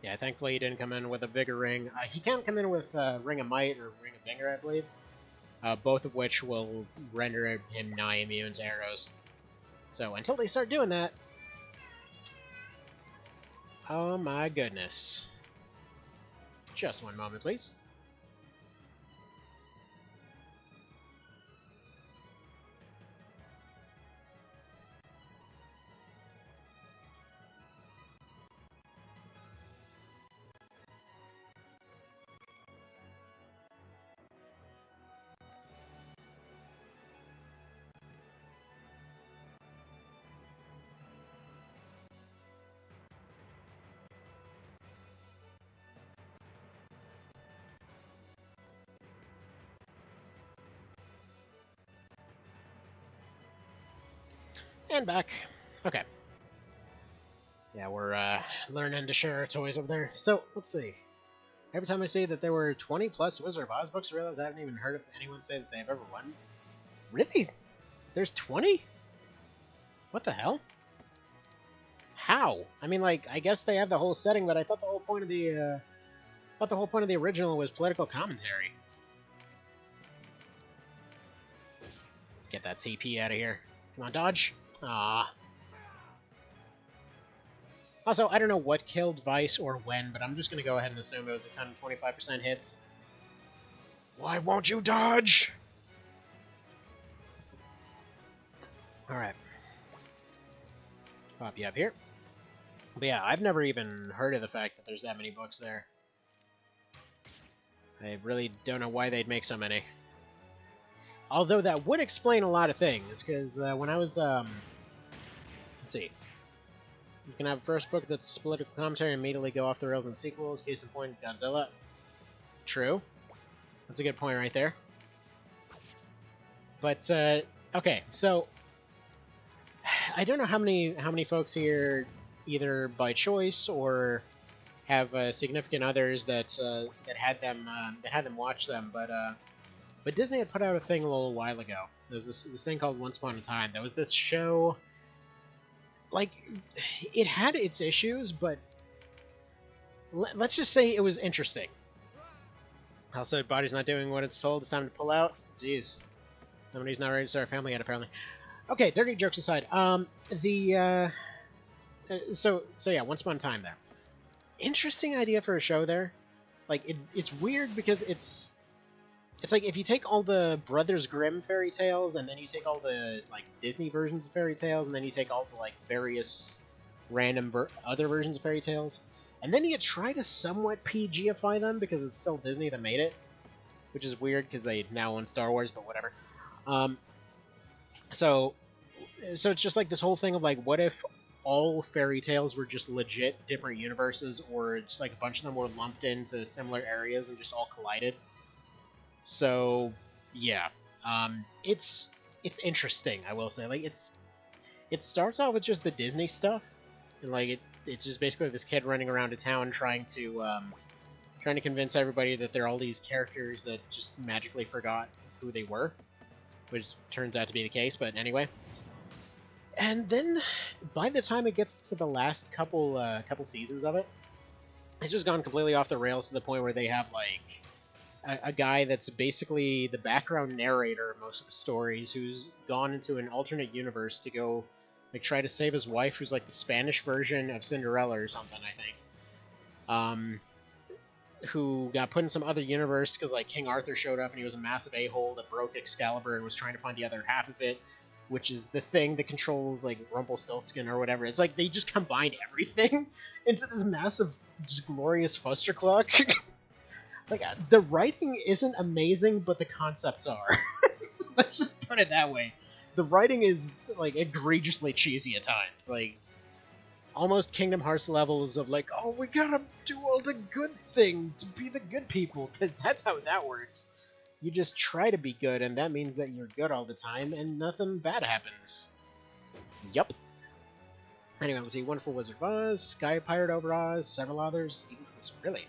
S1: Yeah, thankfully he didn't come in with a Vigor Ring. He can come in with Ring of Might or Ring of Vigor, I believe. Both of which will render him nigh immune to arrows. So until they start doing that... Oh my goodness. Just one moment, please. And back. Okay. Yeah, we're learning to share our toys over there. So, let's see. Every time I say that there were 20 plus Wizard of Oz books, I realize I haven't even heard of anyone say that they've ever won. Really? There's 20? What the hell? How? I mean, like, I guess they have the whole setting, but I thought the whole point of the original was political commentary. Get that TP out of here. Come on, dodge. Ah. Also, I don't know what killed Vice or when, but I'm just going to go ahead and assume it was a ton of 25% hits. Why won't you dodge? Alright. Pop you up here. But yeah, I've never even heard of the fact that there's that many books there. I really don't know why they'd make so many. Although that would explain a lot of things, because when I was, let's see. You can have a first book that's political commentary and immediately go off the rails in sequels. Case in point, Godzilla. True. That's a good point right there. But, okay, so... I don't know how many folks here, either by choice or have significant others that had them watch them, but Disney had put out a thing a little while ago. There was this thing called Once Upon a Time. There was this show, like, it had its issues, but let's just say it was interesting. Also, body's not doing what it's told. It's time to pull out. Jeez. Somebody's not ready to start a family yet, apparently. Okay, dirty jokes aside. So yeah, Once Upon a Time there. Interesting idea for a show there. Like, it's weird because it's like if you take all the Brothers Grimm fairy tales and then you take all the, like, Disney versions of fairy tales and then you take all the, like, various random other versions of fairy tales, and then you try to somewhat PG-ify them because it's still Disney that made it, which is weird because they now own Star Wars, but whatever. So it's just like this whole thing of, like, what if all fairy tales were just legit different universes, or just like a bunch of them were lumped into similar areas and just all collided? So yeah, it's interesting, I will say. Like, it starts off with just the Disney stuff, and like it's just basically this kid running around a town trying to convince everybody that they're all these characters that just magically forgot who they were, which turns out to be the case. But anyway, and then by the time it gets to the last couple seasons of it, it's just gone completely off the rails to the point where they have, like, a guy that's basically the background narrator of most of the stories, who's gone into an alternate universe to go, like, try to save his wife, who's like the Spanish version of Cinderella or something, I think. Who got put in some other universe because, like, King Arthur showed up and he was a massive a-hole that broke Excalibur and was trying to find the other half of it, which is the thing that controls, like, Rumpelstiltskin or whatever. It's like they just combined everything into this massive, just glorious fustercluck. Like, the writing isn't amazing, but the concepts are. Let's just put it that way. The writing is, like, egregiously cheesy at times. Like, almost Kingdom Hearts levels of, like, oh, we gotta do all the good things to be the good people, because that's how that works. You just try to be good, and that means that you're good all the time, and nothing bad happens. Yup. Anyway, let's see. Wonderful Wizard of Oz, Sky Pirate over Oz, several others. Really?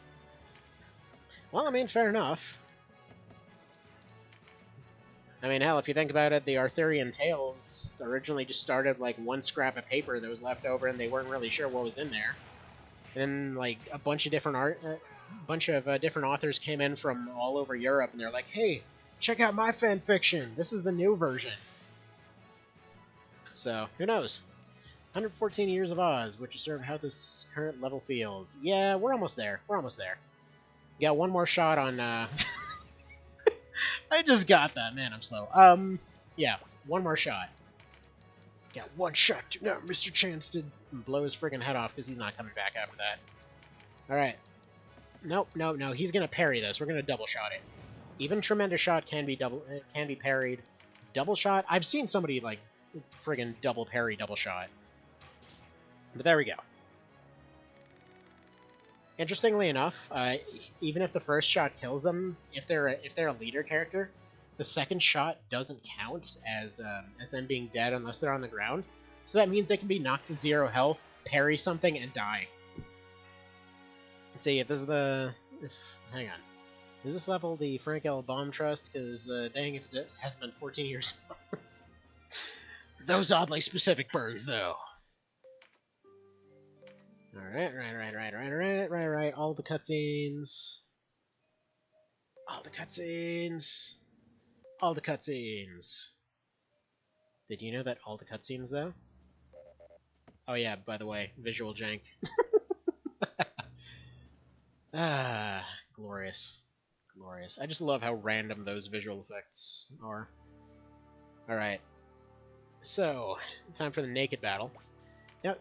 S1: Well, I mean, fair enough. I mean, hell, if you think about it, the Arthurian tales originally just started like one scrap of paper that was left over, and they weren't really sure what was in there. And then, like, a bunch of different different authors came in from all over Europe, and they're like, "Hey, check out my fan fiction. This is the new version." So who knows? 114 Years of Oz, which is sort of how this current level feels. Yeah, we're almost there. We're almost there. Got one more shot on. I just got that, man. I'm slow. Yeah, one more shot. Got one shot. Do not miss your chance to blow his friggin' head off, because he's not coming back after that. Alright. Nope, no. He's gonna parry this. We're gonna double shot it. Even tremendous shot can be parried. Double shot? I've seen somebody, like, friggin' double parry double shot. But there we go. Interestingly enough, even if the first shot kills them, if they're a leader character, the second shot doesn't count as them being dead unless they're on the ground. So that means they can be knocked to 0 health, parry something, and die. Let's see if this is the. Hang on, is this level the Frank L. Baum Trust? Because dang, if it hasn't been 14 years. Those oddly specific burns, though. Alright, right. All the cutscenes. All the cutscenes. Did you know that all the cutscenes, though? Oh yeah, by the way, visual jank. Ah, glorious. Glorious. I just love how random those visual effects are. Alright. So, time for the naked battle. Now,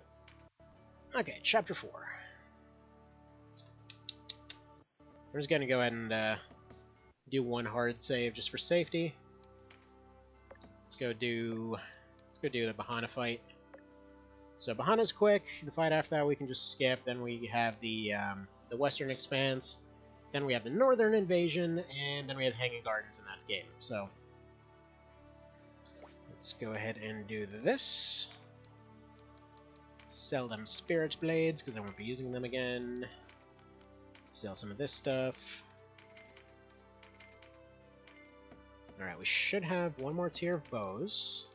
S1: okay, Chapter 4. We're just gonna go ahead and do one hard save just for safety. Let's go do the Bahana fight. So Bahana's quick. The fight after that we can just skip. Then we have the Western Expanse. Then we have the Northern Invasion, and then we have Hanging Gardens, and that's game. So let's go ahead and do this. Sell them Spirit Blades, because I won't be using them again. Sell some of this stuff. Alright, we should have one more tier of bows.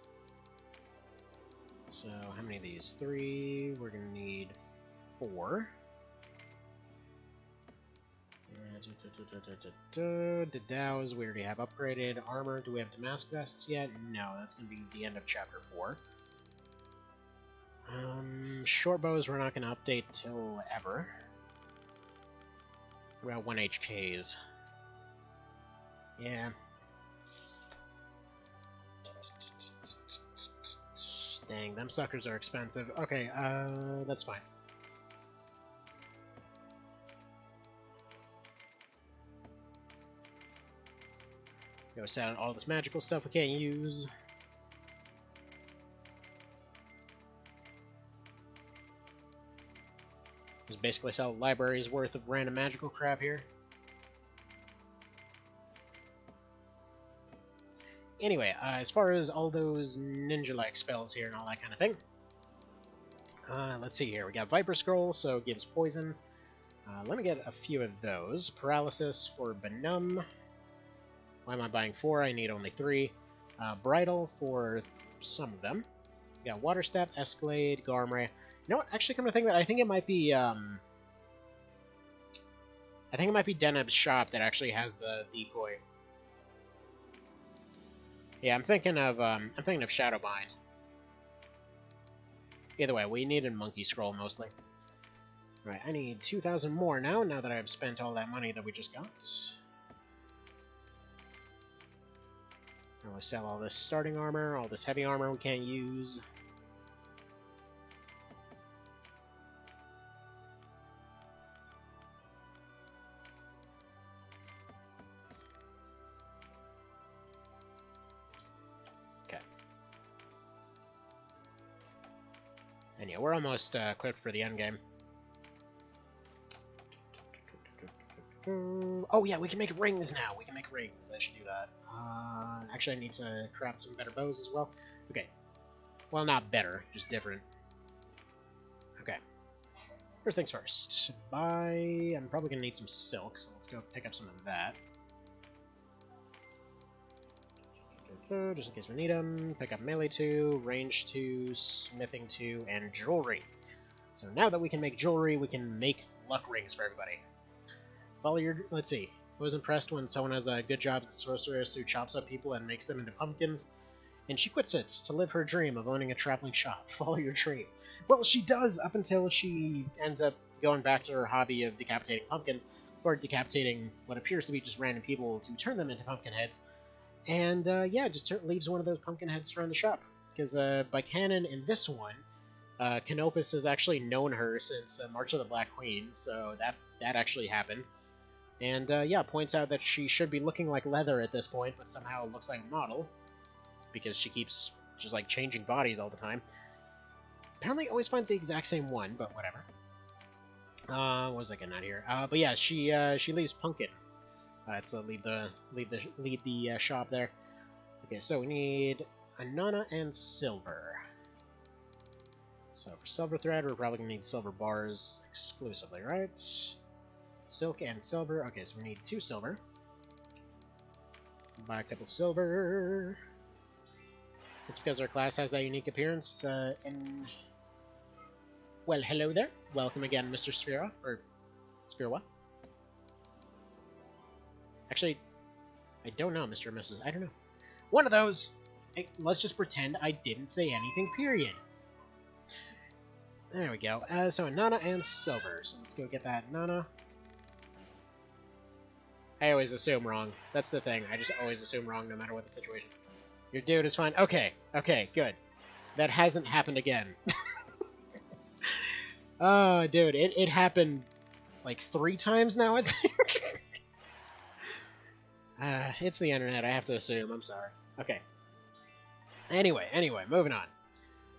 S1: So, how many of these? 3. We're gonna need 4. The Dows we already have upgraded. Armor, do we have Damask Vests yet? No, that's gonna be the end of Chapter 4. Short bows we're not gonna update till ever. About 1 HKs. Yeah. Dang, them suckers are expensive. Okay, that's fine. Go set out all this magical stuff we can't use. Just basically sell a library's worth of random magical crap here. Anyway, as far as all those ninja-like spells here and all that kind of thing, let's see here. We got Viper Scroll, so it gives poison. Let me get a few of those. Paralysis for Benumb. Why am I buying 4? I need only 3. Bridle for some of them. We got Water Step, Escalade, Garmray. You know what? Actually, come to think of it, I think it might be Deneb's shop that actually has the decoy. Yeah, I'm thinking of Shadowbind. Either way, we need a Monkey Scroll mostly. Right, I need 2,000 more now that I've spent all that money that we just got. I'll sell all this starting armor, all this heavy armor we can't use. And yeah, we're almost equipped for the endgame. Oh yeah, we can make rings now. We can make rings. I should do that. Actually, I need to craft some better bows as well. Okay. Well, not better, just different. Okay. First things first. I'm probably gonna need some silk, so let's go pick up some of that. Just in case we need them. Pick up melee 2, range 2, smithing 2, and jewelry. So now that we can make jewelry, we can make luck rings for everybody. Follow your... Let's see. I was impressed when someone has a good job as a sorceress who chops up people and makes them into pumpkins, and she quits it to live her dream of owning a traveling shop. Follow your dream. Well, she does up until she ends up going back to her hobby of decapitating pumpkins, or decapitating what appears to be just random people to turn them into pumpkin heads. And, yeah, just leaves one of those pumpkin heads to run the shop. Because, by canon in this one, Canopus has actually known her since March of the Black Queen, so that actually happened. And, yeah, points out that she should be looking like leather at this point, but somehow looks like a model. Because she keeps just, like, changing bodies all the time. Apparently always finds the exact same one, but whatever. What was I getting at here? But yeah, she leaves Pumpkin. So lead the shop there. Okay, so we need a Nana and silver. So for silver thread, we're probably gonna need silver bars exclusively, right? Silk and silver. Okay, so we need 2 silver. Buy a couple silver. It's because our class has that unique appearance. Well, hello there. Welcome again, Mr. Sphera, or Sphera. Actually, I don't know, Mr. or Mrs. I don't know. One of those! Hey, let's just pretend I didn't say anything, period. There we go. So a Nana and silver. So let's go get that Nana. I always assume wrong. That's the thing. I just always assume wrong no matter what the situation. Your dude is fine. Okay. Okay, good. That hasn't happened again. Oh, dude. It happened like 3 times now, I think. It's the internet, I have to assume, I'm sorry. Okay. Anyway, moving on.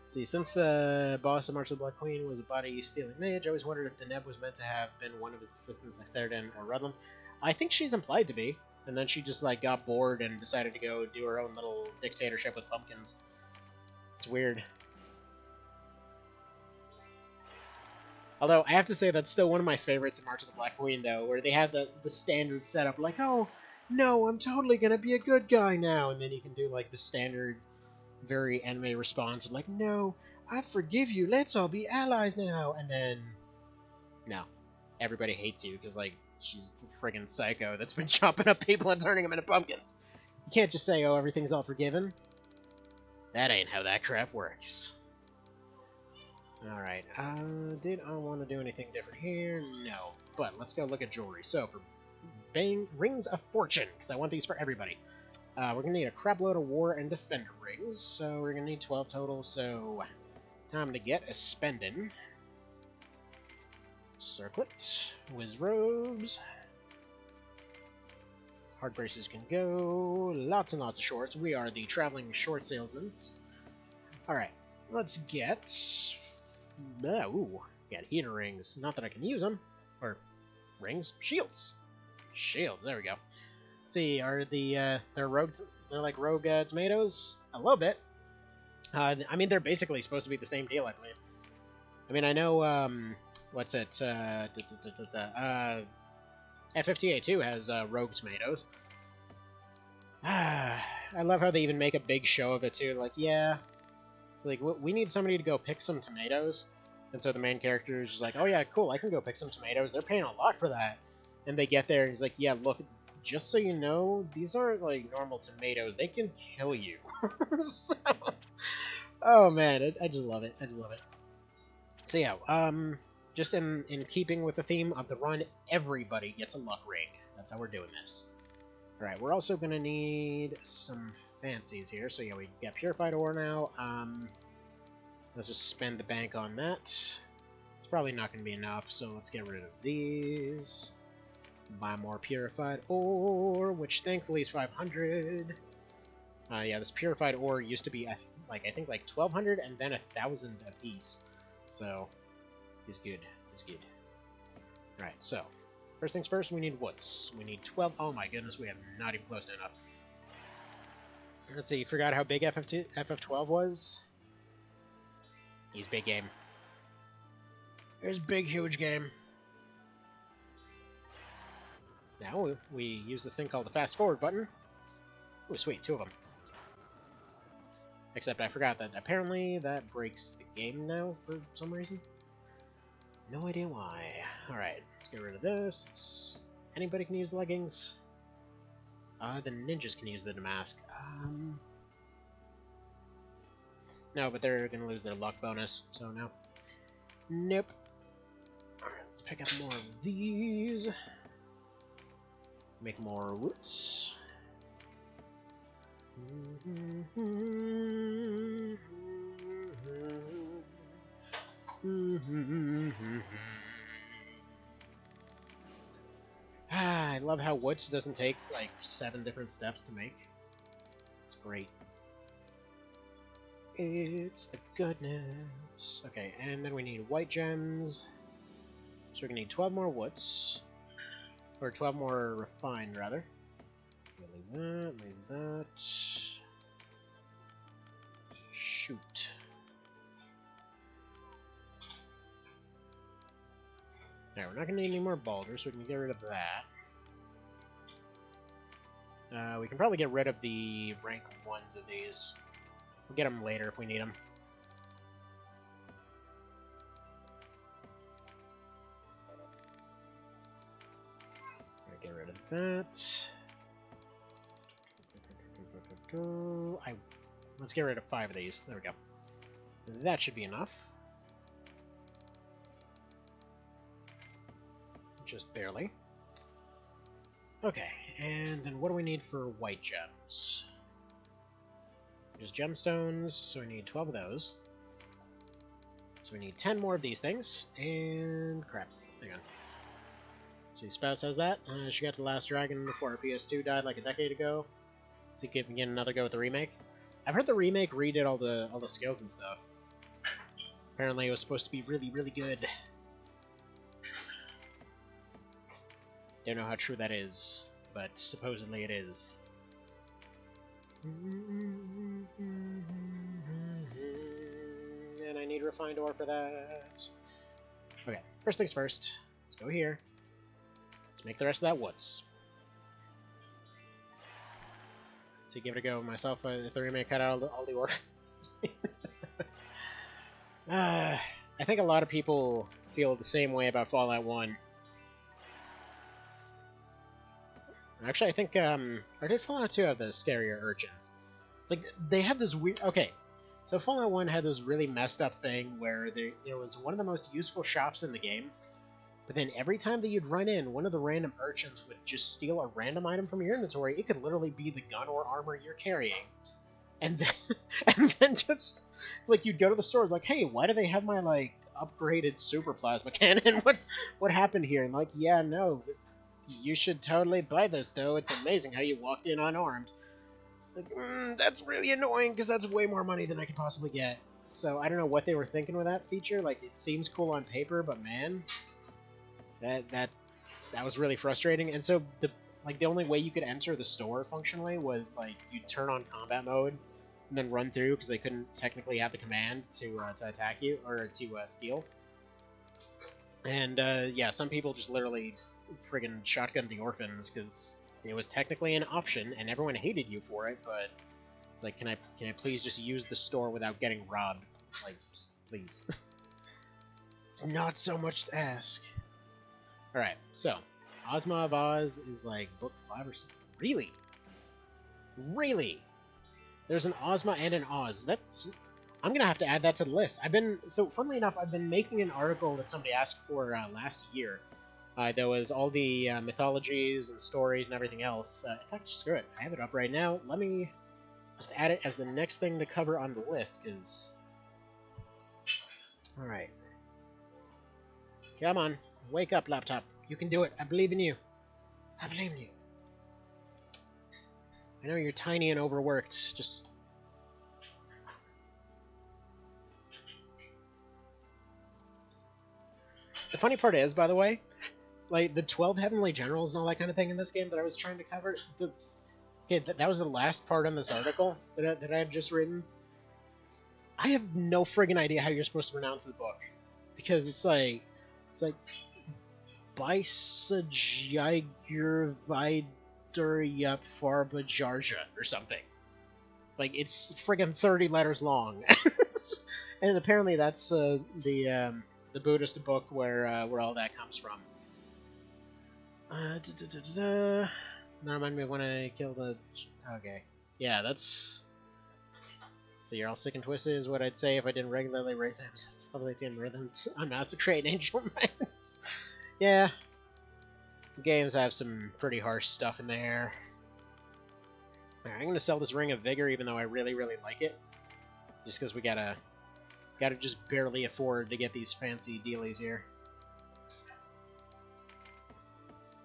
S1: Let's see, since the boss of March of the Black Queen was a body-stealing mage, I always wondered if Deneb was meant to have been one of his assistants like Ceradan or Rudlam. I think she's implied to be, and then she just, like, got bored and decided to go do her own little dictatorship with pumpkins. It's weird. Although, I have to say that's still one of my favorites in March of the Black Queen, though, where they have the standard setup, like, oh, no, I'm totally gonna be a good guy now, and then you can do, like, the standard, very anime response of, like, no, I forgive you, let's all be allies now, and then, no. Everybody hates you, because, like, she's a friggin' psycho that's been chopping up people and turning them into pumpkins. You can't just say, oh, everything's all forgiven. That ain't how that crap works. Alright, did I want to do anything different here? No. But let's go look at jewelry. So, for Rings of Fortune, because I want these for everybody. We're going to need a crap load of War and Defender rings, so we're going to need 12 total, so time to get a spendin'. Circlet, Wiz Robes. Hard braces can go, lots and lots of shorts. We are the traveling short salesmen. Alright, let's get... ooh, got heater rings. Not that I can use them. Or, rings? Shields. Shields, there we go. Let's see, are they're like rogue tomatoes? A little bit. I mean, they're basically supposed to be the same deal, I believe. I mean, I know, what's it, FFTA2 has, rogue tomatoes. I love how they even make a big show of it, too. Like, yeah, it's like, we need somebody to go pick some tomatoes. And so the main character is just like, oh yeah, cool, I can go pick some tomatoes. They're paying a lot for that. And they get there, and he's like, yeah, look, just so you know, these aren't, like, normal tomatoes. They can kill you. So, oh, man, I just love it. I just love it. So, yeah, just in keeping with the theme of the run, everybody gets a luck ring. That's how we're doing this. Alright, we're also going to need some fancies here. So, yeah, we got Purified Ore now. Let's just spend the bank on that. It's probably not going to be enough, so let's get rid of these. Buy more Purified Ore, which thankfully is 500. Yeah, this Purified Ore used to be, I think, like 1,200 and then 1,000 a piece. So, it's good. It's good. Alright, so, first things first, we need woods. We need 12. Oh my goodness, we have not even close to enough. Let's see, forgot how big FF12 was? He's big game. There's big, huge game. Now we use this thing called the fast forward button. Oh, sweet, 2 of them. Except I forgot that apparently that breaks the game now for some reason. No idea why. Alright, let's get rid of this. Anybody can use the leggings. The ninjas can use the damask. No, but they're gonna lose their luck bonus, so no. Nope. Alright, let's pick up more of these. Make more woods. I love how woods doesn't take like 7 different steps to make. It's great. It's the goodness. Okay, and then we need white gems. So we're gonna need 12 more woods. Or 12 more refined, rather. Leave that. Shoot. Now, we're not going to need any more boulders, so we can get rid of that. We can probably get rid of the rank 1s of these. We'll get them later if we need them. Get rid of that. Let's get rid of 5 of these. There we go. That should be enough. Just barely. Okay, and then what do we need for white gems? Just gemstones, so we need 12 of those. So we need 10 more of these things, and crap, hang on. See, Spouse has that. She got the last dragon before her PS2 died like a decade ago. So you can get another go with the remake. I've heard the remake redid all the skills and stuff. Apparently it was supposed to be really, really good. Don't know how true that is, but supposedly it is. And I need refined ore for that. Okay, First things first, let's go here. Let's make the rest of that woods. So give it a go myself. 3-minute cut out all the orphans. I think a lot of people feel the same way about Fallout 1. Actually, I think, or did Fallout 2 have the scarier urchins? It's like, they had this weird... Okay, so Fallout 1 had this really messed up thing where there was one of the most useful shops in the game, but then every time that you'd run in, one of the random urchins would just steal a random item from your inventory. It could literally be the gun or armor you're carrying. And then, and then just, like, you'd go to the store, it's like, hey, why do they have my, like, upgraded super plasma cannon? What happened here? And like, yeah, no, you should totally buy this, though. It's amazing how you walked in unarmed. Like, that's really annoying, because that's way more money than I could possibly get. So, I don't know what they were thinking with that feature. Like, it seems cool on paper, but man, that was really frustrating. And so, the only way you could enter the store, functionally, was, like, you'd turn on combat mode, and then run through, because they couldn't technically have the command to attack you, or to steal. And, yeah, some people just literally friggin' shotgun the orphans because it was technically an option and everyone hated you for it, but it's like, can I please just use the store without getting robbed? Like, please. It's not so much to ask. Alright, so Ozma of Oz is like book 5 or something. Really? Really? There's an Ozma and an Oz. I'm gonna have to add that to the list. So funnily enough, I've been making an article that somebody asked for last year. There was all the mythologies and stories and everything else. In fact, screw it. I have it up right now. Let me just add it as the next thing to cover on the list, because... Alright. Come on. Wake up, laptop. You can do it. I believe in you. I believe in you. I know you're tiny and overworked. Just... The funny part is, by the way, like, the 12 Heavenly Generals and all that kind of thing in this game that I was trying to cover, that was the last part on this article that I had just written. I have no friggin' idea how you're supposed to pronounce the book. Because it's like Bisajigurviduryapfarbajarja or something. Like, it's friggin' 30 letters long. And apparently that's the Buddhist book where all that comes from. That reminded me of when I killed a... Okay. Yeah, that's... So you're all sick and twisted is what I'd say if I didn't regularly raise episodes of Leviathan rhythms on Massacrate Angel Minds. Yeah. The games have some pretty harsh stuff in there. Alright, I'm gonna sell this Ring of Vigor even though I really, really like it. Just because we gotta just barely afford to get these fancy dealies here.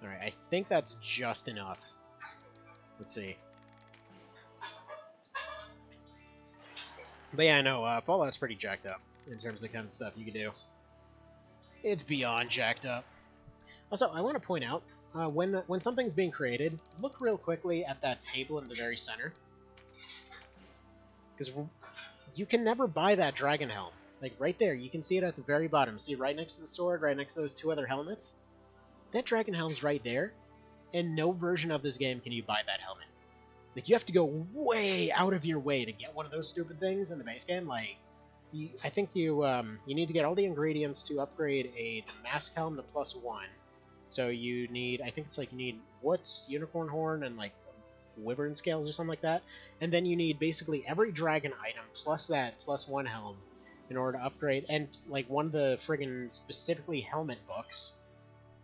S1: Alright, I think that's just enough. Let's see. But yeah, no, Fallout's pretty jacked up in terms of the kind of stuff you can do. It's beyond jacked up. Also, I want to point out, when something's being created, look real quickly at that table in the very center. Because you can never buy that dragon helm. Like, right there, you can see it at the very bottom. See, right next to the sword, right next to those two other helmets? That dragon helm's right there, and no version of this game can you buy that helmet. Like, you have to go way out of your way to get one of those stupid things in the base game. Like, I think you need to get all the ingredients to upgrade the mask helm to +1. So you need, I think it's like you need woods, unicorn horn, and like wyvern scales or something like that. And then you need basically every dragon item plus that +1 helm in order to upgrade. And like one of the friggin' specifically helmet books,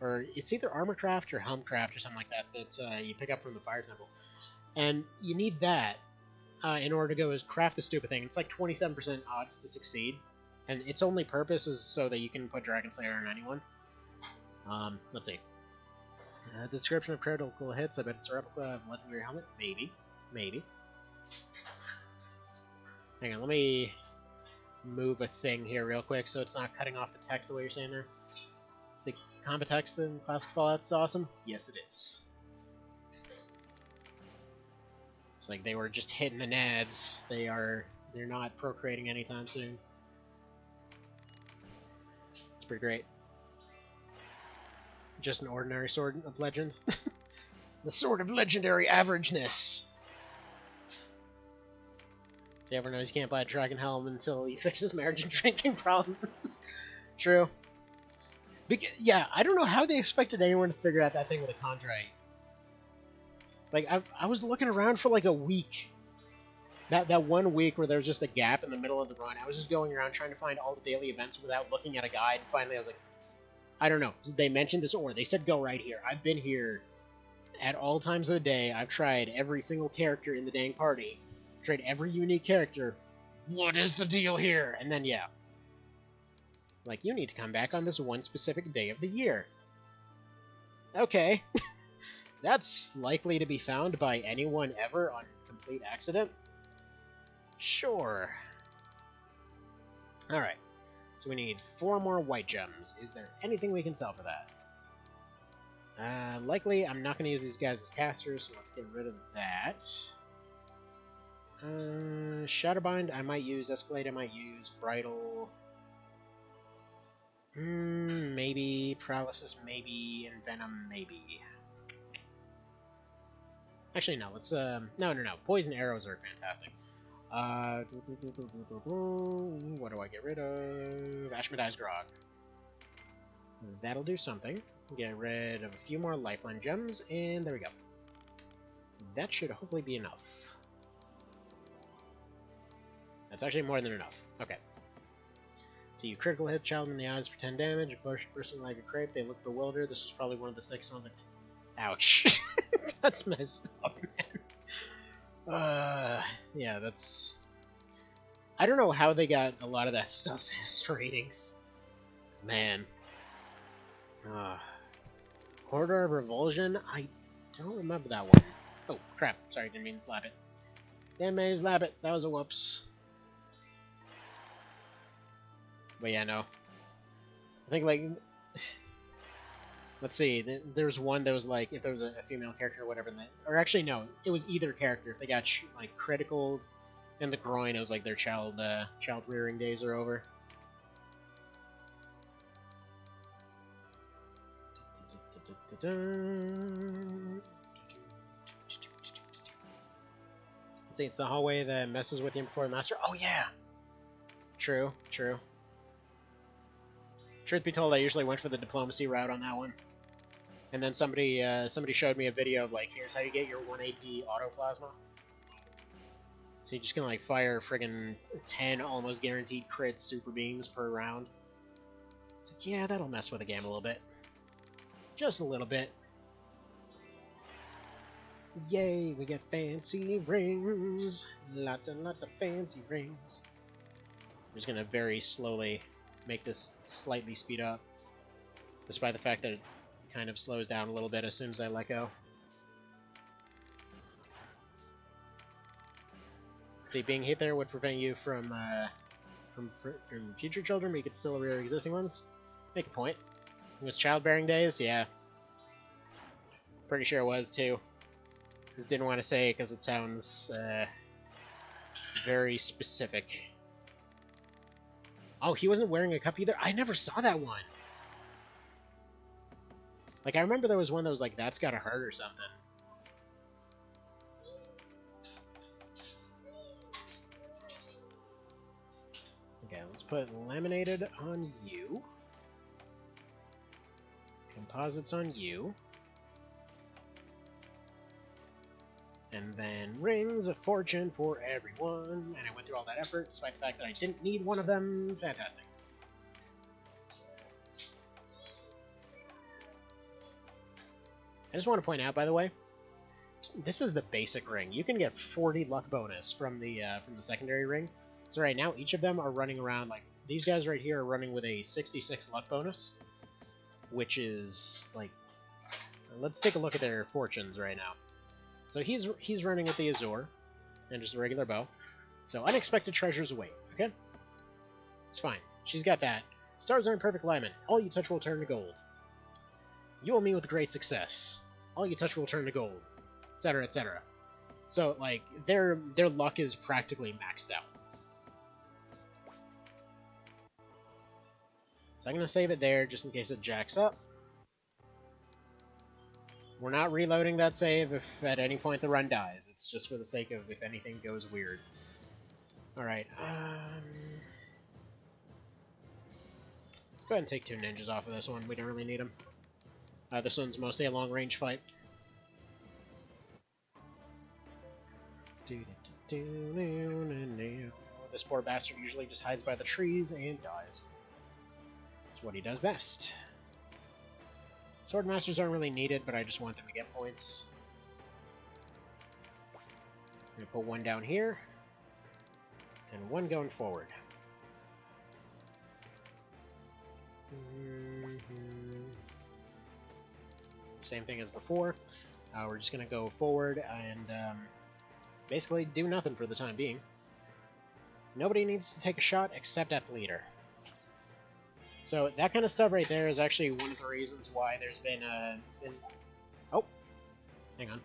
S1: or it's either Armorcraft or Helmcraft or something like that, that you pick up from the Fire Temple. And you need that in order to go craft the stupid thing. It's like 27% odds to succeed, and its only purpose is so that you can put Dragon Slayer on anyone. Let's see. Description of critical hits. I bet it's a replica of Legendary Helmet. Maybe. Maybe. Hang on, let me move a thing here real quick so it's not cutting off the text the way you're saying there. Let's see. Combat text in Classic Fallout is awesome. Yes, it is. It's like they were just hitting the nads. They're not procreating anytime soon. It's pretty great. just an ordinary sword of legend. The sword of legendary averageness. See, everyone knows you can't buy a dragon helm until he fixes marriage and drinking problems. True. Yeah, I don't know how they expected anyone to figure out that thing with a Chondrite. Like, I was looking around for like a week. That 1 week where there was just a gap in the middle of the run, I was just going around trying to find all the daily events without looking at a guide, and finally I was like, I don't know. They mentioned this ore. They said go right here. I've been here at all times of the day. I've tried every single character in the dang party. Tried every unique character. What is the deal here? And then, yeah. Like, you need to come back on this one specific day of the year. Okay. That's likely to be found by anyone ever on complete accident? Sure. Alright. So we need 4 more white gems. Is there anything we can sell for that? Likely, I'm not going to use these guys as casters, so let's get rid of that. Shadowbind, I might use. Escalade, I might use. Bridle. Maybe. Paralysis, maybe. And Venom, maybe. Actually, no. Let's, no. Poison arrows are fantastic. What do I get rid of? Ashmedize Grog. That'll do something. Get rid of a few more lifeline gems, and there we go. That should hopefully be enough. That's actually more than enough. Okay. So you critical hit child in the eyes for 10 damage, bursting like a crepe, they look bewildered. This was probably one of the 6 ones. Like, ouch. That's messed up, man. Yeah, that's... I don't know how they got a lot of that stuff as ratings. Man. Corridor of Revulsion? I don't remember that one. Oh, crap. Sorry, didn't mean to slap it. Damn man, slap it. That was a whoops. But yeah, no. I think, like... Let's see, there was one that was like, if there was a female character or whatever, or actually no, it was either character. If they got like critical in the groin, it was like their child rearing days are over. Let's see, it's the hallway that messes with you before the master. Oh yeah, true. Truth be told, I usually went for the diplomacy route on that one. And then somebody showed me a video of like, here's how you get your 180 auto plasma. So you're just gonna like fire friggin' 10 almost guaranteed crit super beams per round. It's like, yeah, that'll mess with the game a little bit. Just a little bit. Yay, we get fancy rings. Lots and lots of fancy rings. I'm just gonna very slowly make this slightly speed up, despite the fact that it kind of slows down a little bit as soon as I let go. See, being hit there would prevent you from future children, but you could still rear existing ones. Make a point. It was childbearing days, yeah. Pretty sure it was too. Just didn't want to say it because it sounds very specific. Oh, he wasn't wearing a cup either? I never saw that one. Like, I remember there was one that was like, that's gotta hurt or something. Okay, let's put laminated on you. Composites on you. And then rings of fortune for everyone. And I went through all that effort, despite the fact that I didn't need one of them. Fantastic. I just want to point out, by the way, this is the basic ring. You can get 40 luck bonus from the secondary ring. So right now, each of them are running around, like, these guys right here are running with a 66 luck bonus, which is, like, let's take a look at their fortunes right now. So he's running with the Azure, and just a regular bow. So unexpected treasures await, okay? It's fine. She's got that. Stars are in perfect alignment. All you touch will turn to gold. You will meet with great success. All you touch will turn to gold, etc., etc. So, like, their luck is practically maxed out. So I'm going to save it there, just in case it jacks up. We're not reloading that save if at any point the run dies. It's just for the sake of if anything goes weird. Alright, let's go ahead and take 2 ninjas off of this one. We don't really need them. This one's mostly a long-range fight. This poor bastard usually just hides by the trees and dies. That's what he does best. Swordmasters aren't really needed, but I just want them to get points. I'm going to put one down here, and one going forward. Same thing as before. We're just going to go forward and basically do nothing for the time being. Nobody needs to take a shot except F leader. So that kind of stuff right there is actually one of the reasons why there's been oh, hang on.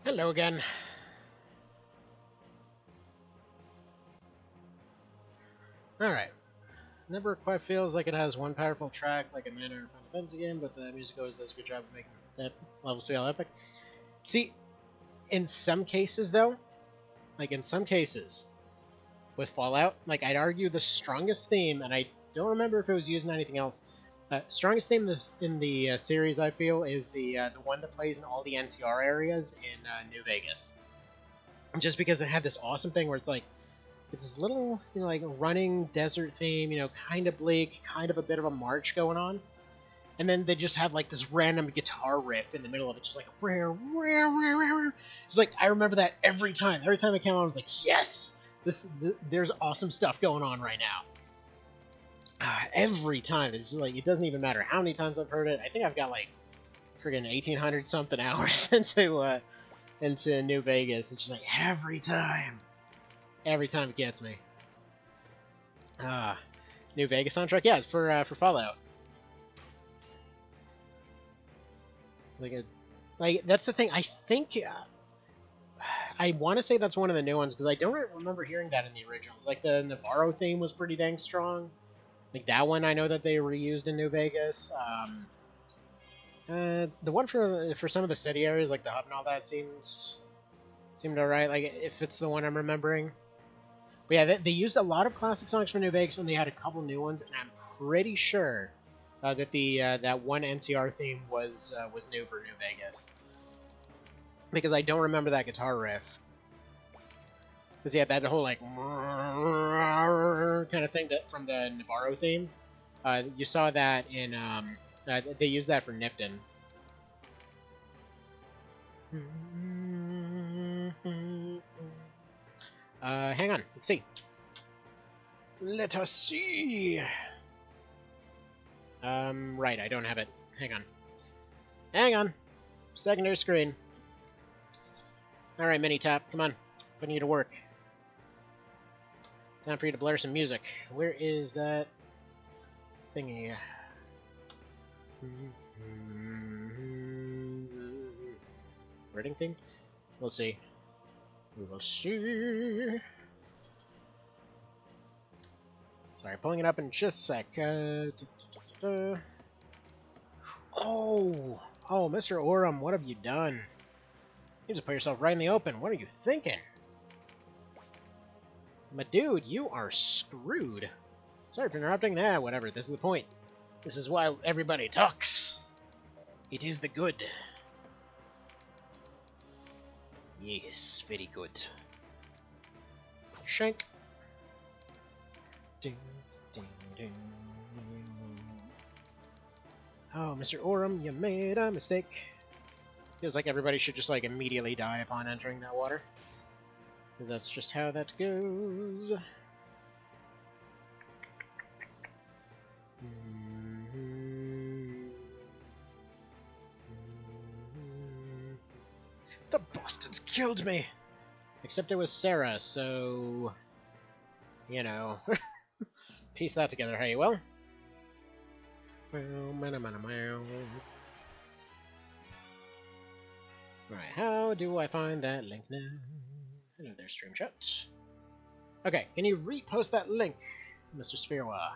S1: Hello again. Alright. Never quite feels like it has one powerful track like a Manor or Final Fantasy game, but the music always does a good job of making that level feel epic. See, in some cases though, like in some cases, with Fallout, like I'd argue the strongest theme, and I don't remember if it was used in anything else, strongest theme in the series I feel is the one that plays in all the NCR areas in New Vegas. Just because it had this awesome thing where it's like, it's this little, you know, like running desert theme, you know, kind of bleak, kind of a bit of a march going on. And then they just have like this random guitar riff in the middle of it, just like a it's like, I remember that every time. Every time it came on, I was like, yes! There's awesome stuff going on right now. Every time. It's just like, it doesn't even matter how many times I've heard it. I think I've got like friggin' 1,800 something hours into New Vegas. It's just like, every time it gets me. New Vegas soundtrack, yeah, it's for Fallout. Like that's the thing. I think I want to say that's one of the new ones because I don't remember hearing that in the originals. Like the Navarro theme was pretty dang strong. Like that one, I know that they reused in New Vegas. The one for some of the city areas, like the hub and all that, seemed alright. Like if it's the one I'm remembering. But yeah, they used a lot of classic songs from New Vegas, and they had a couple new ones, and I'm pretty sure that that one NCR theme was new for New Vegas. Because I don't remember that guitar riff. Because yeah, that whole like kind of thing from the Navarro theme. You saw that in they used that for Nipton. Hang on, let's see. Let us see. Right, I don't have it. Hang on. Secondary screen. Alright, Mini-Tap, come on. Putting you to work. Time for you to blare some music. Where is that thingy? Reading thing? We'll see. We will see. Sorry, pulling it up in just a sec. Oh, Mr. Oram, what have you done? You just put yourself right in the open. What are you thinking? My dude, you are screwed. Sorry for interrupting. Nah, whatever. This is the point. This is why everybody talks. It is the good. Yes, very good. Shank. Ding, ding, ding. Oh, Mr. Oram, you made a mistake. Feels like everybody should just like immediately die upon entering that water. Because that's just how that goes. The bastards killed me! Except it was Sarah, so... you know. Piece that together, hey, well. Right, how do I find that link now? Hello there, StreamShot. Okay, can you repost that link, Mr. Spherewa?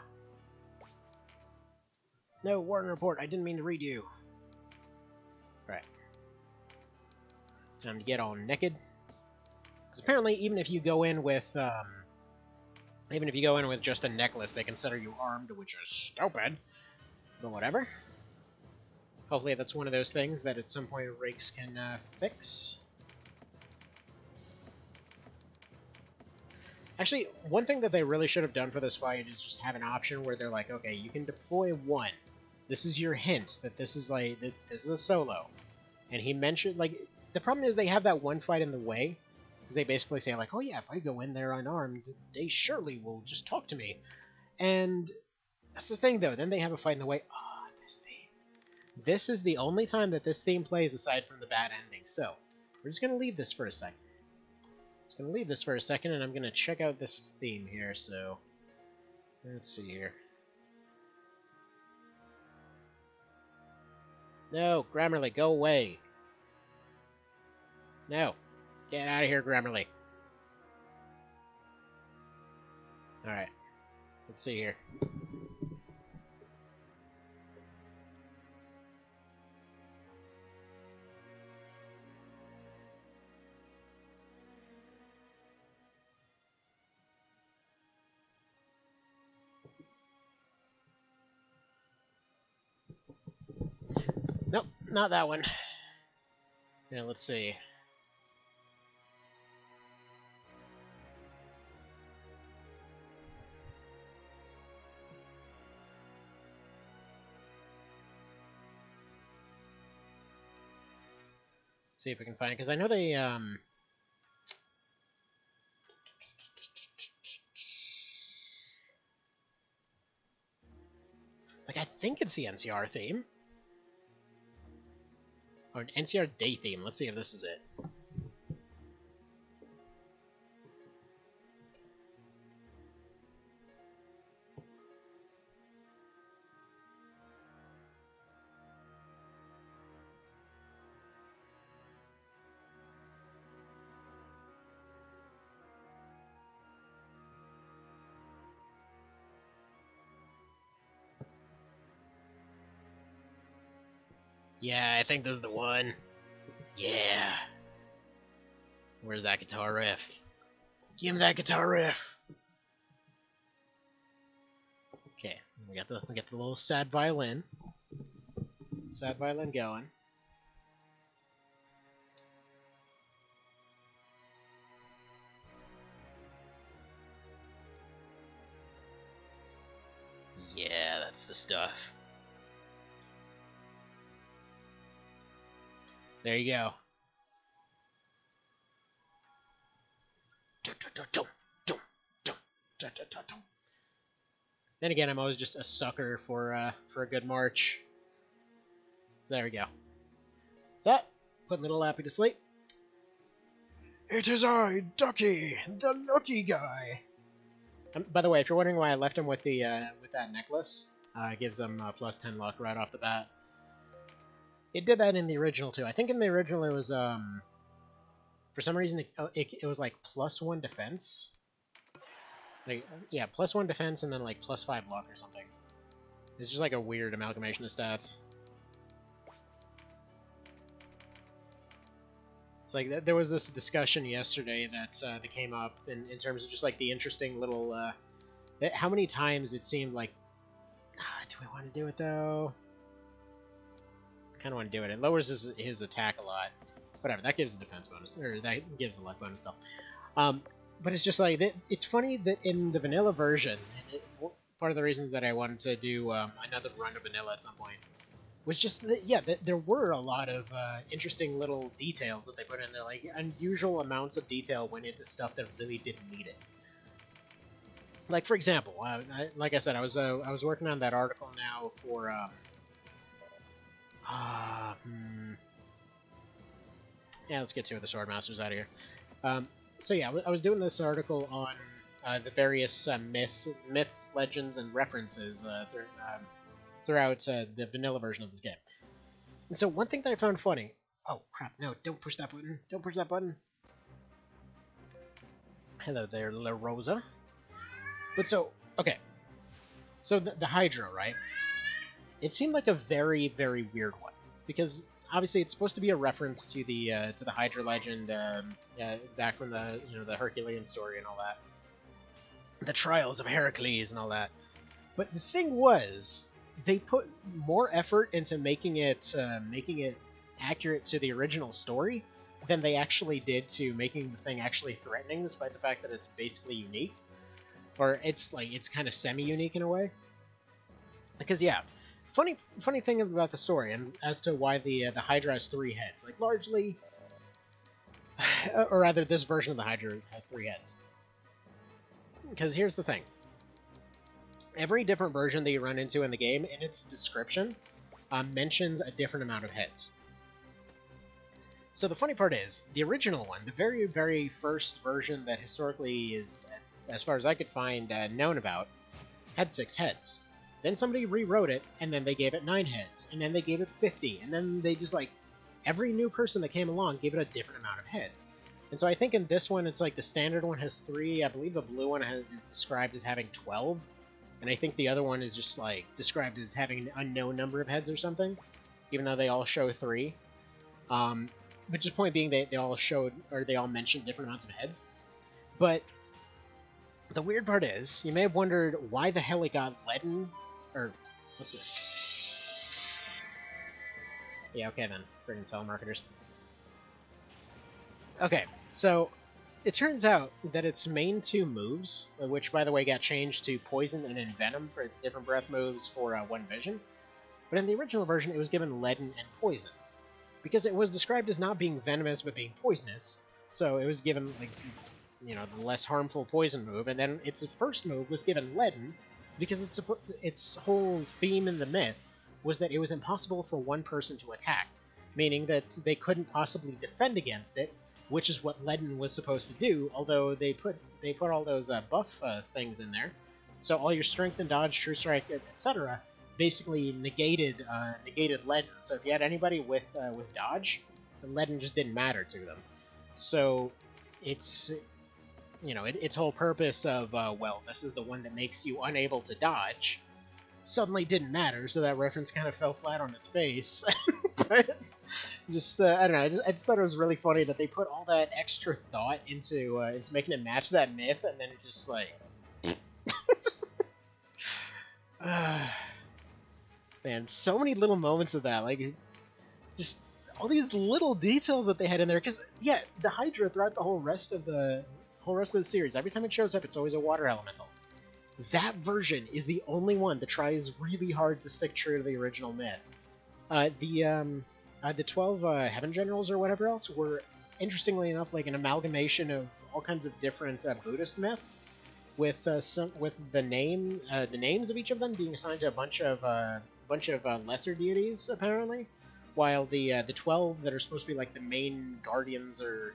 S1: No, Warden Report, I didn't mean to read you. Right. Time to get all naked. Because apparently, even if you go in with just a necklace, they consider you armed, which is stupid. But whatever. Hopefully that's one of those things that at some point rigs can fix. Actually, one thing that they really should have done for this fight is just have an option where they're like, okay, you can deploy one. This is your hint that this is like, this is a solo. And he mentioned, like, the problem is they have that one fight in the way. Because they basically say, like, oh yeah, if I go in there unarmed, they surely will just talk to me. And that's the thing, though. Then they have a fight in the way. Ah, this theme. This is the only time that this theme plays aside from the bad ending. So, we're just going to leave this for a second. Just going to leave this for a second, and I'm going to check out this theme here, so... let's see here. No, Grammarly, go away. No. Get out of here, Grammarly. Alright. Let's see here. Nope, not that one. Yeah, let's see. See if we can find it, because I know they, like, I think it's the NCR theme. Or an NCR day theme. Let's see if this is it. Yeah, I think this is the one. Yeah. Where's that guitar riff? Give him that guitar riff. Okay, we got the little sad violin. Sad violin going. Yeah, that's the stuff. There you go. Then again, I'm always just a sucker for a good march. There we go. So, put little Lappy to sleep. It is I, Ducky, the lucky guy. By the way, if you're wondering why I left him with the with that necklace, it gives him plus 10 luck right off the bat. It did that in the original too. I think in the original it was for some reason it was like plus 1 defense. Like yeah, plus 1 defense and then like plus 5 luck or something. It's just like a weird amalgamation of stats. It's like there was this discussion yesterday that came up in terms of just like the interesting little how many times it seemed like do we want to do it though? I kind of want to do it. It lowers his attack a lot. Whatever, that gives a defense bonus, or that gives a luck bonus stuff. But it's just like it's funny that in the vanilla version, part of the reasons that I wanted to do another run of vanilla at some point was just that there were a lot of interesting little details that they put in there, like unusual amounts of detail went into stuff that really didn't need it. Like for example, like I said, I was working on that article now for yeah, let's get to it. The Swordmaster's out of here. So yeah, I was doing this article on the various myths, legends, and references throughout the vanilla version of this game. And so one thing that I found funny... Oh, crap, no, don't push that button. Don't push that button. Hello there, La Rosa. But so, okay. So the Hydra, right? It seemed like a very, very weird one. Because obviously it's supposed to be a reference to the Hydra legend back from the the Herculean story and all that, the trials of Heracles and all that. But the thing was, they put more effort into making it accurate to the original story than they actually did to making the thing actually threatening, despite the fact that it's basically unique, or it's kind of semi-unique in a way. Because yeah. Funny thing about the story, and as to why the Hydra has 3 heads, like largely, or rather, this version of the Hydra has 3 heads. Because here's the thing: every different version that you run into in the game, in its description, mentions a different amount of heads. So the funny part is, the original one, the very, very first version that historically is, as far as I could find, known about, had 6 heads. Then somebody rewrote it, and then they gave it 9 heads, and then they gave it 50, and then they just, like, every new person that came along gave it a different amount of heads. And so I think in this one, it's like the standard one has 3, I believe the blue one is described as having 12, and I think the other one is just like described as having an unknown number of heads or something, even though they all show 3. But just point being, they all showed, or they all mentioned different amounts of heads. But the weird part is, you may have wondered why the hell it got leaden, or what's this? Yeah, okay then, friggin' telemarketers. Okay, so it turns out that its main 2 moves, which by the way got changed to Poison and Envenom for its different breath moves for One Vision, but in the original version it was given Leaden and Poison. Because it was described as not being venomous but being poisonous, so it was given, like, you know, the less harmful Poison move, and then its first move was given Leaden, because its whole theme in the myth was that it was impossible for one person to attack, meaning that they couldn't possibly defend against it, which is what Leaden was supposed to do, although they put all those buff things in there. So all your strength and dodge, true strike, etc. basically negated Leaden. So if you had anybody with dodge, then Leaden just didn't matter to them. So it's, you know, its whole purpose of, well, this is the one that makes you unable to dodge, suddenly didn't matter, so that reference kind of fell flat on its face. But just, I don't know, I just thought it was really funny that they put all that extra thought into making it match that myth, and then it just, like... just, man, so many little moments of that, like, just all these little details that they had in there, because, yeah, the Hydra throughout the whole rest of the series, every time it shows up, it's always a water elemental. That version is the only one that tries really hard to stick true to the original myth. The 12 Heaven Generals or whatever else were, interestingly enough, like an amalgamation of all kinds of different Buddhist myths, with the names of each of them being assigned to a bunch of lesser deities, apparently, while the 12 that are supposed to be like the main guardians or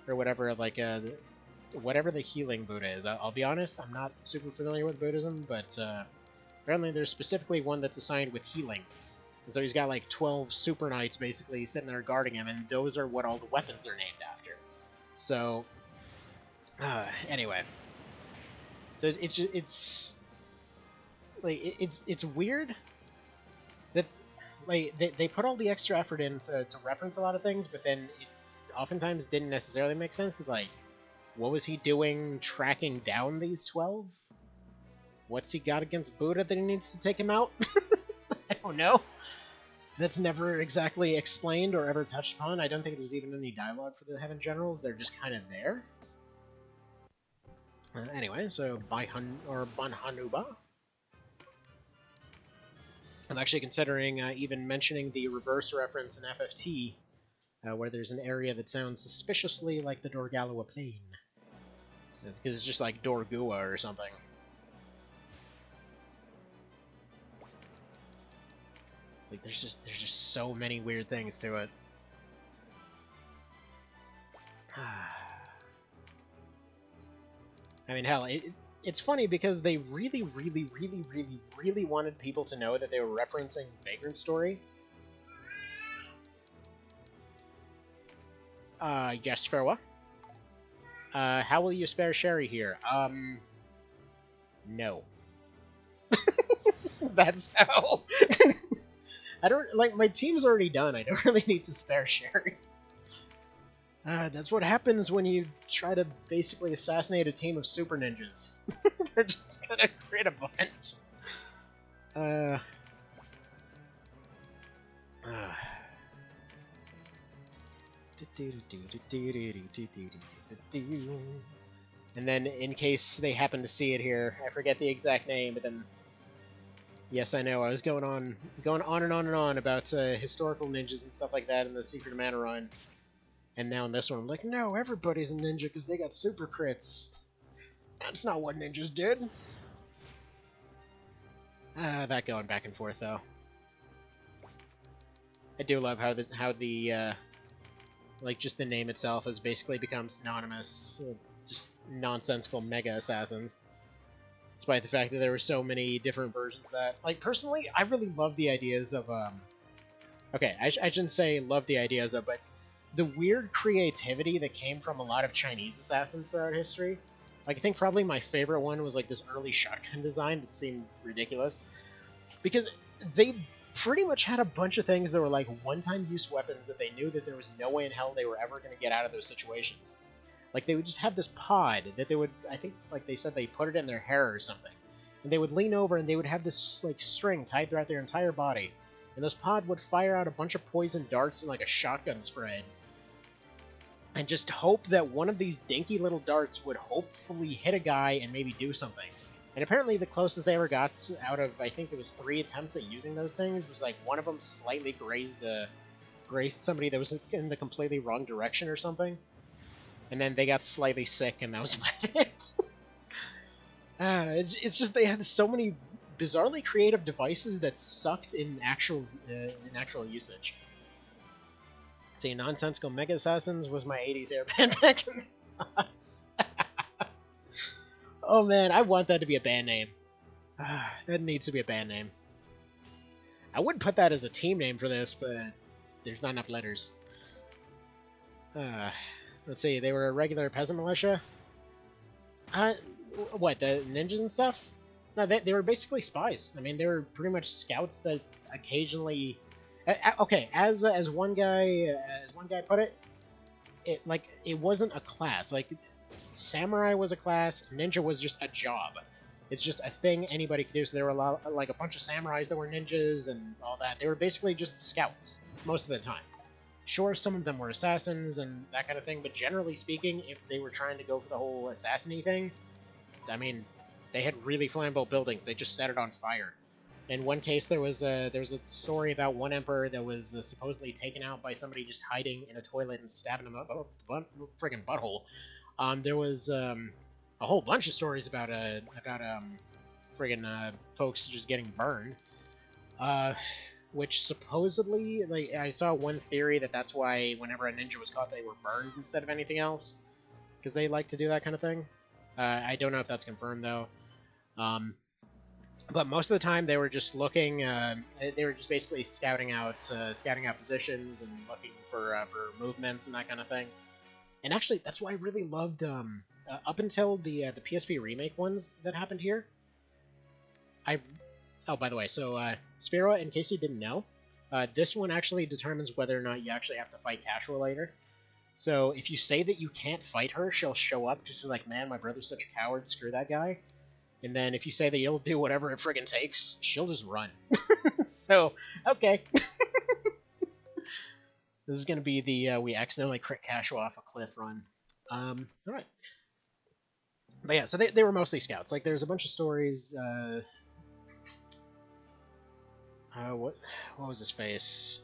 S1: whatever, like whatever the healing Buddha is. I'll be honest, I'm not super familiar with Buddhism, but apparently there's specifically one that's assigned with healing. And so he's got like 12 super knights basically sitting there guarding him, and those are what all the weapons are named after. So, anyway. So it's weird that, like, they put all the extra effort in to reference a lot of things, but then it oftentimes didn't necessarily make sense, because, like, what was he doing tracking down these 12? What's he got against Buddha that he needs to take him out? I don't know. That's never exactly explained or ever touched upon. I don't think there's even any dialogue for the Heaven Generals. They're just kind of there. Anyway, so Banhanuba. I'm actually considering even mentioning the reverse reference in FFT, where there's an area that sounds suspiciously like the Dorgalua Plain. Because it's just like Dorgua or something. It's like there's just so many weird things to it. I mean, hell, it's funny because they really wanted people to know that they were referencing Vagrant Story. Yes, Farwa? How will you spare Sherry here? No. That's how. I don't, like, my team's already done. I don't really need to spare Sherry. That's what happens when you try to basically assassinate a team of super ninjas. They're just gonna create a bunch. And then, in case they happen to see it here, I forget the exact name, but then... Yes, I know, I was going on and on about historical ninjas and stuff like that in the Secret of Mana run. And now in this one, I'm like, no, everybody's a ninja because they got super crits. That's not what ninjas did. That going back and forth, though. I do love how the like, just the name itself has basically become synonymous with just nonsensical mega assassins. Despite the fact that there were so many different versions of that. Like, personally, I really love the ideas of, okay, I shouldn't say love the ideas of, but the weird creativity that came from a lot of Chinese assassins throughout history. Like, I think probably my favorite one was like this early shotgun design that seemed ridiculous. Because they pretty much had a bunch of things that were like one-time use weapons that they knew that there was no way in hell they were ever going to get out of those situations. Like, they would just have this pod that they would, I think, like they said, they put it in their hair or something. And they would lean over and they would have this, like, string tied throughout their entire body. And this pod would fire out a bunch of poison darts and, like, a shotgun spread. And just hope that one of these dinky little darts would hopefully hit a guy and maybe do something. And apparently the closest they ever got out of, I think it was 3 attempts at using those things, was like one of them slightly grazed somebody that was in the completely wrong direction or something. And then they got slightly sick, and that was about it. It's just they had so many bizarrely creative devices that sucked in actual usage. See, Nonsensical Mega Assassins was my 80s airband back in the odds. Oh man, I want that to be a band name. That needs to be a band name. I would put that as a team name for this, but there's not enough letters. Let's see, they were a regular peasant militia? What, the ninjas and stuff? No, they were basically spies. I mean, they were pretty much scouts that occasionally... Okay, as one guy put it, it wasn't a class. Like, samurai was a class, ninja was just a job. It's just a thing anybody could do. So there were a bunch of samurais that were ninjas and all that. They were basically just scouts most of the time. Sure, some of them were assassins and that kind of thing, but generally speaking, if they were trying to go for the whole assassin-y thing, I mean, they had really flammable buildings. They just set it on fire. In one case, there was a story about one emperor that was supposedly taken out by somebody just hiding in a toilet and stabbing him up a friggin' butthole. There was a whole bunch of stories about friggin' folks just getting burned. Which supposedly, like, I saw one theory that that's why whenever a ninja was caught, they were burned instead of anything else, because they like to do that kind of thing. I don't know if that's confirmed though. But most of the time they were just looking. They were just basically scouting out positions and looking for movements and that kind of thing. And actually, that's why I really loved up until the PSP remake ones that happened here. Oh, by the way, so Sphera, in case you didn't know, this one actually determines whether or not you actually have to fight Casual later. So if you say that you can't fight her, she'll show up just like, man, my brother's such a coward, screw that guy. And then if you say that you'll do whatever it friggin' takes, she'll just run. So, okay. This is going to be the we accidentally crit Casual off a cliff run. Alright. But yeah, so they were mostly scouts. Like, there's a bunch of stories, what was his face?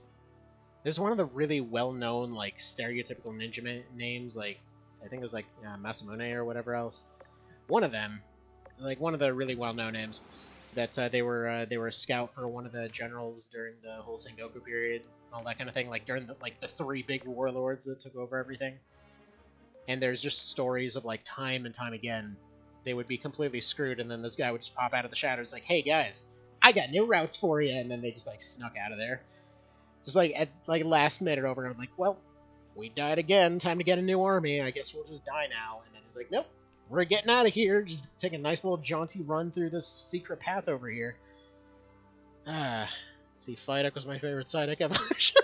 S1: There's one of the really well-known, like, stereotypical ninja names, like, I think it was, like, Masamune or whatever else. One of them, like, one of the really well-known names, that they were a scout for one of the generals during the whole Sengoku period, all that kind of thing, like, during the 3 big warlords that took over everything. And there's just stories of, like, time and time again, they would be completely screwed, and then this guy would just pop out of the shadows, like, hey, guys, I got new routes for you, and then they just, like, snuck out of there. Just, like, at, like, last minute over, and I'm like, well, we died again, time to get a new army, I guess we'll just die now. And then he's like, nope, we're getting out of here, just take a nice little jaunty run through this secret path over here. See, Psyduck was my favorite Psyduck evolution.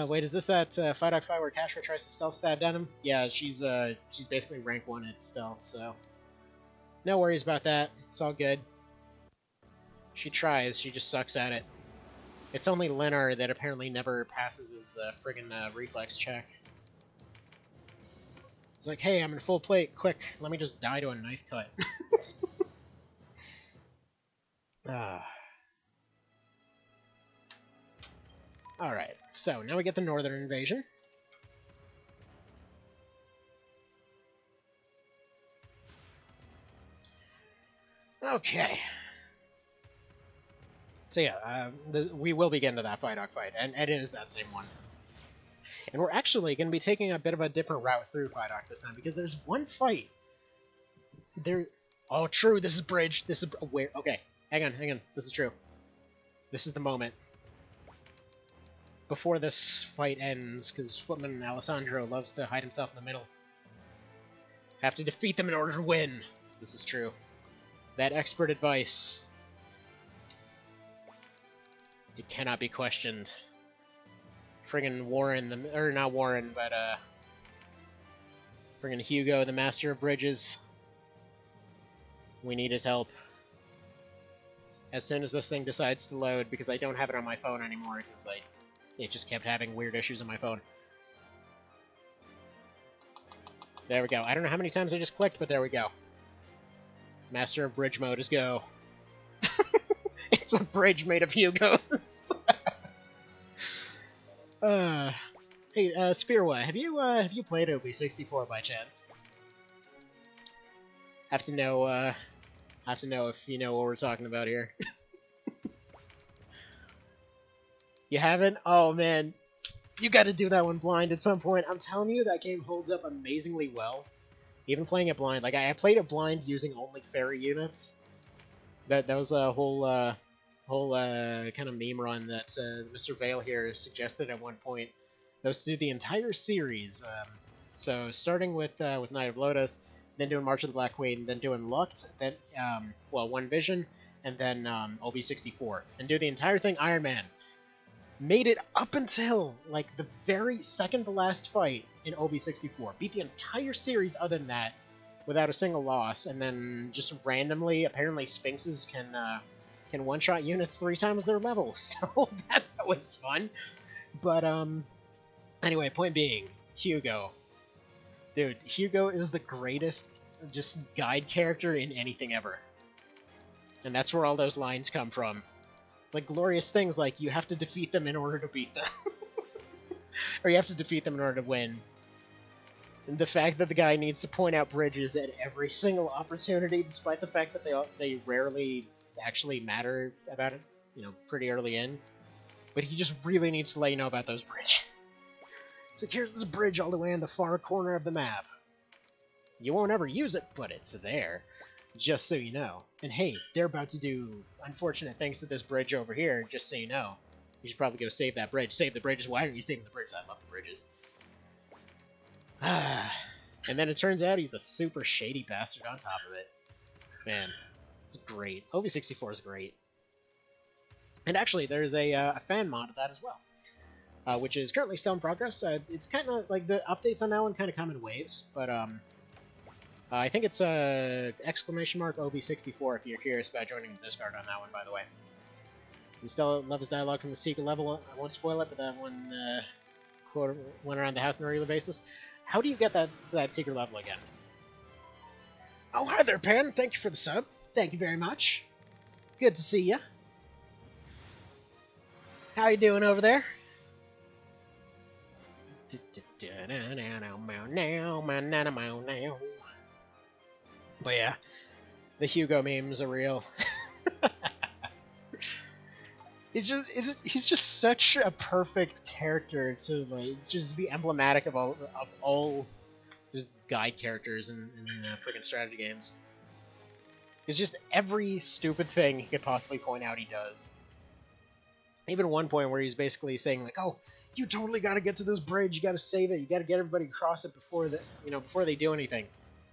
S1: Wait, is this that Psyduck fight where Cashra tries to stealth stab Denim? Yeah, she's basically rank 1 at stealth, so... No worries about that. It's all good. She tries, she just sucks at it. It's only Leonard that apparently never passes his friggin' reflex check. It's like, hey, I'm in full plate, quick, let me just die to a knife cut. Alright, so now we get the Northern Invasion. Okay. So yeah, we will be getting to that Psyduck fight, and it is that same one. And we're actually going to be taking a bit of a different route through Psyduck this time, because there's one fight. Oh, true, this is Bridge. This is... Where? Okay, hang on. This is true. This is the moment. Before this fight ends, because Footman Alessandro loves to hide himself in the middle. Have to defeat them in order to win. This is true. That expert advice. It cannot be questioned. Friggin' Warren, or not Warren, but friggin' Hugo, the Master of Bridges. We need his help. As soon as this thing decides to load, because I don't have it on my phone anymore, because it just kept having weird issues on my phone. There we go. I don't know how many times I just clicked, but there we go. Master of Bridge mode is go. It's a bridge made of Hugos. Hey, Spearwa, have you played OB64 by chance? Have to know if you know what we're talking about here. You haven't? Oh man, you got to do that one blind at some point. I'm telling you, that game holds up amazingly well. Even playing it blind, like I played it blind using only fairy units. That was a whole kind of meme run that Mr. Vale here suggested at one point. That was to do the entire series. So starting with Knight of Lotus, then doing March of the Black Queen, then doing Lucked, then One Vision, and then OB64, and do the entire thing Iron Man. Made it up until like the very second to last fight in OB64. Beat the entire series other than that without a single loss, and then just randomly, apparently Sphinxes can one-shot units 3 times their level, so that's always fun. But anyway, point being, Hugo. Dude, Hugo is the greatest just guide character in anything ever. And that's where all those lines come from. It's like glorious things like you have to defeat them in order to beat them. Or you have to defeat them in order to win. And the fact that the guy needs to point out bridges at every single opportunity, despite the fact that they rarely actually matter about it, pretty early in. But he just really needs to let you know about those bridges. So here's this bridge all the way in the far corner of the map. You won't ever use it, but it's there. Just so you know. And hey, they're about to do unfortunate things to this bridge over here, just so you know. You should probably go save that bridge. Save the bridges. Why aren't you saving the bridges? I love the bridges. And then it turns out he's a super shady bastard on top of it. Man, it's great. OB64 is great. And actually, there's a fan mod of that as well. Which is currently still in progress. It's kind of like the updates on that one kind of come in waves, but I think it's exclamation mark OB64 if you're curious about joining the Discord on that one, by the way. You still love his dialogue from the secret level. I won't spoil it, but that one quote went around the house on a regular basis. How do you get that to that secret level again? Oh, hi there, Pan. Thank you for the sub. Thank you very much. Good to see ya. How you doing over there? But yeah, the Hugo memes are real. He's just such a perfect character to like just be emblematic of all just guide characters in freaking strategy games. It's just every stupid thing he could possibly point out he does. Even one point where he's basically saying like, "Oh, you totally got to get to this bridge. You got to save it. You got to get everybody across it before they do anything."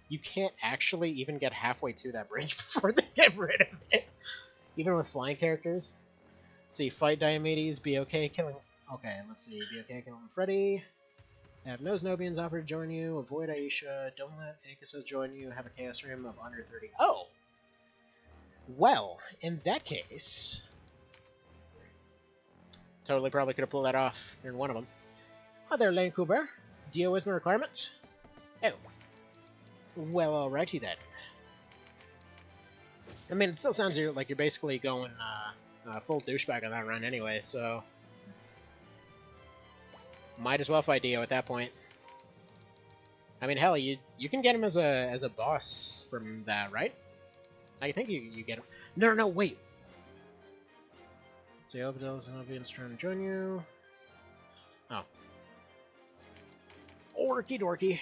S1: You can't actually even get halfway to that bridge before they get rid of it. Even with flying characters. Let's see, fight Diomedes, be okay killing... Okay, let's see, be okay killing Freddy. Have no Zenobians offer to join you. Avoid Aisha. Don't let Akasa join you. Have a Chaos Rim of under 30. Oh! Well, in that case... Totally probably could have pulled that off in one of them. Hi there, Lane Cooper. Dio isn't a requirement? Oh. Well, alrighty then. I mean, it still sounds like you're basically going full douchebag on that run anyway, so... Might as well fight Dio at that point. I mean, hell, you can get him as a boss from that, right? I think you get him. No, wait! Let's see, Obadiah's trying to join you. Oh. Orky dorky.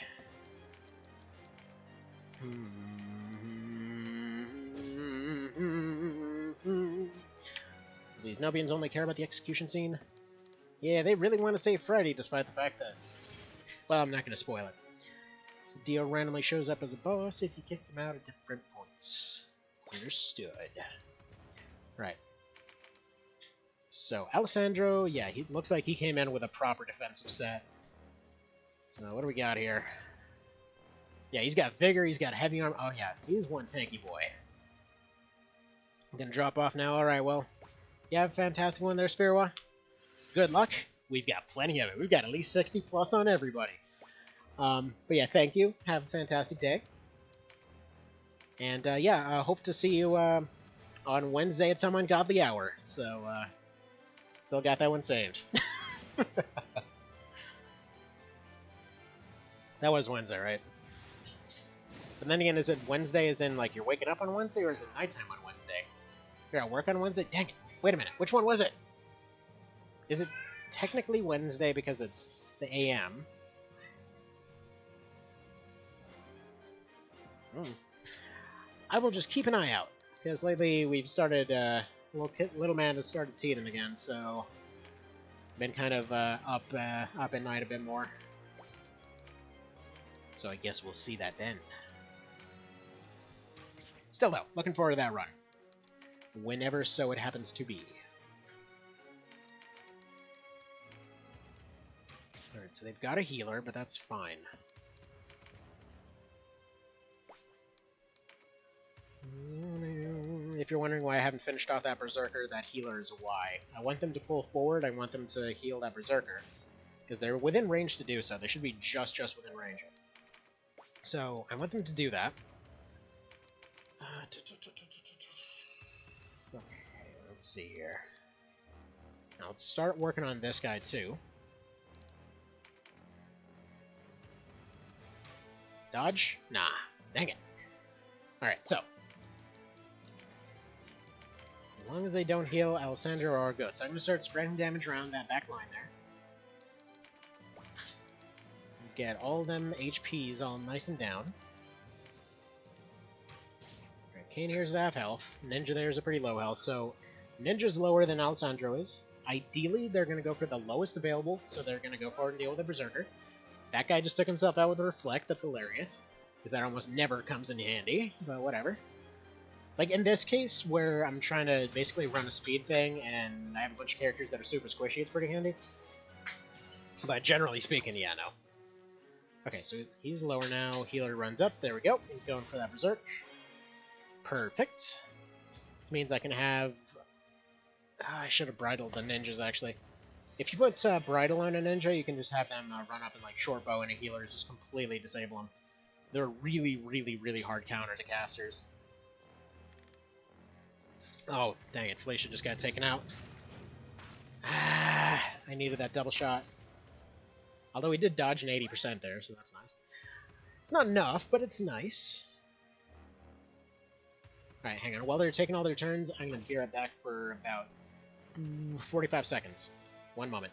S1: These Nobians only care about the execution scene. Yeah, they really want to save Freddy, despite the fact that... Well, I'm not going to spoil it. So Dio randomly shows up as a boss if you kick him out at different points. Understood. Right. So, Alessandro, yeah, he looks like he came in with a proper defensive set. So, what do we got here? Yeah, he's got Vigor, he's got Heavy Armor. Oh, yeah, he's one tanky boy. I'm gonna drop off now. Alright, well, you have a fantastic one there, Spirwa. Good luck. We've got plenty of it. We've got at least 60 plus on everybody. But yeah, thank you. Have a fantastic day. And yeah, I hope to see you on Wednesday at some ungodly hour. So, still got that one saved. That was Wednesday, right? But then again, is it Wednesday as in, like, you're waking up on Wednesday, or is it nighttime on Wednesday? You're at work on Wednesday? Dang it. Wait a minute. Which one was it? Is it technically Wednesday because it's the AM? I will just keep an eye out, because lately we've started, little man has started teething again, so been kind of up at night a bit more. So I guess we'll see that then. Still though, looking forward to that run. Whenever so it happens to be. Alright, so they've got a healer, but that's fine. If you're wondering why I haven't finished off that Berserker, that healer is why. I want them to pull forward, I want them to heal that Berserker. Because they're within range to do so. They should be just within range. So, I want them to do that. Okay, let's see here. Now let's start working on this guy too. Dodge? Nah. Dang it. Alright, so. As long as they don't heal, Alessandro are good. So I'm going to start spreading damage around that back line there. Get all them HPs all nice and down. Alright, Kane here's half health. Ninja there's a pretty low health, so Ninja's lower than Alessandro is. Ideally, they're going to go for the lowest available, so they're going to go forward and deal with the Berserker. That guy just took himself out with a Reflect, that's hilarious. Because that almost never comes in handy, but whatever. Like in this case, where I'm trying to basically run a speed thing, and I have a bunch of characters that are super squishy, it's pretty handy. But generally speaking, yeah, no. Okay, so he's lower now, healer runs up, there we go, he's going for that Berserk. Perfect. This means I can have... I should have bridled the ninjas, actually. If you put bridle on a ninja, you can just have them run up and like short bow, and a healer just completely disable them. They're really hard counter to casters. Oh, dang it, Felicia just got taken out. Ah, I needed that double shot. Although he did dodge an 80% there, so that's nice. It's not enough, but it's nice. Alright, hang on. While they're taking all their turns, I'm going to be right back for about 45 seconds. One moment.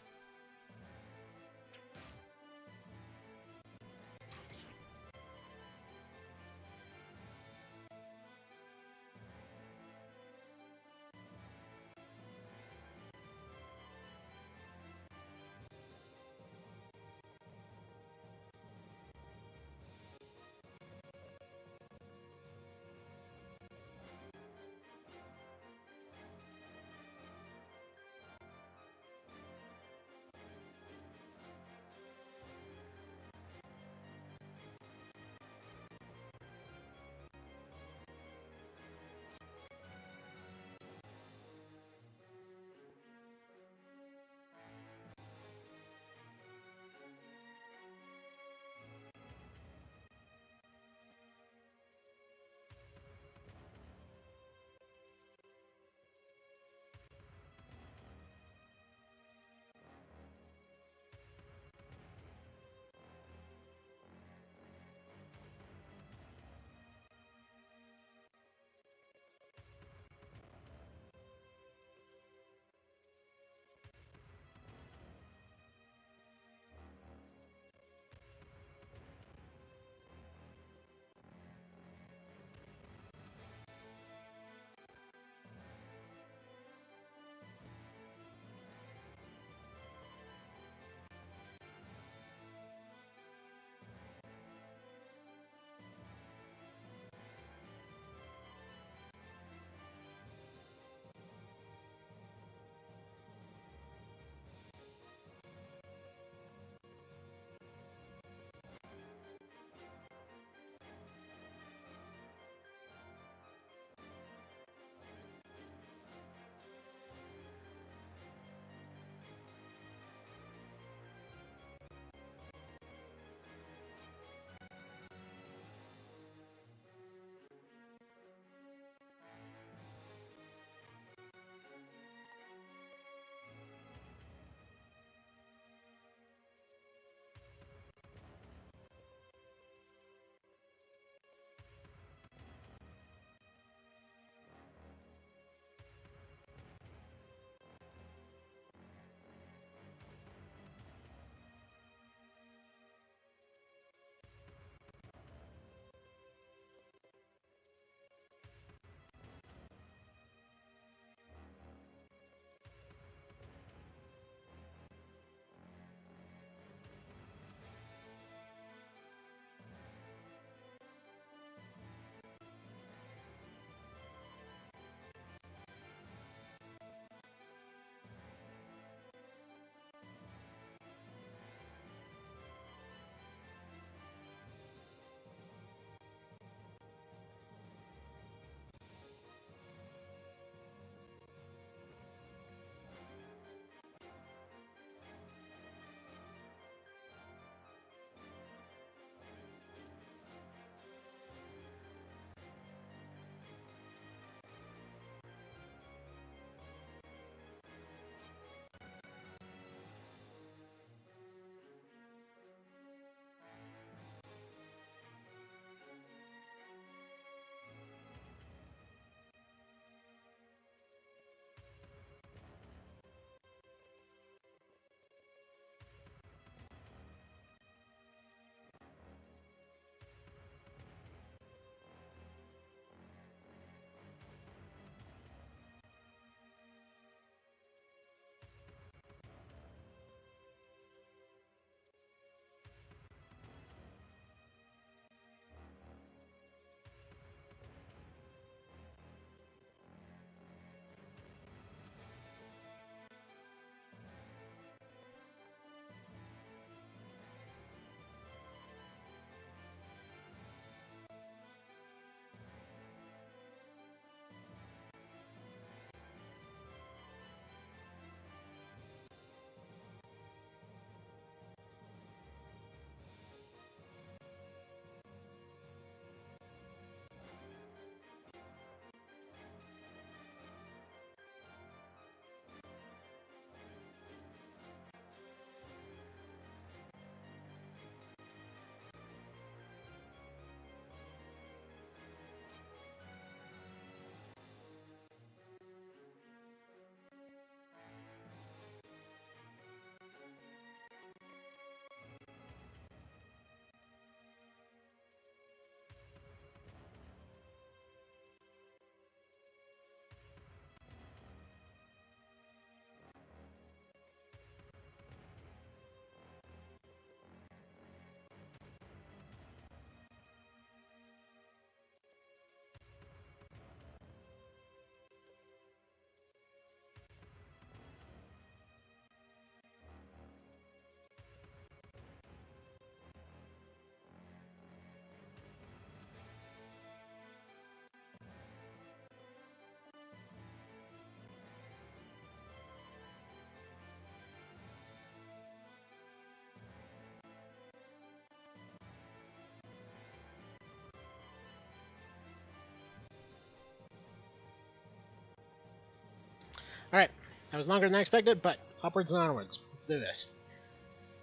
S1: Alright, that was longer than I expected, but upwards and onwards. Let's do this.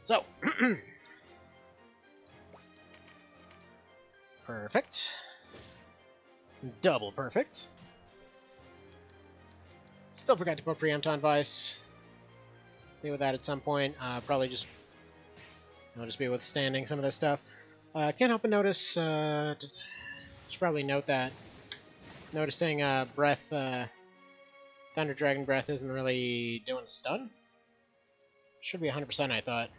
S1: So, perfect. Double perfect. Still forgot to put preempt on Vice. Deal with that at some point. Probably just I'll just be withstanding some of this stuff. Can't help but notice. Should probably note that noticing breath, Thunder Dragon breath isn't really doing stun. Should be 100%, I thought.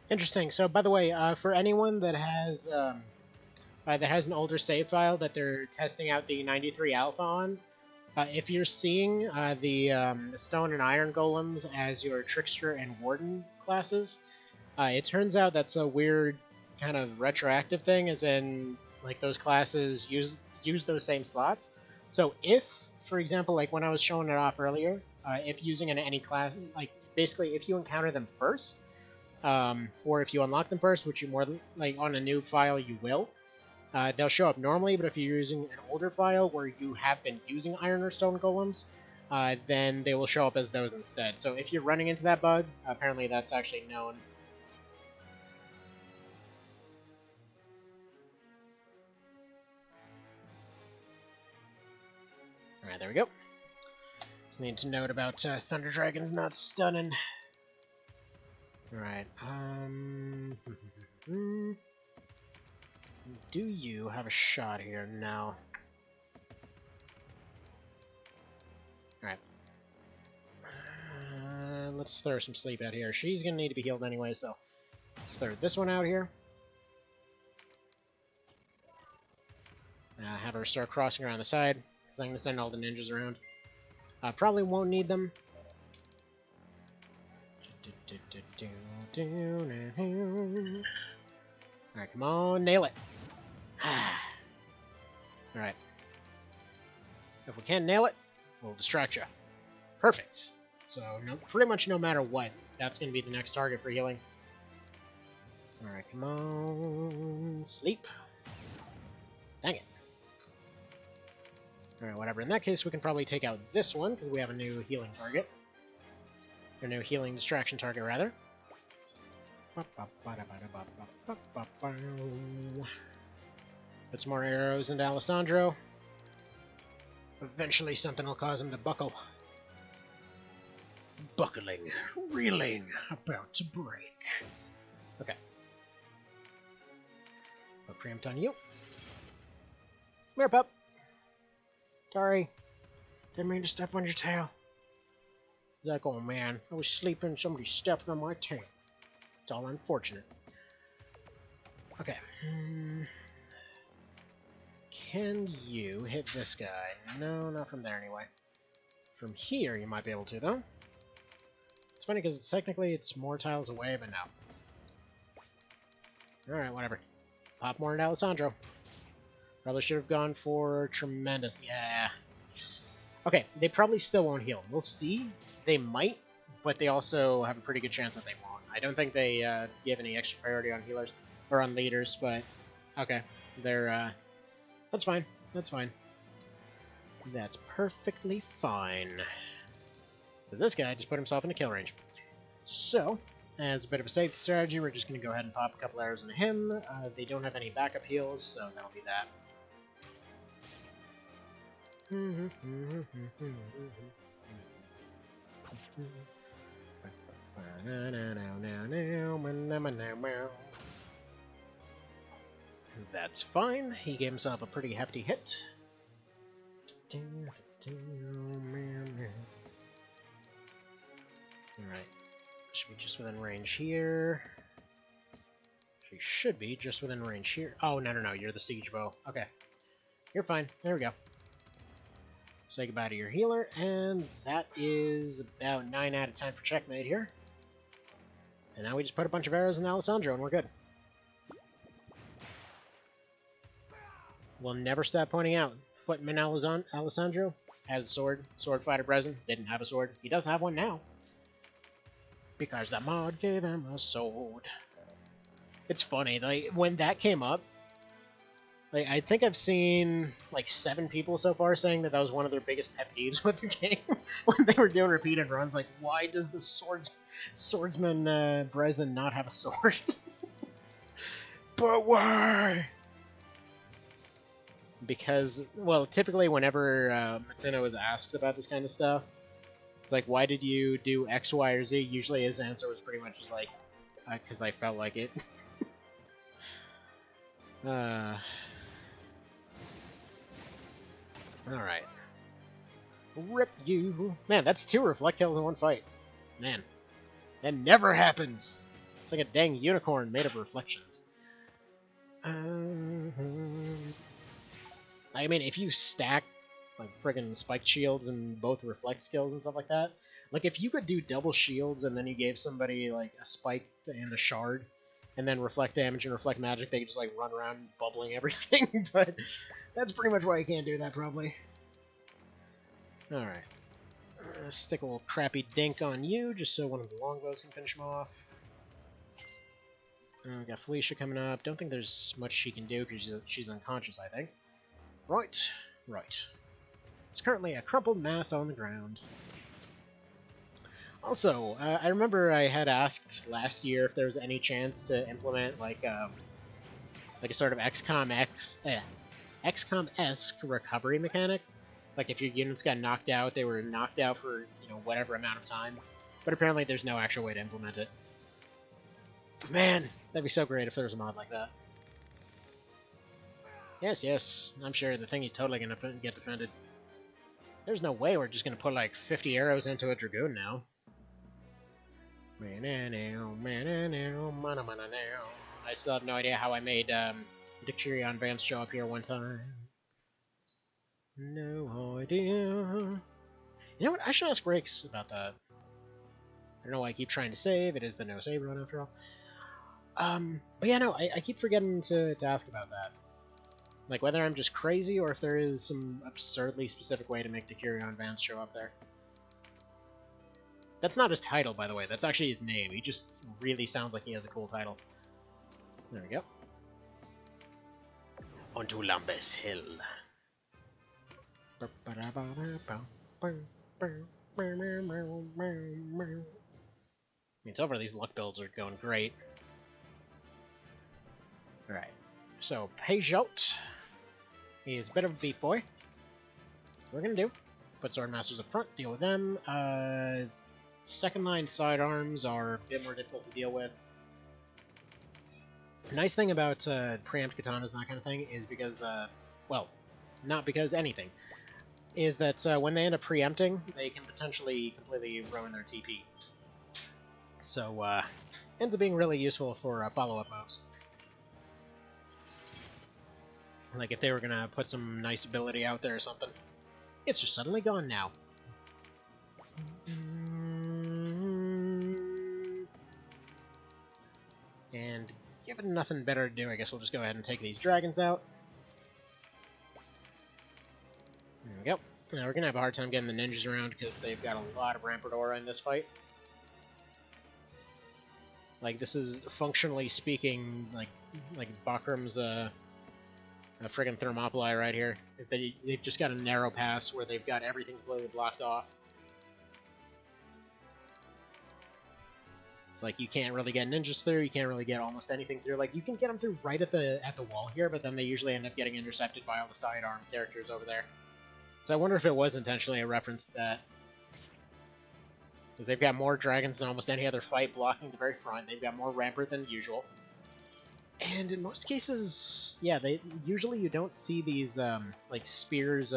S1: Interesting. So, by the way, for anyone that has an older save file that they're testing out the 93 alpha on, if you're seeing the stone and iron golems as your trickster and warden classes, it turns out that's a weird kind of retroactive thing, as in like those classes use those same slots. So if, for example, like when I was showing it off earlier, if using any class, like basically if you encounter them first, or if you unlock them first, which you more like on a new file you will, they'll show up normally. But if you're using an older file where you have been using iron or stone golems, then they will show up as those instead. So if you're running into that bug, apparently that's actually known. Alright, there we go. Just need to note about Thunder Dragons not stunning. Alright, do you have a shot here? No. Alright. Let's throw some sleep out here. She's gonna need to be healed anyway, so let's throw this one out here. Have her start crossing around the side, because I'm gonna send all the ninjas around. Probably won't need them. Alright, come on, nail it. Alright. If we can't nail it, we'll distract you. Perfect. So, pretty much no matter what, that's going to be the next target for healing. Alright, come on. Sleep. Dang it. Alright, whatever. In that case, we can probably take out this one, because we have a new healing target. Or new healing distraction target, rather. Put some more arrows into Alessandro. Eventually something will cause him to buckle. Buckling, reeling, about to break. Okay. Put preempt on you. Come here, pup. Sorry. Didn't mean to step on your tail. He's like, oh man, I was sleeping, somebody stepped on my tail. It's all unfortunate. Okay. Can you hit this guy? No, not from there anyway. From here you might be able to, though. It's funny because technically it's more tiles away, but no. Alright, whatever. Pop more into Alessandro. Probably should have gone for tremendous. Yeah. Okay, they probably still won't heal. We'll see. They might, but they also have a pretty good chance that they won't. I don't think they give any extra priority on healers or on leaders, but okay, they're that's fine. That's fine. That's perfectly fine. Because this guy just put himself into kill range. So, as a bit of a safety strategy, we're just going to go ahead and pop a couple arrows into him. They don't have any backup heals, so that'll be that. That's fine. He gave himself a pretty hefty hit. Alright. Should be just within range here. She should be just within range here. Oh, no, you're the siege bow. Okay. You're fine. There we go. Say goodbye to your healer, and that is about 9 out of 10 for checkmate here. And now we just put a bunch of arrows in Alessandro and we're good. We'll never stop pointing out, Footman Alessandro has a sword, sword fighter present, didn't have a sword. He does have one now. Because the mod gave him a sword. It's funny, like, when that came up, like, I think I've seen, like, 7 people so far saying that was one of their biggest pet peeves with the game. When they were doing repeated runs, like, why does the swordsman, Brezin not have a sword? But why? Because, well, typically whenever Matsuno is asked about this kind of stuff, it's like, why did you do X, Y, or Z? Usually his answer was pretty much just like, because I felt like it. Alright. Rip you. Man, that's 2 reflect kills in one fight. Man. That never happens! It's like a dang unicorn made of reflections. I mean, if you stack, like, friggin' spiked shields and both reflect skills and stuff like that, like, if you could do double shields and then you gave somebody, like, a spike and a shard, and then reflect damage and reflect magic, they could just, like, run around bubbling everything, but that's pretty much why you can't do that, probably. Alright. Stick a little crappy dink on you, just so one of the longbows can finish him off. We got Felicia coming up. Don't think there's much she can do, because she's unconscious, I think. Right. Right. It's currently a crumpled mass on the ground. Also, I remember I had asked last year if there was any chance to implement, like a sort of XCOM-esque recovery mechanic. Like, if your units got knocked out, they were knocked out for, you know, whatever amount of time. But apparently there's no actual way to implement it. But man, that'd be so great if there was a mod like that. Yes, yes, I'm sure the thing is totally gonna get defended. There's no way we're just gonna put, like, 50 arrows into a Dragoon now. I still have no idea how I made Chariot Vance show up here one time. No idea. You know what? I should ask Rakes about that. I don't know why I keep trying to save. It is the no save run after all. But yeah, no, I keep forgetting to ask about that. Like, whether I'm just crazy or if there is some absurdly specific way to make the Chariot Vance show up there. That's not his title, by the way. That's actually his name. He just really sounds like he has a cool title. There we go. Onto Lambeth Hill. I mean, so far these luck builds are going great. Alright. So, Peugeot. He's a bit of a beef boy. What we're gonna do, put Swordmasters up front, deal with them. Second line sidearms are a bit more difficult to deal with. The nice thing about preempt katanas and that kind of thing is because, well, not because anything, is that when they end up preempting, they can potentially completely ruin their TP. So, ends up being really useful for follow-up moves. Like, if they were gonna put some nice ability out there or something. It's just suddenly gone now. And given nothing better to do, I guess we'll just go ahead and take these dragons out. There we go. Now we're gonna have a hard time getting the ninjas around because they've got a lot of rampart aura in this fight. Like, this is, functionally speaking, like Bakram's a friggin' Thermopylae right here. They've just got a narrow pass where they've got everything completely blocked off. It's like, you can't really get ninjas through, you can't really get almost anything through. Like, you can get them through right at the wall here, but then they usually end up getting intercepted by all the sidearm characters over there. So I wonder if it was intentionally a reference to that. Because they've got more dragons than almost any other fight blocking the very front. They've got more rampart than usual. And in most cases, yeah, usually you don't see these, like, spears,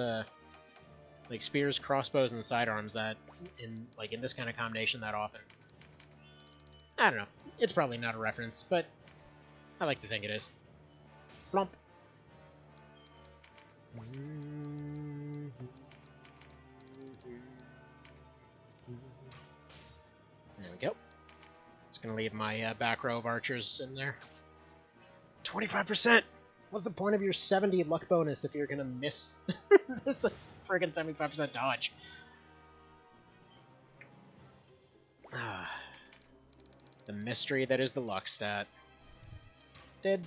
S1: crossbows, and sidearms that, in this kind of combination that often. I don't know. It's probably not a reference, but I like to think it is. Flump. There we go. Just gonna leave my back row of archers in there. 25%! What's the point of your 70 luck bonus if you're gonna miss this friggin' 75% dodge? The mystery that is the luck stat. Dead.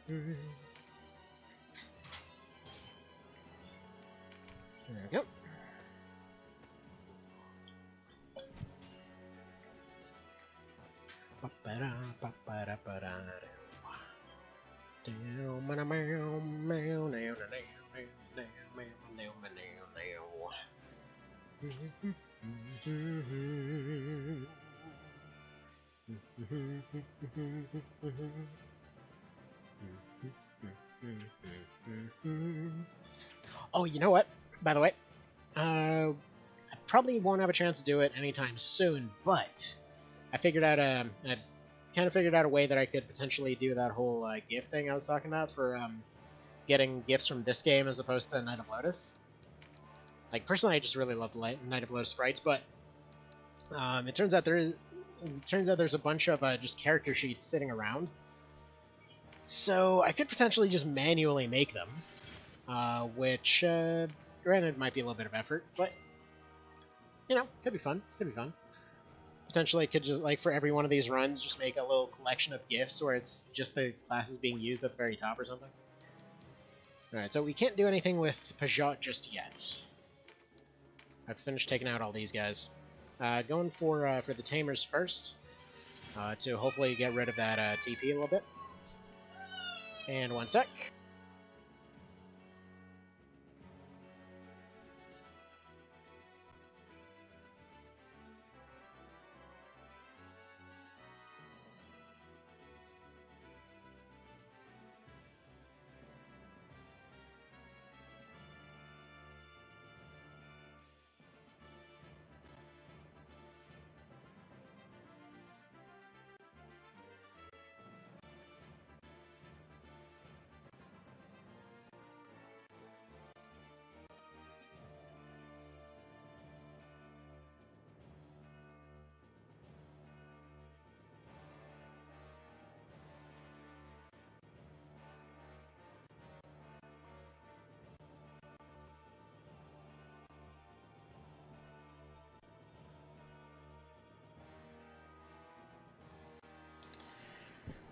S1: There we go. Oh, you know what? By the way, I probably won't have a chance to do it anytime soon, but I figured out I kind of figured out a way that I could potentially do that whole gift thing I was talking about for getting gifts from this game as opposed to Night of Lotus. Like, personally, I just really love the Night of Lotus sprites, but it turns out there's a bunch of just character sheets sitting around, so I could potentially just manually make them, which granted might be a little bit of effort, but you know, could be fun. Could be fun. Potentially could just, like, for every one of these runs, just make a little collection of gifts where it's just the classes being used at the very top or something. Alright, so we can't do anything with Chariot just yet. I've finished taking out all these guys. Going for the Tamers first, to hopefully get rid of that TP a little bit. And one sec.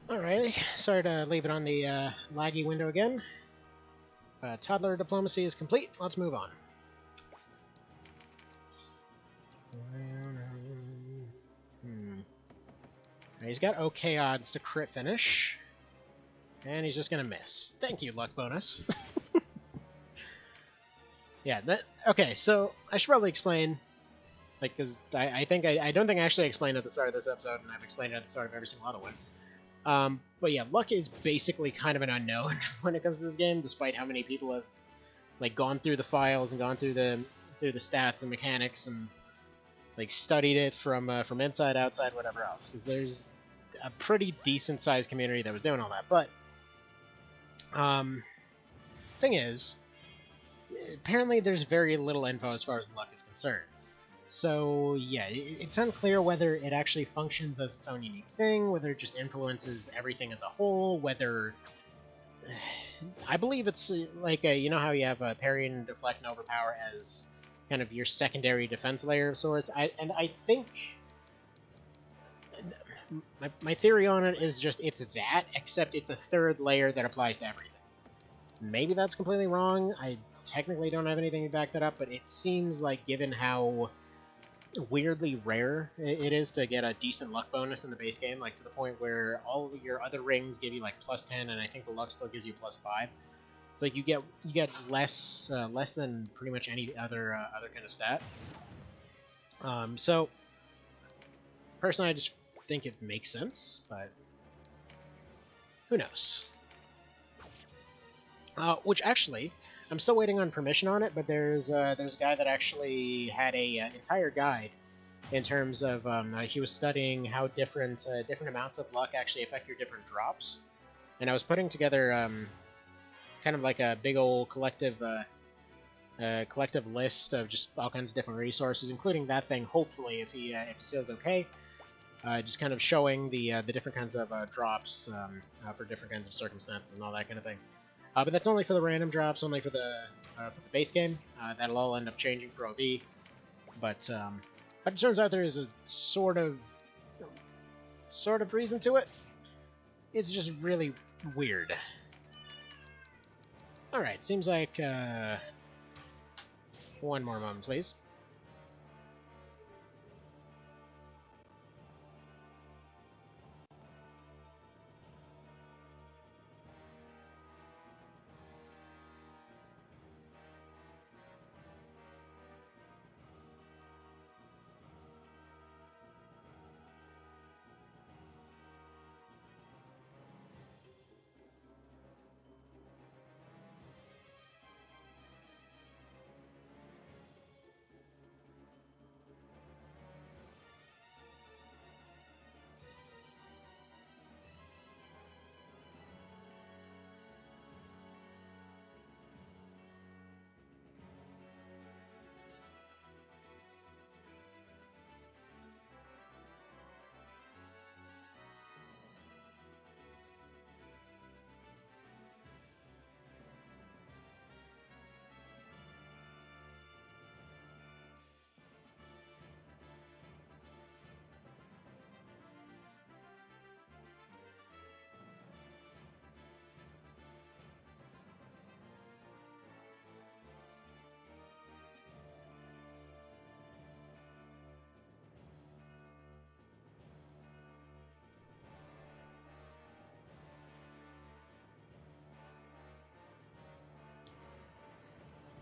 S1: Alrighty, sorry to leave it on the laggy window again. Toddler diplomacy is complete. Let's move on. He's got okay odds to crit finish. And he's just gonna miss. Thank you, luck bonus. Yeah, okay, so I should probably explain, like, because I don't think I actually explained at the start of this episode, and I've explained it at the start of every single other one. But yeah, luck is basically kind of an unknown when it comes to this game, despite how many people have, like, gone through the files and gone through the stats and mechanics and, like, studied it from inside, outside, whatever else. Because there's a pretty decent sized community that was doing all that. But thing is, apparently there's very little info as far as luck is concerned. So yeah, it's unclear whether it actually functions as its own unique thing, whether it just influences everything as a whole, whether... I believe it's like, you know how you have parry and deflect and overpower as kind of your secondary defense layer of sorts? I think... My theory on it is just it's that, except it's a third layer that applies to everything. Maybe that's completely wrong. I technically don't have anything to back that up, but it seems like, given how weirdly rare it is to get a decent luck bonus in the base game, like to the point where all of your other rings give you like +10, and I think the luck still gives you +5. It's like you get less than pretty much any other kind of stat. So personally, I just think it makes sense, but who knows? Which actually, I'm still waiting on permission on it, but there's a guy that actually had a entire guide in terms of he was studying how different amounts of luck actually affect your different drops, and I was putting together kind of like a big old collective a collective list of just all kinds of different resources, including that thing. Hopefully, if he says okay, just kind of showing the different kinds of drops for different kinds of circumstances and all that kind of thing. But that's only for the random drops, only for the base game. That'll all end up changing for OV. But it turns out there is a sort of reason to it. It's just really weird. Alright, seems like one more moment, please.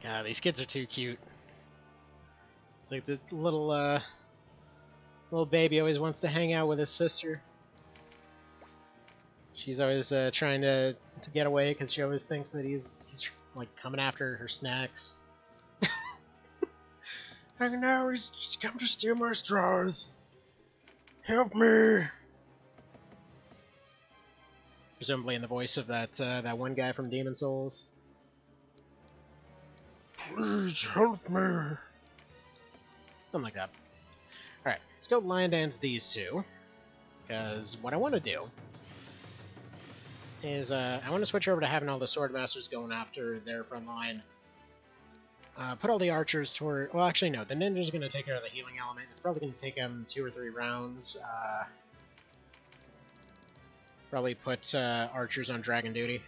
S1: God, these kids are too cute. It's like the little baby always wants to hang out with his sister. She's always trying to get away because she always thinks that he's like coming after her snacks. And now he's come to steal my straws. Help me! Presumably in the voice of that one guy from Demon Souls. Please help me. Something like that. Alright, let's go lion dance these two. Because what I want to do is I want to switch over to having all the sword masters going after their front line. Put all the archers toward... Well, actually, no. The ninja's going to take care of the healing element. It's probably going to take them 2 or 3 rounds. Probably put archers on dragon duty.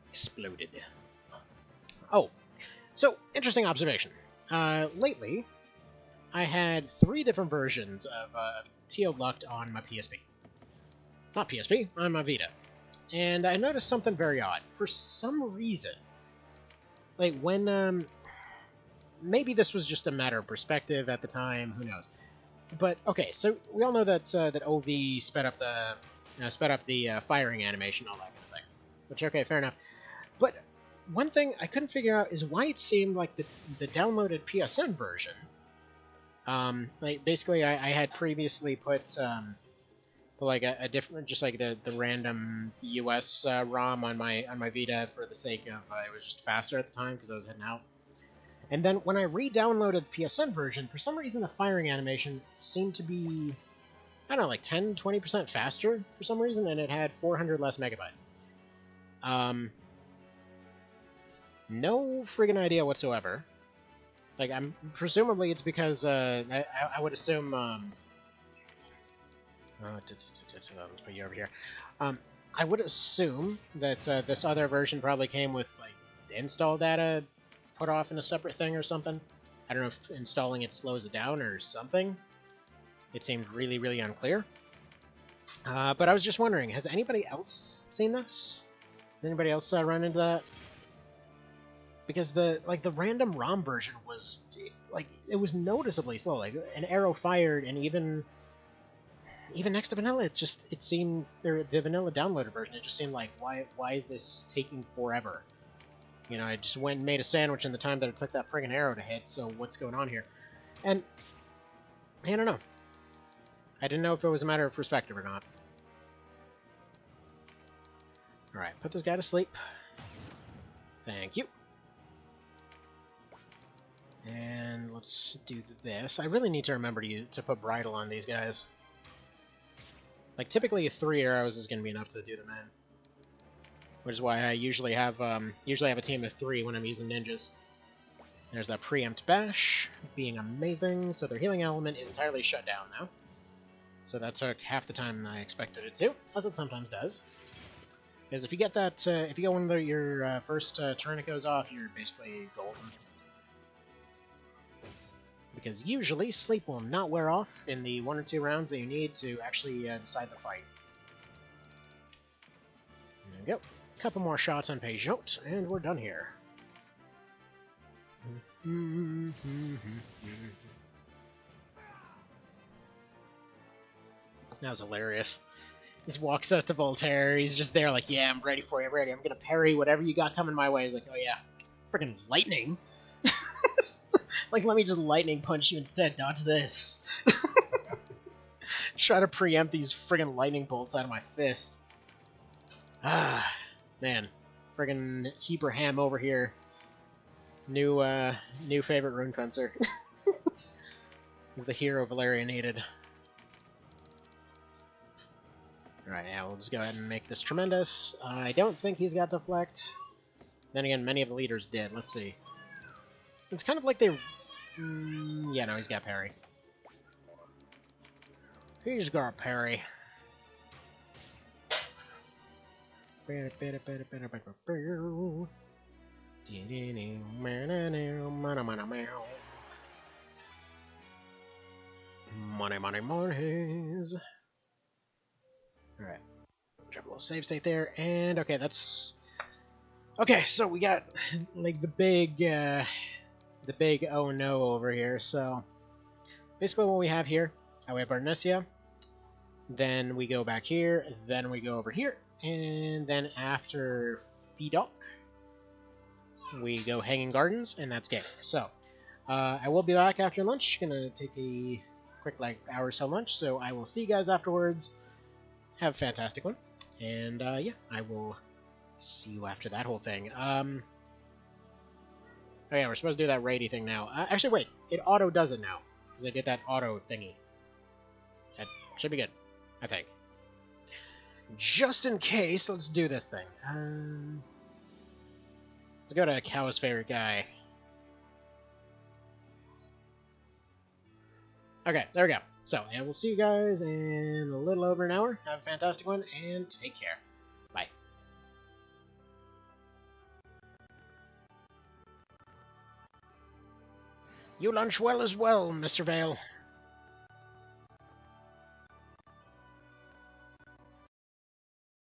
S1: Exploded. Oh, so interesting observation. Lately, I had 3 different versions of Teo Lucht on my PSP. Not PSP, on my Vita. And I noticed something very odd. For some reason, like when maybe this was just a matter of perspective at the time. Who knows? But okay, so we all know that that OV sped up the firing animation, all that kind of thing. Which, okay, fair enough. But one thing I couldn't figure out is why it seemed like the downloaded PSN version. Like basically, I had previously put like a different, just like the random US ROM on my Vita for the sake of it was just faster at the time because I was heading out. And then when I re-downloaded the PSN version, for some reason the firing animation seemed to be, I don't know, like 10-20% faster for some reason, and it had 400 less megabytes. No friggin' idea whatsoever. Like, presumably it's because, I would assume, let's put you over here. I would assume that this other version probably came with, like, install data put off in a separate thing or something. I don't know if installing it slows it down or something. It seemed really, really unclear. But I was just wondering, has anybody else seen this? Has anybody else run into that? Because the random ROM version was like it was noticeably slow. Like an arrow fired, and even next to vanilla, it seemed the vanilla downloaded version. It just seemed like why is this taking forever? You know, I just went and made a sandwich in the time that it took that friggin' arrow to hit, so what's going on here? And, I don't know. I didn't know if it was a matter of perspective or not. Alright, put this guy to sleep. Thank you. And let's do this. I really need to remember to put bridle on these guys. Like, typically 3 arrows is going to be enough to do them in. Which is why I usually have a team of 3 when I'm using ninjas. There's that preempt bash, being amazing, so their healing element is entirely shut down now. So that took half the time I expected it to, as it sometimes does. Because if you get that, if you get one of your first turret goes off, you're basically golden. Because usually sleep will not wear off in the 1 or 2 rounds that you need to actually decide the fight. There we go. A couple more shots on Peugeot, and we're done here. That was hilarious. Just walks up to Voltaire, he's just there like, yeah, I'm ready for you, I'm ready. I'm gonna parry whatever you got coming my way. He's like, oh yeah, freaking lightning. Like, let me just lightning punch you instead, dodge this. Try to preempt these friggin' lightning bolts out of my fist. Ah, man. Friggin' Heber Ham over here. New favorite rune fencer. Is the hero Valeria needed. Alright, yeah, we'll just go ahead and make this tremendous. I don't think he's got deflect. Then again, many of the leaders did. Let's see. It's kind of like they... yeah, no, he's got parry. He's got parry. Money, money, monies. Alright. Drop a little save state there, and okay, that's... Okay, so we got, like, the big oh no over here, so... Basically what we have here, we have Barnesia, then we go back here, then we go over here, and then after Fidok, we go Hanging Gardens, and that's game. So, I will be back after lunch, gonna take a quick, like, hour or so lunch, so I will see you guys afterwards. Have a fantastic one, and yeah, I will see you after that whole thing. Oh yeah, we're supposed to do that raidy thing now. Actually, wait, it auto does it now, because I did that auto thingy. That should be good, I think. Just in case, let's do this thing. Let's go to Cow's favorite guy. Okay, there we go. So, and we'll see you guys in a little over an hour. Have a fantastic one, and take care. Bye. You lunch well as well, Mr. Vale.